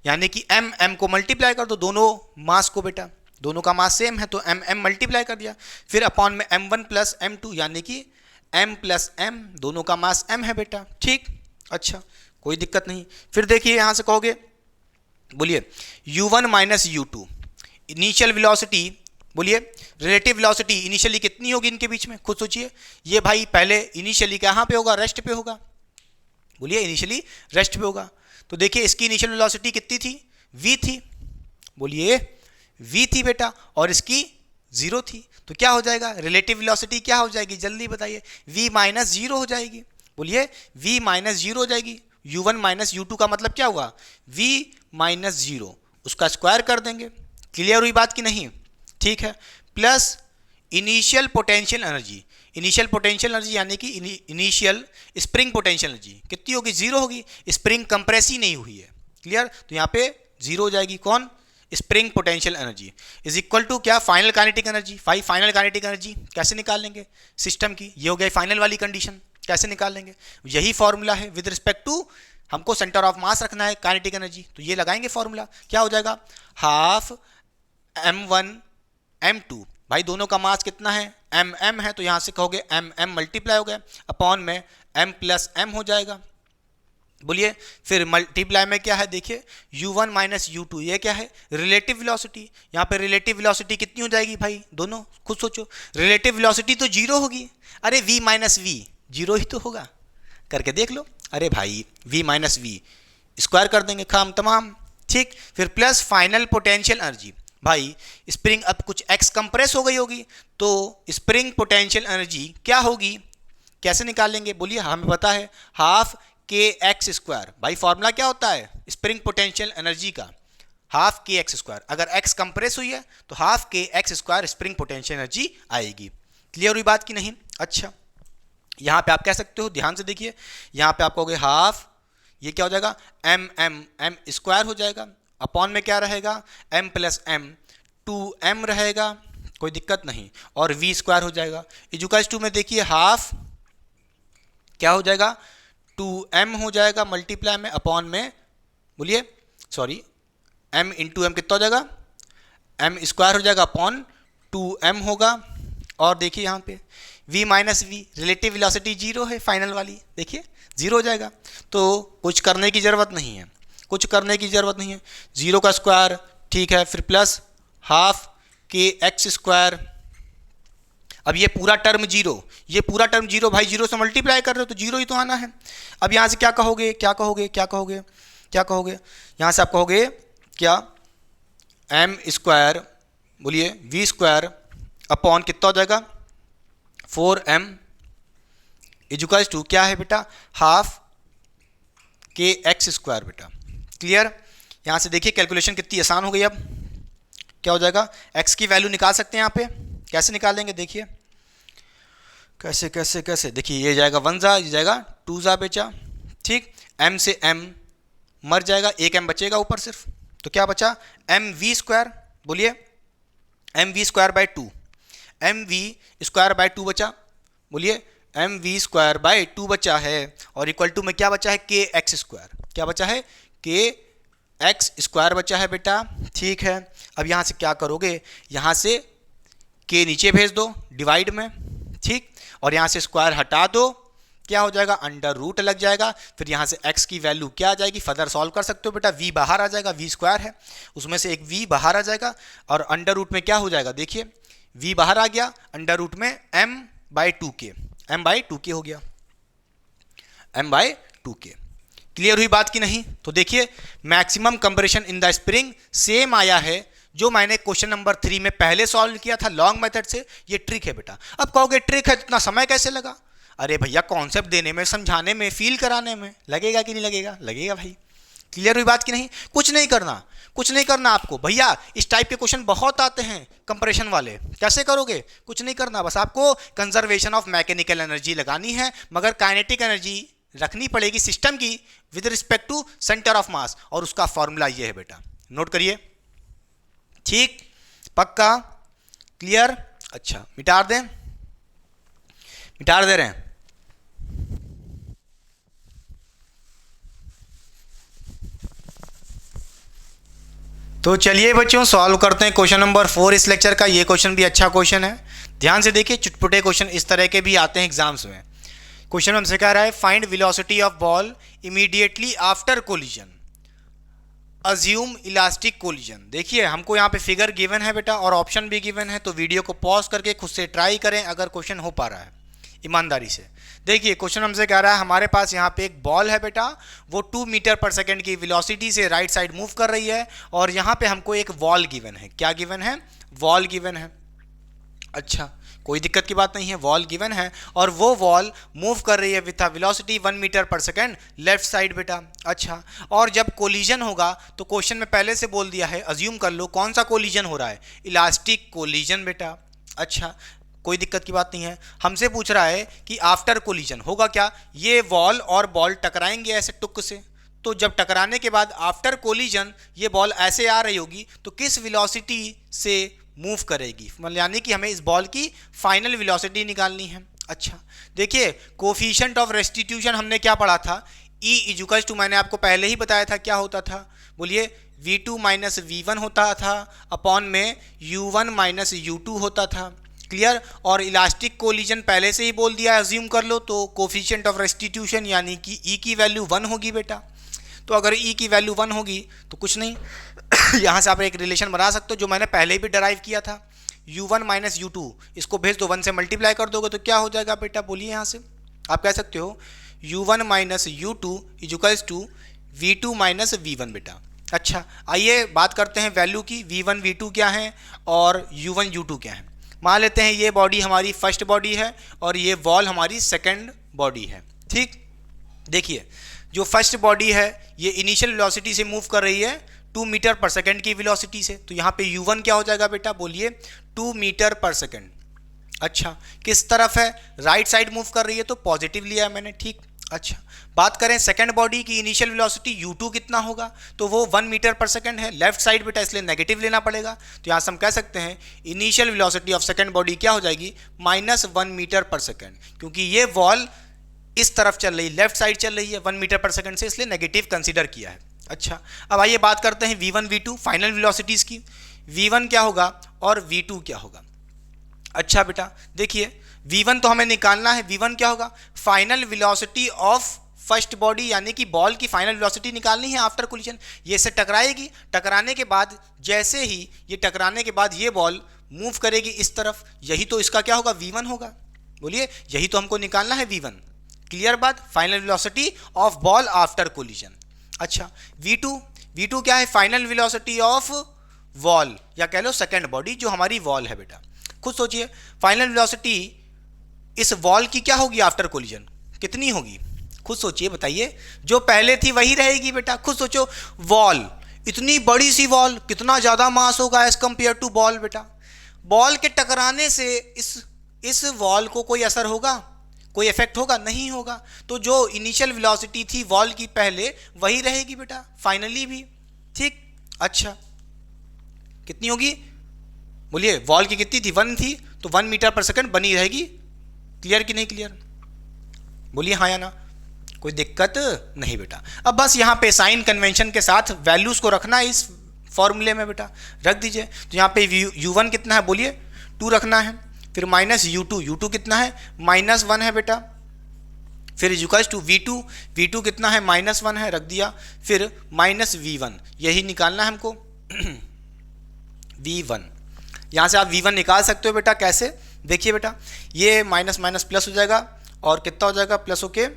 यानी कि m को मल्टीप्लाई कर दो दोनों मास को बेटा, दोनों का मास सेम है तो m मल्टीप्लाई कर दिया, फिर अपॉन में m1 प्लस m2 यानी कि m प्लस m, दोनों का मास m है बेटा। ठीक, अच्छा कोई दिक्कत नहीं। फिर देखिए यहाँ से कहोगे, बोलिए u1 minus u2 initial velocity, बोलिए रिलेटिव वेलोसिटी इनिशियली कितनी होगी इनके बीच में, खुद सोचिए। ये भाई पहले इनिशियली कहाँ पे होगा, रेस्ट पे होगा। बोलिए इनिशियली रेस्ट पे होगा। तो देखिए इसकी इनिशियल वेलोसिटी कितनी थी, v थी। बोलिए v थी बेटा, और इसकी 0 थी। तो क्या हो जाएगा, रिलेटिव वेलोसिटी क्या हो जाएगी, जल्दी बताइए, v माइनस 0 हो जाएगी। बोलिए v माइनस 0 हो जाएगी। u1 माइनस u2 का मतलब क्या हुआ, v माइनस 0, उसका स्क्वायर कर देंगे। क्लियर हुई बात कि नहीं, ठीक है। Plus initial potential energy, initial potential energy यानी कि इनिशियल स्प्रिंग पोटेंशियल एनर्जी कितनी होगी, 0 होगी। स्प्रिंग कंप्रेस ही नहीं हुई है। क्लियर, तो यहाँ पे 0 हो जाएगी। कौन, spring potential energy is equal to क्या, final kinetic energy. Final kinetic energy कैसे निकाल लेंगे सिस्टम की, ये हो गया फाइनल वाली कंडीशन, कैसे निकाल लेंगे, यही फॉर्मूला है विद रिस्पेक्ट टू, हमको सेंटर ऑफ मास रखना है काइनेटिक एनर्जी, तो ये लगाएंगे फॉर्मूला। क्या हो जाएगा, हाफ m1 m2, भाई दोनों का मास कितना है, m है, तो यहाँ से कहोगे m मल्टीप्लाई हो गया, अपॉन में m प्लस m हो जाएगा। बोलिए फिर मल्टीप्लाई में क्या है, देखिए u1 माइनस u2, ये क्या है, रिलेटिव वेलोसिटी। यहाँ पे रिलेटिव वेलोसिटी कितनी हो जाएगी भाई, दोनों खुद सोचो, रिलेटिव वेलोसिटी तो 0 होगी। अरे v माइनस v 0 ही तो होगा, करके देख लो। अरे भाई v माइनस v स्क्वायर कर देंगे, काम तमाम। ठीक, फिर प्लस फाइनल पोटेंशियल एनर्जी, भाई स्प्रिंग अब कुछ एक्स कंप्रेस हो गई होगी, तो स्प्रिंग पोटेंशियल एनर्जी क्या होगी, कैसे निकालेंगे, बोलिए हमें पता है, हाफ के एक्स स्क्वायर। भाई फॉर्मूला क्या होता है स्प्रिंग पोटेंशियल एनर्जी का, हाफ के एक्स स्क्वायर। अगर एक्स कंप्रेस हुई है तो half k x square spring potential energy आएगी। क्लियर हुई बात कि नहीं। अच्छा, यहाँ पे आप कह सकते हो, ध्यान से देखिए, यहाँ पे आप कहोगे हाफ, ये क्या हो जाएगा, m स्क्वायर हो जाएगा, अपॉन में क्या रहेगा, m प्लस m, 2m रहेगा, कोई दिक्कत नहीं, और v स्क्वायर हो जाएगा। इजुकल्स टू में देखिए हाफ क्या हो जाएगा, 2m हो जाएगा, मल्टीप्लाई में अपॉन में, बोलिए सॉरी m इंटू एम कितना हो जाएगा, m स्क्वायर हो जाएगा, अपॉन 2m होगा। और देखिए यहाँ पे v minus v, relative velocity 0 है फाइनल वाली, देखिए 0 हो जाएगा। तो कुछ करने की ज़रूरत नहीं है, कुछ करने की ज़रूरत नहीं है, 0 का स्क्वायर, ठीक है, फिर plus half k x square. अब ये पूरा टर्म 0, ये पूरा टर्म 0, भाई 0 से मल्टीप्लाई कर रहे हो तो 0 ही तो आना है। अब यहाँ से क्या कहोगे, क्या कहोगे, क्या कहोगे, क्या कहोगे, यहाँ से आप कहोगे क्या, m स्क्वायर, बोलिए v स्क्वायर अपॉन कितना हो जाएगा, 4m इजुकल्स टू क्या है बेटा, हाफ के एक्स स्क्वायर बेटा। क्लियर, यहाँ से देखिए कैलकुलेशन कितनी आसान हो गई। अब क्या हो जाएगा, x की वैल्यू निकाल सकते हैं यहाँ पे, कैसे निकालेंगे, देखिए कैसे कैसे कैसे, देखिए ये जाएगा 1 जा, ये जाएगा 2 जा बेचा। ठीक, m से m मर जाएगा, एक m बचेगा ऊपर सिर्फ, तो क्या बचा, m v स्क्वायर, बोलिए m v square by 2, m v square by 2 बचा, बोलिए m v स्क्वायर बाई 2 बचा है, और इक्वल टू में क्या बचा है, k x स्क्वायर, क्या बचा है, k x स्क्वायर बचा है बेटा। ठीक है, अब यहाँ से क्या करोगे, यहाँ से k नीचे भेज दो डिवाइड में, ठीक, और यहाँ से स्क्वायर हटा दो, क्या हो जाएगा, अंडर रूट लग जाएगा। फिर यहाँ से x की वैल्यू क्या आ जाएगी, फर्दर सॉल्व कर सकते हो बेटा, v बाहर आ जाएगा, v स्क्वायर है, उसमें से एक v बाहर आ जाएगा, और अंडर रूट में क्या हो जाएगा, देखिए v बाहर आ गया, अंडर रूट में m by 2k, m by 2k हो गया, m बाई 2k। क्लियर हुई बात की नहीं। तो देखिए maximum compression in the spring same आया है जो मैंने क्वेश्चन नंबर 3 में पहले सॉल्व किया था लॉन्ग मेथड से। ये ट्रिक है बेटा। अब कहोगे ट्रिक है, इतना समय कैसे लगा, अरे भैया कॉन्सेप्ट देने में, समझाने में, फील कराने में लगेगा कि नहीं लगेगा, लगेगा भाई। क्लियर हुई बात की नहीं। कुछ नहीं करना, कुछ नहीं करना आपको भैया, इस टाइप के क्वेश्चन बहुत आते हैं कंप्रेशन वाले, कैसे करोगे, कुछ नहीं करना, बस आपको कंजर्वेशन ऑफ मैकेनिकल एनर्जी लगानी है, मगर काइनेटिक एनर्जी रखनी पड़ेगी सिस्टम की with respect to centre of mass, और उसका फॉर्मूला ये है बेटा, नोट करिए। ठीक, पक्का, क्लियर, अच्छा मिटा दें, मिटा दे रहे हैं। तो चलिए बच्चों सॉल्व करते हैं क्वेश्चन नंबर 4 इस लेक्चर का। ये क्वेश्चन भी अच्छा क्वेश्चन है, ध्यान से देखिए, चुटपुटे क्वेश्चन इस तरह के भी आते हैं एग्जाम्स में। क्वेश्चन हमसे कह रहा है find velocity of ball immediately after collision, assume elastic collision. देखिए हमको यहाँ पे फिगर गिवन है बेटा और ऑप्शन भी गिवन है, तो वीडियो को पॉज करके खुद से ट्राई करें अगर क्वेश्चन हो पा रहा है ईमानदारी से। देखिए क्वेश्चन हमसे कह रहा है हमारे पास यहाँ पे एक बॉल है बेटा, वो 2 मीटर पर सेकेंड की वेलोसिटी से राइट साइड मूव कर रही है और यहाँ पे हमको एक वॉल गिवन है। क्या गिवन है? वॉल गिवन है। अच्छा कोई दिक्कत की बात नहीं है, वॉल गिवन है और वो वॉल मूव कर रही है विथ अ वेलोसिटी 1 मीटर पर सेकेंड लेफ्ट साइड बेटा। अच्छा और जब कोलिजन होगा तो क्वेश्चन में पहले से बोल दिया है, अज्यूम कर लो कौन सा कोलिजन हो रहा है, इलास्टिक कोलिजन बेटा। अच्छा कोई दिक्कत की बात नहीं है। हमसे पूछ रहा है कि आफ्टर कोलिजन होगा क्या, ये वॉल और बॉल टकराएंगे ऐसे टुक से, तो जब टकराने के बाद आफ्टर कोलिजन ये बॉल ऐसे आ रही होगी तो किस वेलोसिटी से मूव करेगी, मतलब यानी कि हमें इस बॉल की फाइनल वेलोसिटी निकालनी है। अच्छा देखिए कोफिशिएंट ऑफ रेस्टिट्यूशन हमने क्या पढ़ा था, E इजुकल्स टू, मैंने आपको पहले ही बताया था क्या होता था, बोलिए V2 माइनस V1 होता था अपॉन में U1 माइनस U2 होता था। क्लियर? और इलास्टिक कोलिजन पहले से ही बोल दिया, अज्यूम कर लो, तो कोफिशिएंट ऑफ रेस्टिट्यूशन यानी कि E की वैल्यू 1 होगी बेटा। तो अगर E की वैल्यू 1 होगी तो कुछ नहीं यहाँ से आप एक रिलेशन बना सकते हो जो मैंने पहले ही भी डराइव किया था, U1 माइनस U2, इसको भेज दो 1 से मल्टीप्लाई कर दोगे तो क्या हो जाएगा बेटा, बोलिए यहाँ से आप कह सकते हो U1 minus U2 equals to V2 minus V1 बेटा। अच्छा आइए बात करते हैं वैल्यू की, V1 V2 क्या है और U1 U2 क्या है। मान लेते हैं ये बॉडी हमारी फर्स्ट बॉडी है और ये वॉल हमारी सेकंड बॉडी है। ठीक, देखिए जो फर्स्ट बॉडी है ये इनिशियल वेलोसिटी से मूव कर रही है 2 मीटर पर सेकेंड की वेलोसिटी से, तो यहाँ पे U1 क्या हो जाएगा बेटा, बोलिए 2 मीटर पर सेकेंड। अच्छा किस तरफ है, राइट साइड मूव कर रही है तो पॉजिटिव लिया है मैंने। ठीक, अच्छा बात करें सेकंड बॉडी की इनिशियल वेलोसिटी U2 कितना होगा, तो वो 1 मीटर पर सेकंड है, लेफ्ट साइड बेटा इसलिए नेगेटिव लेना पड़ेगा। तो यहाँ से हम कह सकते हैं initial velocity of second body क्या हो जाएगी, -1 मीटर पर सेकंड, क्योंकि ये वॉल इस तरफ चल रही, लेफ्ट साइड चल रही है 1 मीटर पर सेकंड से, इसलिए नेगेटिव कंसीडर किया है। अच्छा अब आइए बात करते हैं V1 V2 फाइनल वेलोसिटीज की, V1 क्या होगा और V2 क्या होगा। अच्छा बेटा देखिए V1 तो हमें निकालना है, V1 क्या होगा, final velocity of first body, यानी कि बॉल की फाइनल वेलोसिटी निकालनी है आफ्टर कोलिजन। ये इससे टकराएगी, टकराने के बाद जैसे ही ये टकराने के बाद ये बॉल मूव करेगी इस तरफ, यही तो इसका क्या होगा, V1 होगा। बोलिए यही तो हमको निकालना है V1। क्लियर बात, final velocity of ball after collision. अच्छा V2 क्या है, फाइनल वेलोसिटी ऑफ वॉल या कह लो सेकंड बॉडी जो हमारी वॉल है बेटा। खुद सोचिए फाइनल वेलोसिटी इस वॉल की क्या होगी आफ्टर कोलिजन, कितनी होगी, खुद सोचिए बताइए। जो पहले थी वही रहेगी बेटा। खुद सोचो वॉल, इतनी बड़ी सी वॉल, कितना ज़्यादा मास होगा एज कंपेयर टू बॉल बेटा। बॉल के टकराने से इस वॉल को कोई असर होगा, कोई इफेक्ट होगा, नहीं होगा। तो जो इनिशियल वेलोसिटी थी वॉल की पहले वही रहेगी बेटा फाइनली भी। ठीक, अच्छा कितनी होगी, बोलिए वॉल की कितनी थी, 1 थी, तो 1 मीटर पर सेकंड बनी रहेगी। क्लियर कि नहीं क्लियर, बोलिए हाँ या ना, कोई दिक्कत नहीं बेटा। अब बस यहाँ पे साइन कन्वेंशन के साथ वैल्यूज को रखना है इस फॉर्मूले में बेटा, रख दीजिए। तो यहाँ पे U1 कितना है, बोलिए 2 रखना है, फिर माइनस U2 कितना है, -1 है बेटा, फिर इक्वल्स टू V2 कितना है, -1 है, रख दिया, फिर माइनस V1, यही निकालना है हमको V1। यहाँ से आप V1 निकाल सकते हो बेटा, कैसे, देखिए बेटा ये माइनस माइनस प्लस हो जाएगा और कितना हो जाएगा, प्लस होके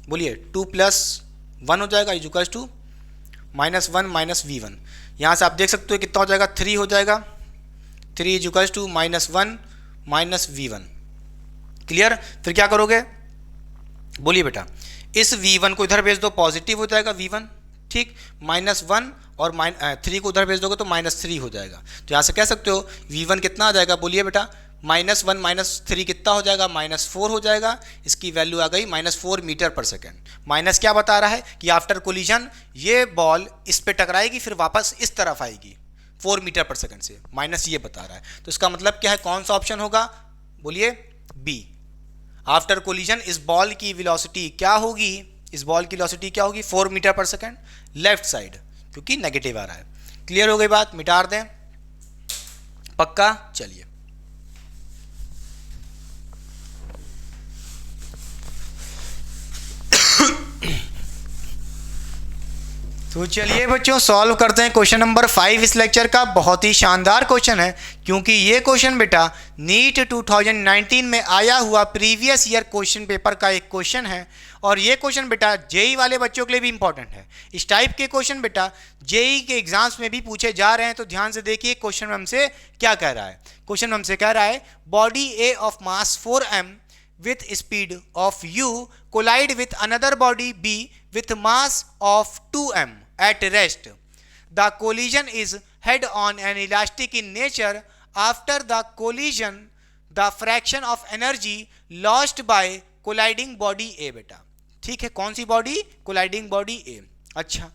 बोलिए 2 + 1 हो जाएगा इक्वल्स टू -1 माइनस V1। यहाँ से आप देख सकते हो कितना हो जाएगा, 3 हो जाएगा, 3 equals to -1 minus V1। Clear, फिर क्या करोगे, बोलिए बेटा इस V1 को इधर भेज दो, पॉजिटिव हो जाएगा V1। ठीक, -1 और 3 को उधर भेज दोगे तो -3 हो जाएगा। तो यहाँ से कह सकते हो V1 कितना आ जाएगा, बोलिए बेटा -1 माइनस 3 कितना हो जाएगा, -4 हो जाएगा। इसकी वैल्यू आ गई -4 मीटर पर सेकेंड। माइनस क्या बता रहा है कि आफ्टर कोलिजन ये बॉल इस पे टकराएगी फिर वापस इस तरफ आएगी, 4 मीटर पर सेकंड से, माइनस ये बता रहा है, तो इसका मतलब क्या है, कौन सा ऑप्शन होगा, बोलिए बी। आफ्टर कोलिजन इस बॉल की वेलोसिटी क्या होगी, इस बॉल की वेलोसिटी क्या होगी, 4 मीटर पर सेकंड, लेफ्ट साइड, क्योंकि नेगेटिव आ रहा है। क्लियर हो गई बात, मिटा दें, पक्का। चलिए तो चलिए बच्चों सॉल्व करते हैं क्वेश्चन नंबर 5 इस लेक्चर का। बहुत ही शानदार क्वेश्चन है, क्योंकि ये क्वेश्चन बेटा नीट 2019 में आया हुआ प्रीवियस ईयर क्वेश्चन पेपर का एक क्वेश्चन है, और ये क्वेश्चन बेटा जेई वाले बच्चों के लिए भी इंपॉर्टेंट है। इस टाइप के क्वेश्चन बेटा जेई के एग्जाम्स में भी पूछे जा रहे हैं, तो ध्यान से देखिए क्वेश्चन में हमसे क्या कह रहा है। क्वेश्चन हमसे कह रहा है body A of mass 4m with speed of u collide with another body b with mass of 2m at rest. The collision is head-on and elastic in nature. After the collision, the fraction of energy lost by colliding body A बेटा, ठीक है, कौन सी body, colliding body A। अच्छा,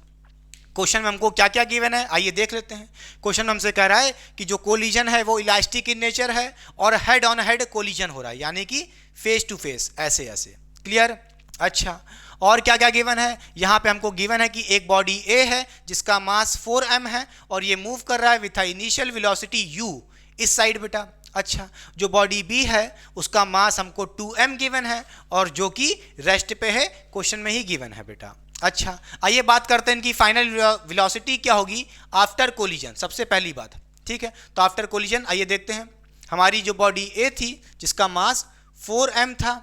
question में हमको क्या क्या given है, आइए देख लेते हैं। क्वेश्चन में हमसे कह रहा है कि जो कोलिजन है वो इलास्टिक इन नेचर है और हेड ऑन हेड कोलिजन हो रहा है, यानी कि फेस टू फेस, ऐसे ऐसे। क्लियर। अच्छा, और क्या क्या गिवन है, यहाँ पे हमको गिवन है कि एक बॉडी ए है जिसका मास 4m है और ये मूव कर रहा है विथ इनिशियल वेलोसिटी u इस साइड बेटा। अच्छा, जो बॉडी बी है उसका मास हमको 2m गिवन है और जो कि रेस्ट पे है, क्वेश्चन में ही गिवन है बेटा। अच्छा, आइए बात करते हैं इनकी फाइनल वेलोसिटी क्या होगी आफ्टर कोलिजन, सबसे पहली बात, ठीक है। तो आफ्टर कोलिजन आइए देखते हैं, हमारी जो बॉडी ए थी जिसका मास 4m था,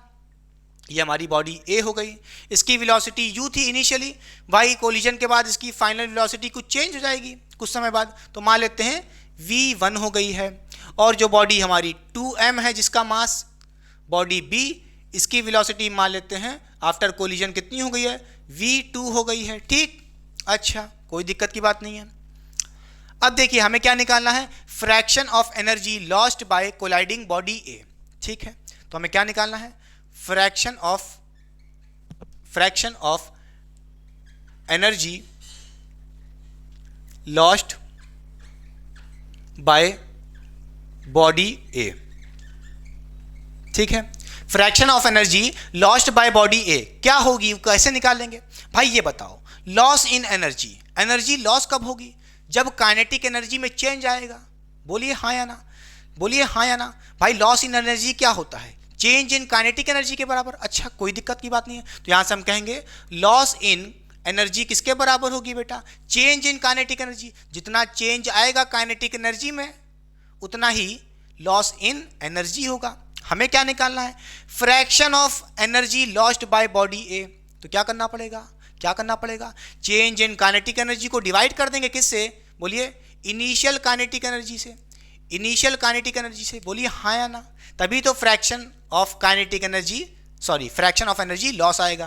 ये हमारी बॉडी ए हो गई, इसकी वेलोसिटी u थी इनिशियली, भाई कोलिजन के बाद इसकी फाइनल वेलोसिटी कुछ चेंज हो जाएगी कुछ समय बाद, तो मान लेते हैं v1 हो गई है। और जो बॉडी हमारी 2m है जिसका मास, बॉडी b, इसकी वेलोसिटी मान लेते हैं आफ्टर कोलिजन कितनी हो गई है, v2 हो गई है, ठीक। अच्छा, कोई दिक्कत की बात नहीं है। अब देखिए हमें क्या निकालना है, fraction of energy lost by colliding body A, ठीक है। तो हमें क्या निकालना है, fraction of energy lost by body A, ठीक है। Fraction of energy lost by body A क्या होगी, कैसे निकालेंगे भाई, ये बताओ। Loss in energy, energy loss कब होगी, जब काइनेटिक एनर्जी में चेंज आएगा, बोलिए हाँ या ना, बोलिए हाँ या ना। भाई लॉस इन एनर्जी क्या होता है, चेंज इन काइनेटिक एनर्जी के बराबर। अच्छा, कोई दिक्कत की बात नहीं है, तो यहां से हम कहेंगे लॉस इन एनर्जी किसके बराबर होगी बेटा, चेंज इन काइनेटिक एनर्जी। जितना चेंज आएगा काइनेटिक एनर्जी में उतना ही लॉस इन एनर्जी होगा। हमें क्या निकालना है, fraction of energy lost by body A. तो क्या करना पड़ेगा, क्या करना पड़ेगा, चेंज इन काइनेटिक एनर्जी को डिवाइड कर देंगे किससे, बोलिए इनिशियल काइनेटिक एनर्जी से, इनिशियल काइनेटिक एनर्जी से, बोलिए हाँ या ना। तभी तो fraction of kinetic energy, sorry fraction of energy loss आएगा।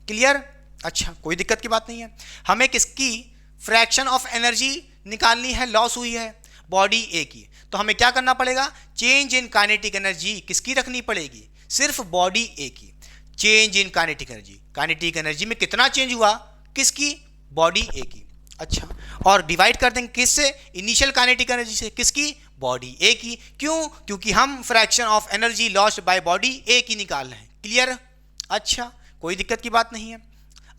क्लियर। अच्छा, कोई दिक्कत की बात नहीं है। हमें किसकी फ्रैक्शन ऑफ एनर्जी निकालनी है, लॉस हुई है बॉडी ए की, तो हमें क्या करना पड़ेगा, चेंज इन काइनेटिक एनर्जी किसकी रखनी पड़ेगी, सिर्फ बॉडी ए की। Change in kinetic energy, kinetic energy में कितना चेंज हुआ, किसकी, बॉडी ए की। अच्छा, और डिवाइड कर देंगे किससे, इनिशियल काइनेटिक एनर्जी से, किसकी, बॉडी ए की। क्यों, क्योंकि हम fraction of energy lost by body A की निकाल रहे हैं। क्लियर। अच्छा, कोई दिक्कत की बात नहीं है।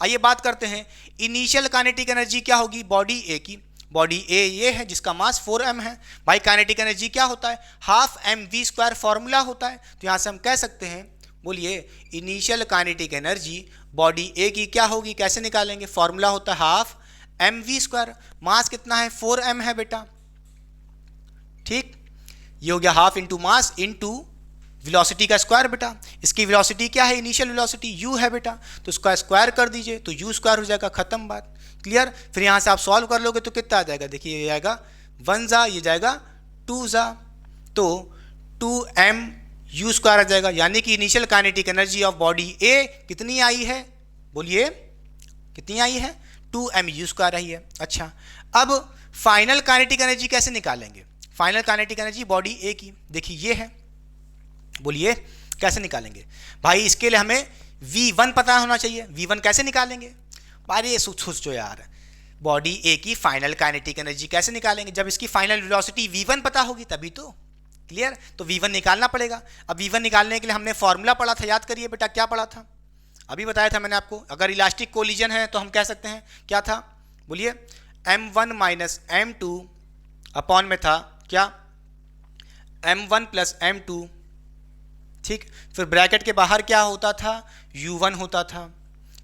आइए बात करते हैं इनिशियल काइनेटिक एनर्जी क्या होगी, बॉडी ए की। बॉडी ए ये है जिसका मास 4m है। भाई काइनेटिक एनर्जी क्या होता है, हाफ mv² फॉर्मूला होता है। तो यहाँ से हम कह सकते हैं, बोलिए initial kinetic energy body A की क्या होगी, कैसे निकालेंगे, फॉर्मूला होता है हाफ mv²। मास कितना है, 4m है बेटा, ठीक। ये हो गया half into mass into velocity का स्क्वायर बेटा। इसकी वेलोसिटी क्या है, इनिशियल वेलोसिटी u है बेटा, तो उसका स्क्वायर कर दीजिए तो u² हो जाएगा, खत्म बात। क्लियर। फिर यहाँ से आप सॉल्व कर लोगे तो कितना आ जाएगा, देखिए ये जाएगा 1 जा, ये जाएगा 2 जा, तो 2m u² आ जाएगा। यानी कि initial kinetic energy of body A कितनी आई है, बोलिए कितनी आई है, 2m u² आई है। अच्छा, अब फाइनल काइनेटिक एनर्जी कैसे निकालेंगे, final kinetic energy body A की, देखिए ये है, बोलिए कैसे निकालेंगे। भाई इसके लिए हमें v1 पता होना चाहिए, v1 कैसे निकालेंगे, भाई ये सोचो यार, बॉडी ए की फाइनल काइनेटिक एनर्जी कैसे निकालेंगे? जब इसकी फाइनल वेलोसिटी v1 पता होगी तभी तो। क्लियर? तो v1 निकालना पड़ेगा। अब v1 निकालने के लिए हमने फॉर्मूला पढ़ा था, याद करिए बेटा, क्या पढ़ा था? अभी बताया था मैंने आपको। अगर इलास्टिक कोलिजन है तो हम कह सकते हैं क्या था, बोलिए, m1 माइनस m2 अपॉन में था क्या, m1 प्लस m2, ठीक। फिर ब्रैकेट के बाहर क्या होता था, u1 होता था।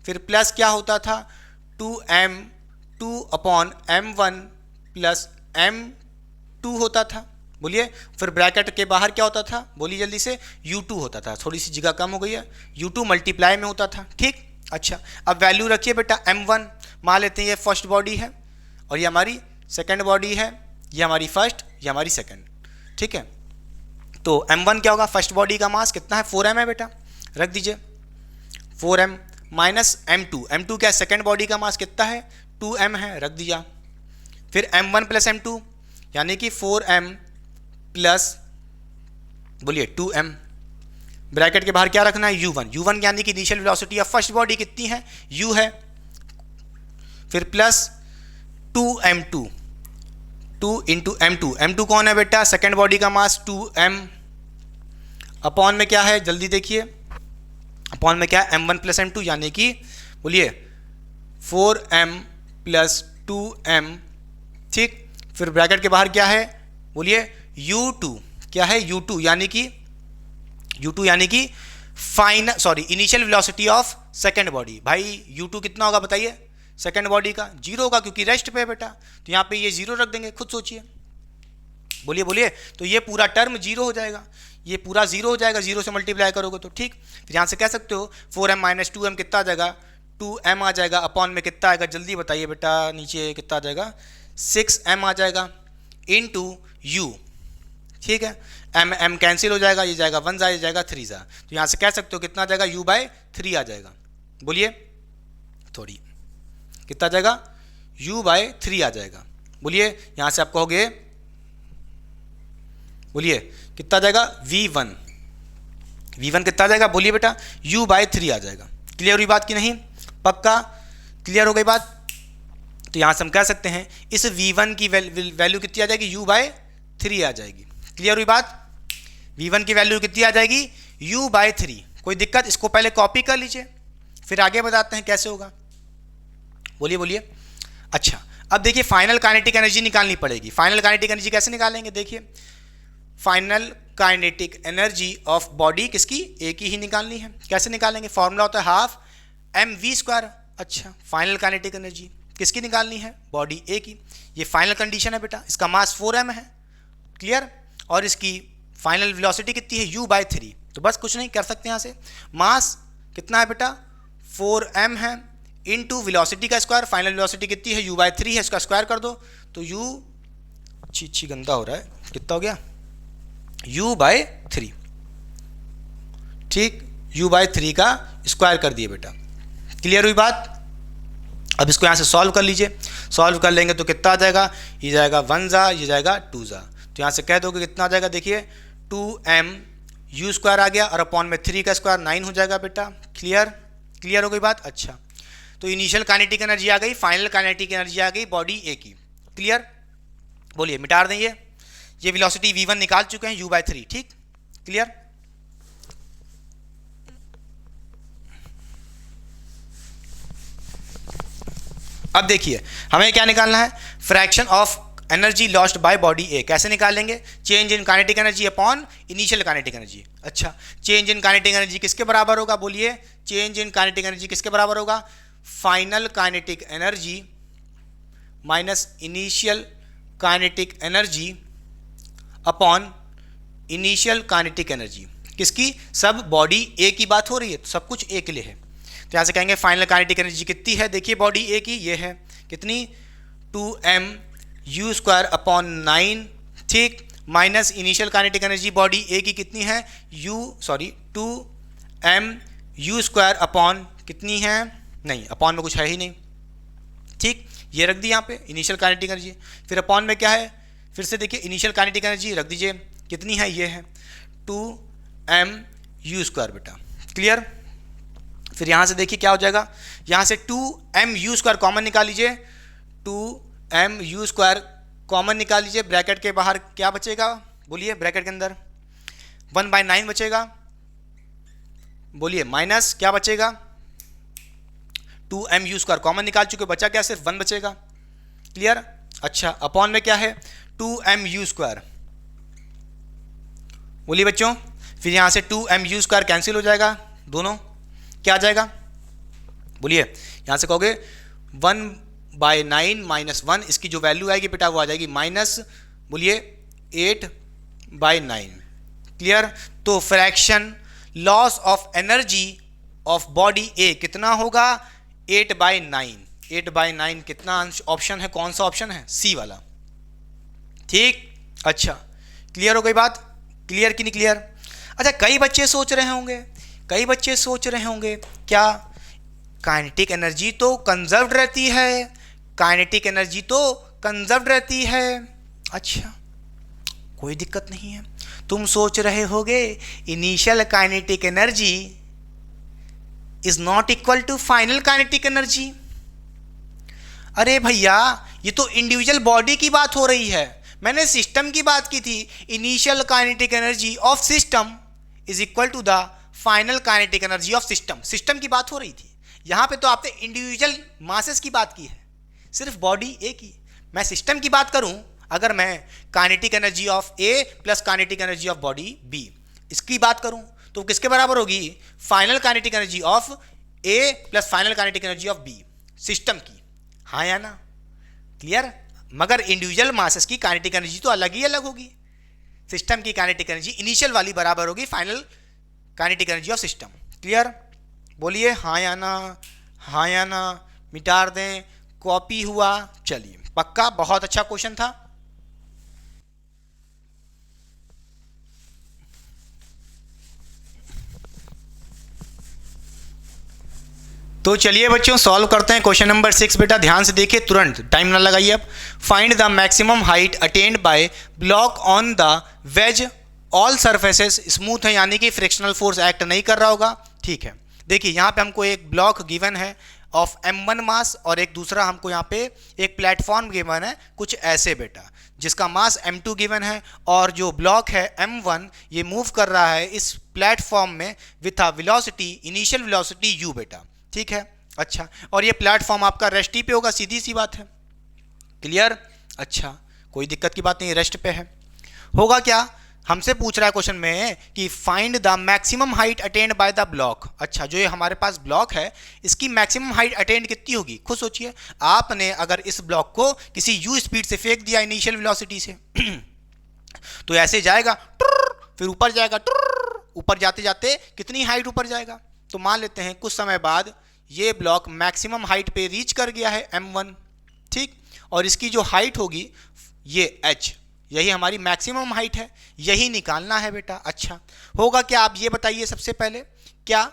फिर प्लस क्या होता था, 2m2 upon m1 plus m2 होता था, बोलिए। फिर ब्रैकेट के बाहर क्या होता था, बोलिए जल्दी से, u2 होता था। थोड़ी सी जगह कम हो गई है, u2 मल्टीप्लाई में होता था, ठीक। अच्छा, अब वैल्यू रखिए बेटा m1, मान लेते हैं ये फर्स्ट बॉडी है और ये हमारी सेकंड बॉडी है, ये हमारी फर्स्ट, ये हमारी सेकंड, ठीक है। तो m1 क्या होगा, फर्स्ट बॉडी का मास कितना है, 4m है बेटा, रख दीजिए 4m माइनस m2 क्या है, सेकंड बॉडी का मास कितना है, 2m है, रख दिया। फिर m1 प्लस m2 यानी कि 4m प्लस, बोलिए 2m, ब्रैकेट के बाहर क्या रखना है, u1 यानी कि initial velocity of first body कितनी है, u है। फिर प्लस 2m2, 2 इंटू m2 कौन है बेटा, सेकेंड बॉडी का मास 2m, अपॉन में क्या है, जल्दी देखिए, अपॉन में क्या है, m1 प्लस m2 यानी कि, बोलिए 4m प्लस 2m, ठीक। फिर ब्रैकेट के बाहर क्या है, बोलिए u2, क्या है, u2 यानी कि final, sorry, initial velocity of second body. भाई u2 कितना होगा बताइए, सेकेंड बॉडी का 0 होगा क्योंकि रेस्ट पे है बेटा, तो यहाँ पे ये 0 रख देंगे, खुद सोचिए, बोलिए। तो ये पूरा टर्म 0 हो जाएगा, ये पूरा 0 हो जाएगा, 0 से मल्टीप्लाई करोगे तो, ठीक। फिर यहाँ से कह सकते हो 4m माइनस 2m कितना आ जाएगा, 2m आ जाएगा, अपॉन में कितना आएगा, जल्दी बताइए बेटा, नीचे कितना आ जाएगा, 6m आ जाएगा, इनटू u, ठीक है। m कैंसिल हो जाएगा, ये जाएगा 1 जा, ये जाएगा 3 जा, तो यहाँ से कह सकते हो कितना आ जाएगा, u/3 आ जाएगा, बोलिए, थोड़ी कितना आ जाएगा, u/3 आ जाएगा, बोलिए। यहाँ से आप कहोगे, बोलिए कितना आ जाएगा, v1 कितना आ जाएगा, बोलिए बेटा, u/3 आ जाएगा। क्लियर हुई बात कि नहीं, पक्का क्लियर हो गई बात? तो यहाँ से हम कह सकते हैं इस v1 की वैल्यू कितनी आ जाएगी, u/3 आ जाएगी। क्लियर हुई बात? v1 की वैल्यू कितनी आ जाएगी, u/3। कोई दिक्कत? इसको पहले कॉपी कर लीजिए, फिर आगे बताते हैं कैसे होगा, बोलिए। अच्छा, अब देखिए फाइनल काइनेटिक एनर्जी निकालनी पड़ेगी। फाइनल काइनेटिक एनर्जी कैसे निकालेंगे, देखिए, final kinetic energy of body किसकी, ए की ही निकालनी है। कैसे निकालेंगे, फॉर्मूला होता है हाफ mv²। अच्छा, फाइनल काइनेटिक एनर्जी किसकी निकालनी है, बॉडी ए की। ये फाइनल कंडीशन है बेटा, इसका मास 4m है, क्लियर, और इसकी फाइनल वेलोसिटी कितनी है, u/3। तो बस कुछ नहीं कर सकते, यहाँ से मास कितना है बेटा, 4m है, इनटू वेलोसिटी का स्क्वायर, फाइनल वेलोसिटी कितनी है, u/3 है, इसका स्क्वायर कर दो तो छी गंदा हो रहा है, कितना हो गया, u/3, ठीक, u/3 का स्क्वायर कर दिए बेटा। क्लियर हुई बात? अब इसको यहाँ से सॉल्व कर लीजिए, सॉल्व कर लेंगे तो कितना आ जाएगा, ये जाएगा 1 जा, ये जाएगा 2 जा, तो यहाँ से कह दोगे कितना आ जाएगा, देखिए 2m u² आ गया और अपॉन में 3 का स्क्वायर 9 हो जाएगा बेटा। क्लियर हो गई बात? अच्छा, तो इनिशियल काइनेटिक एनर्जी आ गई, फाइनल काइनेटिक एनर्जी आ गई बॉडी ए की। क्लियर, बोलिए, मिटा दें ये वेलोसिटी v1 निकाल चुके हैं, u/3, ठीक। क्लियर, अब देखिए हमें क्या निकालना है, fraction of energy lost by body A. कैसे निकालेंगे, change in kinetic energy upon initial kinetic energy. अच्छा, चेंज इन काइनेटिक एनर्जी किसके बराबर होगा, बोलिए, चेंज इन काइनेटिक एनर्जी किसके बराबर होगा, final kinetic energy minus initial kinetic energy upon initial kinetic energy. किसकी, सब बॉडी ए की बात हो रही है, तो सब कुछ ए के लिए है, तो यहाँ से कहेंगे फाइनल काइनेटिक एनर्जी कितनी है, देखिए बॉडी ए की ये है कितनी, 2m u² अपॉन 9, ठीक, minus initial kinetic energy body A की कितनी है, 2m u² अपॉन कितनी है, नहीं अपॉन में कुछ है ही नहीं, ठीक, ये रख दी यहाँ पे इनिशियल काइनेटिक एनर्जी। फिर अपॉन में क्या है, फिर से देखिए इनिशियल काइनेटिक एनर्जी रख दीजिए, कितनी है, ये है 2m u² बेटा। क्लियर, फिर यहाँ से देखिए क्या हो जाएगा, यहाँ से 2m u² कॉमन निकाल लीजिए, 2mu², कॉमन निकाल लीजिए, ब्रैकेट के बाहर क्या बचेगा, बोलिए, ब्रैकेट के अंदर 1/9 बचेगा, बोलिए, माइनस क्या बचेगा, 2mu², कॉमन निकाल चुके, बचा क्या, सिर्फ 1 बचेगा। क्लियर? अच्छा, अपॉन में क्या है, 2mu², बोलिए बच्चों, फिर यहां से 2mu² कैंसिल हो जाएगा, दोनों क्या आ जाएगा, बोलिए, यहां से कहोगे 1/9 माइनस 1, इसकी जो वैल्यू आएगी बेटा वो आ जाएगी माइनस, बोलिए, 8/9। क्लियर? तो fraction loss of energy of body A कितना होगा, 8/9। 8/9 कितना ऑप्शन है, कौन सा ऑप्शन है, सी वाला। ठीक, अच्छा, क्लियर हो गई बात, क्लियर कि नहीं क्लियर? अच्छा, कई बच्चे सोच रहे होंगे क्या काइनेटिक एनर्जी तो कंजर्व्ड रहती है, काइनेटिक एनर्जी तो कंजर्व्ड रहती है। अच्छा, कोई दिक्कत नहीं है। तुम सोच रहे होगे initial kinetic energy is not equal to final kinetic energy. अरे भैया, ये तो इंडिविजुअल बॉडी की बात हो रही है, मैंने सिस्टम की बात की थी। Initial kinetic energy of system is equal to the final kinetic energy of system, system की बात हो रही थी। यहाँ पे तो आपने इंडिविजुअल मासेस की बात की है, सिर्फ बॉडी ए की। मैं सिस्टम की बात करूं, अगर मैं kinetic energy of A plus kinetic energy of body B इसकी बात करूं तो किसके बराबर होगी, final kinetic energy of A plus final kinetic energy of B, system की। हाँ या ना? क्लियर? मगर इंडिविजुअल मासेस की काइनेटिक एनर्जी तो अलग ही अलग होगी। सिस्टम की काइनेटिक एनर्जी इनिशियल वाली बराबर होगी final kinetic energy of system. Clear? बोलिए हाँ या ना, हाँ या ना, मिटा दें, कॉपी हुआ, चलिए पक्का, बहुत अच्छा क्वेश्चन था। तो चलिए बच्चों सॉल्व करते हैं क्वेश्चन नंबर 6। बेटा ध्यान से देखिए, तुरंत टाइम ना लगाइए। अब find the maximum height attend bye block on the ways, all surfaces smooth है, यानी कि फ्रिक्शनल फोर्स एक्ट नहीं कर रहा होगा। ठीक है, देखिए यहाँ पे हमको एक ब्लॉक गिवन है ऑफ m1 मास, और एक दूसरा हमको यहाँ पे एक प्लेटफॉर्म गिवन है कुछ ऐसे बेटा, जिसका मास m2 गिवन है, और जो ब्लॉक है m1 ये मूव कर रहा है इस प्लेटफॉर्म में with a velocity, initial velocity u बेटा। ठीक है, अच्छा, और ये प्लेटफॉर्म आपका रेस्ट पे होगा, सीधी सी बात है। क्लियर? अच्छा, कोई दिक्कत की बात नहीं, रेस्ट पे है। होगा क्या, हमसे पूछ रहा है क्वेश्चन में कि find the maximum height attend by the block. अच्छा, जो ये हमारे पास ब्लॉक है इसकी मैक्सिमम हाइट अटेन्ड कितनी होगी, खुद सोचिए। आपने अगर इस ब्लॉक को किसी u स्पीड से फेंक दिया इनिशियल वेलोसिटी से तो ऐसे जाएगा, फिर ऊपर जाएगा, ऊपर जाते जाते कितनी हाइट ऊपर जाएगा। तो मान लेते हैं कुछ समय बाद ये ब्लॉक मैक्सिमम हाइट पे रीच कर गया है m1, ठीक, और इसकी जो हाइट होगी ये h, यही हमारी मैक्सिमम हाइट है, यही निकालना है बेटा। अच्छा, होगा क्या, आप ये बताइए सबसे पहले, क्या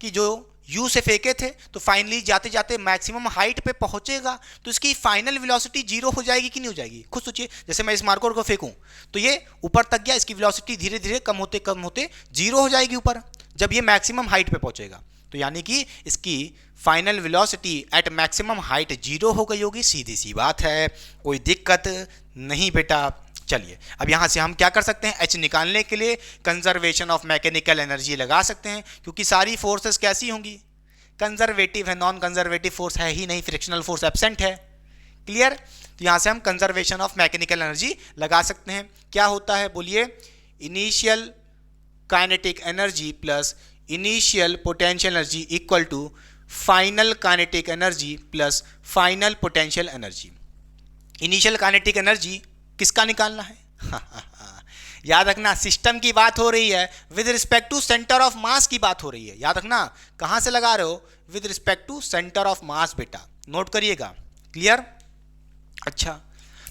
कि जो u से फेंके थे तो फाइनली जाते जाते मैक्सिमम हाइट पे पहुंचेगा, तो इसकी फाइनल वेलोसिटी जीरो हो जाएगी कि नहीं हो जाएगी, खुद सोचिए। जैसे मैं इस मार्कर को फेंकूं तो ये ऊपर तक गया, इसकी वेलोसिटी धीरे धीरे कम होते जीरो हो जाएगी ऊपर, जब ये मैक्सिमम हाइट पे पहुंचेगा। तो यानी कि इसकी final velocity at maximum height zero हो गई होगी, सीधी सी बात है, कोई दिक्कत नहीं बेटा। चलिए अब यहाँ से हम क्या कर सकते हैं, h निकालने के लिए कंजर्वेशन ऑफ मैकेनिकल एनर्जी लगा सकते हैं, क्योंकि सारी फोर्सेस कैसी होंगी, कंजर्वेटिव है, नॉन कंजर्वेटिव फोर्स है ही नहीं, फ्रिक्शनल फोर्स एब्सेंट है। क्लियर? तो यहाँ से हम कंजर्वेशन ऑफ मैकेनिकल एनर्जी लगा सकते हैं। क्या होता है बोलिए, initial kinetic energy plus initial potential energy equal to final kinetic energy plus final potential energy. Initial kinetic energy किसका निकालना है याद रखना, सिस्टम की बात हो रही है, with respect to centre of mass की बात हो रही है। याद रखना, कहां से लगा रहे हो, with respect to centre of mass बेटा, नोट करिएगा। क्लियर? अच्छा,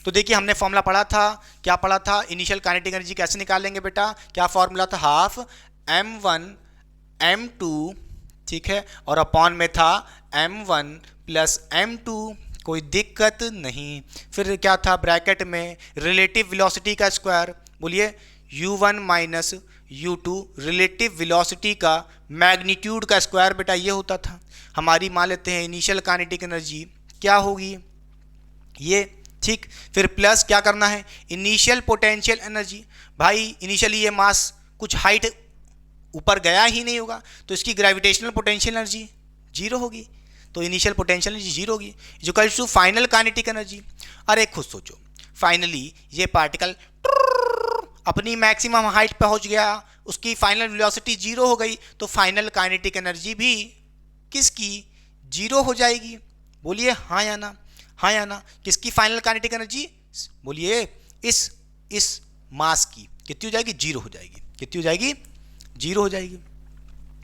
तो देखिए हमने फॉर्मूला पढ़ा था, क्या पढ़ा था, इनिशियल काइनेटिक एनर्जी कैसे निकालेंगे बेटा, क्या फॉर्मूला था, हाफ m1 m2, ठीक है, और अपॉन में था m1 प्लस m2, कोई दिक्कत नहीं। फिर क्या था, ब्रैकेट में रिलेटिव वेलोसिटी का स्क्वायर, बोलिए u1 minus u2, relative velocity का मैग्नीट्यूड का स्क्वायर बेटा, ये होता था। हमारी मान लेते हैं इनिशियल काइनेटिक एनर्जी क्या होगी, ये ठीक। फिर प्लस क्या करना है, इनिशियल पोटेंशियल एनर्जी। भाई इनिशियली ये मास कुछ हाइट ऊपर गया ही नहीं होगा, तो इसकी ग्रेविटेशनल पोटेंशियल एनर्जी जीरो होगी, तो इनिशियल पोटेंशियल एनर्जी जीरो होगी, जो equals to final kinetic energy. अरे खुद सोचो, फाइनली ये पार्टिकल अपनी मैक्सिमम हाइट पे पहुंच गया, उसकी फाइनल वेलोसिटी जीरो हो गई, तो फाइनल काइनेटिक एनर्जी भी किसकी, जीरो हो जाएगी। बोलिए हाँ या ना, हाँ या ना। किसकी फाइनल काइनेटिक एनर्जी, बोलिए इस मास की कितनी हो जाएगी, जीरो हो जाएगी। कितनी हो जाएगी, जीरो हो जाएगी।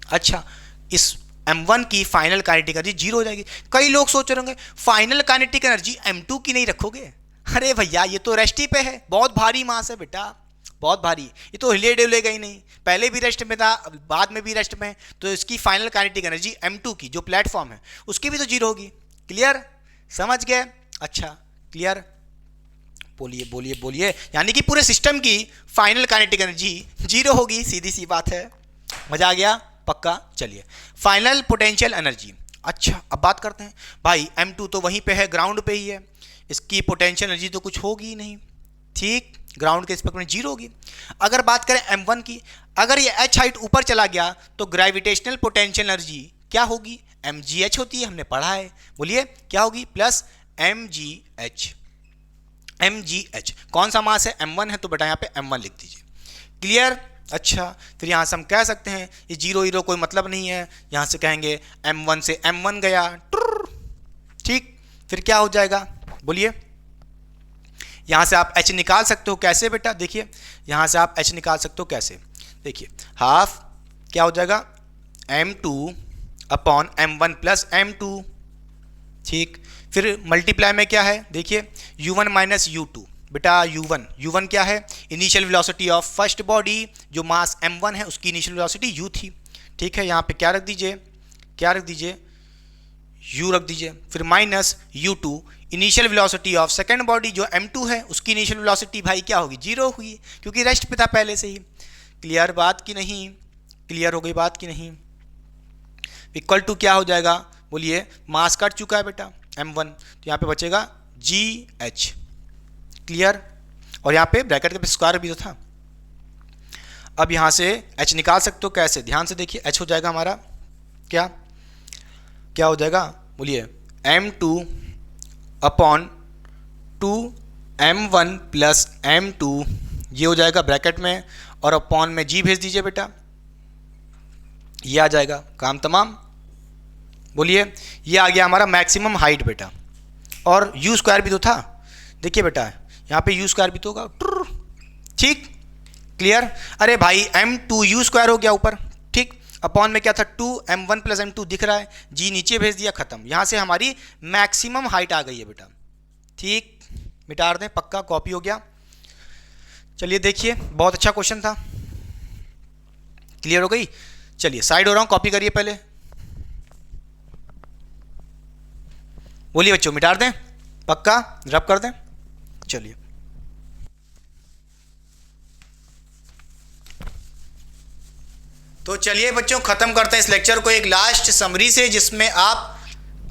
अच्छा, इस m1 की फाइनल काइनेटिक एनर्जी जीरो हो जाएगी। कई लोग सोच रहे होंगे फाइनल काइनेटिक एनर्जी m2 की नहीं रखोगे। अरे भैया ये तो रेस्ट ही पे है, बहुत भारी मास है बेटा, बहुत भारी, ये तो हिले डुलेगा ही नहीं, पहले भी रेस्ट में था बाद में भी रेस्ट में है, तो इसकी फाइनल काइनेटिक एनर्जी m2 की जो प्लेटफॉर्म है उसकी भी तो जीरो होगी। क्लियर, समझ गए? अच्छा क्लियर, बोलिए बोलिए बोलिए। यानी कि पूरे सिस्टम की फाइनल काइनेटिक एनर्जी जीरो होगी, सीधी सी बात है। मजा आ गया? पक्का। चलिए फाइनल पोटेंशियल एनर्जी। अच्छा अब बात करते हैं, भाई m2 तो वहीं पे है, ग्राउंड पे ही है, इसकी पोटेंशियल एनर्जी तो कुछ होगी ही नहीं, ठीक, ग्राउंड के स्पेक्ट्रम में जीरो होगी। अगर बात करें m1 की, अगर ये h हाइट ऊपर चला गया तो ग्रेविटेशनल पोटेंशियल एनर्जी क्या होगी, mgh होती है, हमने पढ़ा है। बोलिए क्या होगी, प्लस mgh। mgh कौन सा मास है, m1 है, तो बेटा यहाँ पे m1 लिख दीजिए। क्लियर? अच्छा फिर यहाँ से हम कह सकते हैं ये जीरो हीरो कोई मतलब नहीं है, यहाँ से कहेंगे m1 से m1 गया, ठीक। फिर क्या हो जाएगा, बोलिए। यहाँ से आप h निकाल सकते हो, कैसे बेटा, देखिए यहाँ से आप h निकाल सकते हो कैसे, देखिए हाफ क्या हो जाएगा, m2 upon m1 plus m2, ठीक। फिर मल्टीप्लाई में क्या है, देखिए u1 माइनस u2, बेटा u1 क्या है, initial velocity of first body, जो मास m1 है उसकी इनिशियल वेलोसिटी u थी, ठीक है। यहाँ पे क्या रख दीजिए, क्या रख दीजिए, u रख दीजिए। फिर minus u2 initial velocity of second body जो m2 है उसकी इनिशियल वेलोसिटी भाई क्या होगी, जीरो हुई, क्योंकि रेस्ट पे था पहले से ही। क्लियर बात की नहीं, क्लियर हो गई बात की नहीं। इक्वल टू क्या हो जाएगा, बोलिए, मास कट चुका है बेटा m1, तो यहाँ पे बचेगा gh। क्लियर? और यहाँ पे ब्रैकेट के स्क्वायर भी तो था। अब यहाँ से h निकाल सकते हो कैसे, ध्यान से देखिए, h हो जाएगा हमारा क्या, क्या हो जाएगा, बोलिए m2 upon 2m1 plus m2, ये हो जाएगा ब्रैकेट में, और अपॉन में g भेज दीजिए बेटा, ये आ जाएगा, काम तमाम। बोलिए, ये आ गया हमारा मैक्सिमम हाइट बेटा, और u स्क्वायर भी तो था, देखिए बेटा यहाँ पे u स्क्वायर भी तो होगा, ठीक। क्लियर? अरे भाई m2 u स्क्वायर हो गया ऊपर, ठीक, अपॉन में क्या था 2m1 प्लस m2 दिख रहा है, g नीचे भेज दिया, खत्म। यहाँ से हमारी मैक्सिमम हाइट आ गई है बेटा, ठीक। मिटा दें, पक्का कॉपी हो गया। चलिए देखिए, बहुत अच्छा क्वेश्चन था, क्लियर हो गई। चलिए साइड हो रहा हूँ, कॉपी करिए पहले। बोलिए बच्चों, मिटा दें, पक्का रब कर दें। चलिए तो चलिए बच्चों, खत्म करते हैं इस लेक्चर को एक लास्ट समरी से, जिसमें आप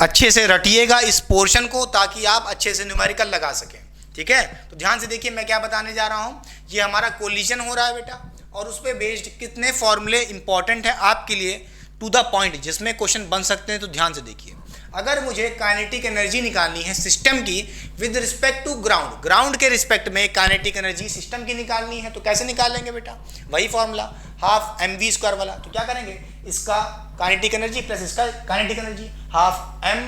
अच्छे से रटिएगा इस पोर्शन को, ताकि आप अच्छे से न्यूमेरिकल लगा सकें, ठीक है। तो ध्यान से देखिए मैं क्या बताने जा रहा हूँ। ये हमारा कोलिजन हो रहा है बेटा, और उस पर बेस्ड कितने फॉर्मूले इंपॉर्टेंट है आपके लिए, टू द पॉइंट, जिसमें क्वेश्चन बन सकते हैं। तो ध्यान से देखिए, अगर मुझे काइनेटिक एनर्जी निकालनी है सिस्टम की with respect to ground, ground के रिस्पेक्ट में काइनेटिक एनर्जी सिस्टम की निकालनी है, तो कैसे निकालेंगे बेटा, वही फॉर्मूला हाफ mv स्क्वायर वाला। तो क्या करेंगे, इसका काइनेटिक एनर्जी प्लस इसका kinetic energy, half m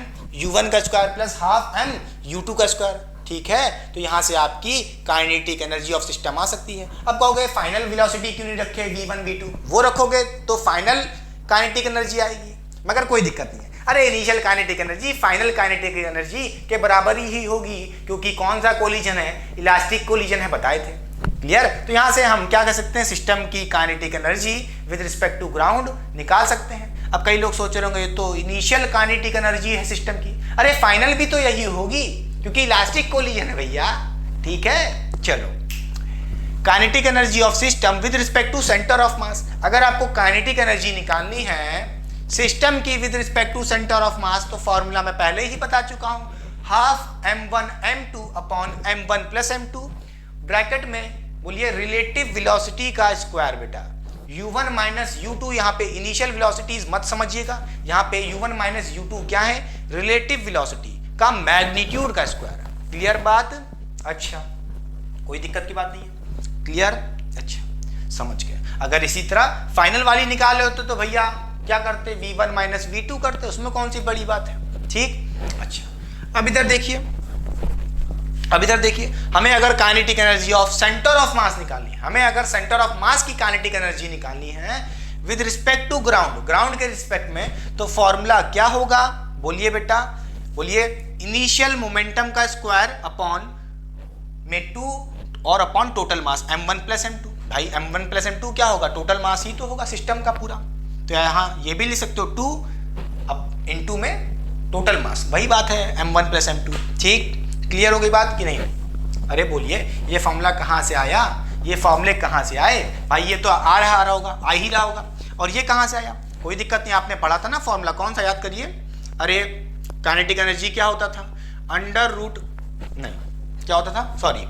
u1 का square plus half m u2 का स्क्वायर, ठीक है। तो यहाँ से आपकी काइनेटिक एनर्जी ऑफ सिस्टम आ सकती है। अब कहोगे फाइनल वेलोसिटी क्यों नहीं रखे, v1 v2, वो रखोगे तो फाइनल काइनेटिक एनर्जी आएगी, मगर कोई दिक्कत नहीं है। अरे initial kinetic energy final kinetic energy के बराबर ही होगी, क्योंकि कौन सा कोलिजन है, इलास्टिक कोलिजन है, बताए थे। क्लियर? तो यहाँ से हम क्या कह सकते हैं, सिस्टम की kinetic energy with respect to ground निकाल सकते हैं। अब कई लोग सोच रहे होंगे ये तो इनिशियल काइनेटिक एनर्जी है सिस्टम की, अरे फाइनल भी तो यही होगी, क्योंकि इलास्टिक कोलिजन है भैया, ठीक है। चलो, kinetic energy of system with respect to centre of mass. अगर आपको काइनेटिक एनर्जी निकालनी है सिस्टम की with respect to centre of mass, तो फॉर्मूला मैं पहले ही बता चुका हूं, half m1 m2 upon m1 plus m2 bracket में बोलिए रिलेटिव वेलोसिटी का स्क्वायर बेटा। u1 माइनस u2 यहाँ पे इनिशियल वेलोसिटीज मत समझिएगा, यहाँ पे u1 माइनस u2 क्या है, रिलेटिव वेलोसिटी का मैग्नीट्यूड का स्क्वायर। क्लियर बात? अच्छा, कोई दिक्कत की बात नहीं है, क्लियर? अच्छा समझ गए। अगर इसी तरह फाइनल वाली निकाले होते तो भैया क्या करते, v1 माइनस v2 करते, उसमें कौन सी बड़ी बात है, ठीक। अच्छा अब इधर देखिए, अब इधर देखिए, हमें अगर kinetic energy of centre of मास निकालनी है, हमें अगर सेंटर ऑफ मास की काइनेटिक एनर्जी निकालनी है with respect to ground, ground के रिस्पेक्ट में, तो फॉर्मूला क्या होगा, बोलिए बेटा, बोलिए इनिशियल मोमेंटम का स्क्वायर अपॉन में 2 और upon total mass m1 plus m2। भाई m1 प्लस m2 क्या होगा, टोटल मास ही तो होगा सिस्टम का पूरा, तो यहाँ ये भी लिख सकते हो 2 अब इनटू में टोटल मास, वही बात है m1 प्लस m2, ठीक। क्लियर हो गई बात कि नहीं? अरे बोलिए ये फॉर्मूला कहाँ से आया, ये फॉर्मूले कहाँ से आए भाई, ये तो आ रहा होगा, आ ही रहा होगा, और ये कहाँ से आया, कोई दिक्कत नहीं, आपने पढ़ा था ना फॉर्मूला, कौन सा याद करिए। अरे काइनेटिक एनर्जी क्या होता था, अंडर रूट नहीं क्या होता था, सॉरी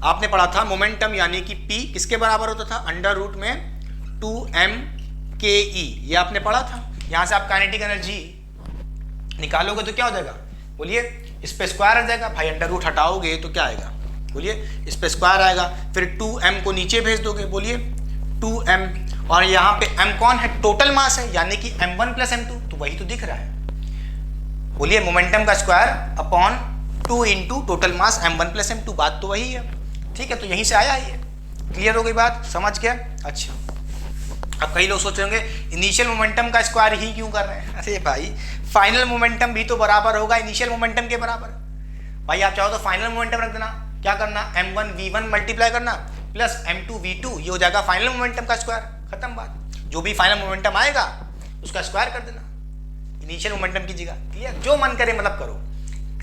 आपने पढ़ा था मोमेंटम यानी कि P किसके बराबर होता था, अंडर रूट में 2mke, ये आपने पढ़ा था। यहाँ से आप काइनेटिक एनर्जी निकालोगे तो क्या हो जाएगा, बोलिए इस पे स्क्वायर आ जाएगा, भाई अंडर रूट हटाओगे तो क्या आएगा, बोलिए इस पे स्क्वायर आएगा, फिर 2m को नीचे भेज दोगे, बोलिए 2m, और यहाँ पे m कौन है, टोटल मास है, यानी कि m1 प्लस m2, तो वही तो दिख रहा है, बोलिए मोमेंटम का square upon 2 into total mass m1 plus m2, बात तो वही है, ठीक है, तो यहीं से आया ये। क्लियर हो गई बात, समझ गया? अच्छा अब कई लोग सोच रहे होंगे इनिशियल मोमेंटम का स्क्वायर ही क्यों कर रहे हैं, अरे भाई फाइनल मोमेंटम भी तो बराबर होगा इनिशियल मोमेंटम के बराबर। भाई आप चाहो तो फाइनल मोमेंटम रख देना, क्या करना, m1 v1 मल्टीप्लाई करना प्लस m2 v2, ये हो जाएगा फाइनल मोमेंटम का स्क्वायर, खत्म बात। जो भी फाइनल मोमेंटम आएगा उसका स्क्वायर कर देना इनिशियल मोमेंटम की जगह। क्लियर? जो मन करे मतलब करो,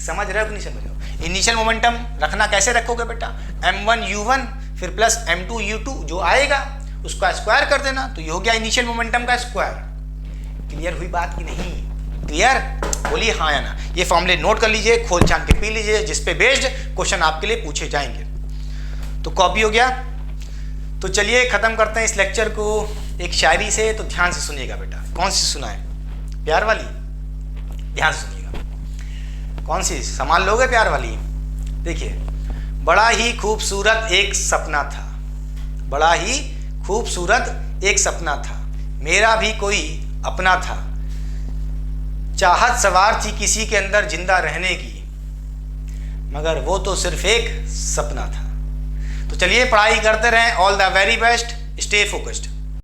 समझ रहे हो कि नहीं समझ रहे हो? इनिशियल मोमेंटम रखना कैसे रखोगे बेटा, m1 u1 फिर प्लस m2 u2, जो आएगा उसका स्क्वायर कर देना, तो ये हो गया इनिशियल मोमेंटम का स्क्वायर। क्लियर हुई बात की नहीं? क्लियर? बोलिए हाँ या ना। ये फॉर्मूले नोट कर लीजिए, खोल छान के पी लीजिए, जिस पे बेस्ड क्वेश्चन आपके लिए पूछे जाएंगे। तो कॉपी हो गया। तो चलिए खत्म करते हैं इस लेक्चर को एक शायरी से, तो ध्यान से सुनिएगा बेटा। कौन सी सुनाए, प्यार वाली? ध्यान से सुनिएगा। कौन सी संभाल लोगे, प्यार वाली? देखिए, बड़ा ही खूबसूरत एक सपना था, बड़ा ही खूबसूरत एक सपना था, मेरा भी कोई अपना था, चाहत सवार थी किसी के अंदर जिंदा रहने की, मगर वो तो सिर्फ एक सपना था। तो चलिए पढ़ाई करते रहें। All the very best, stay focused.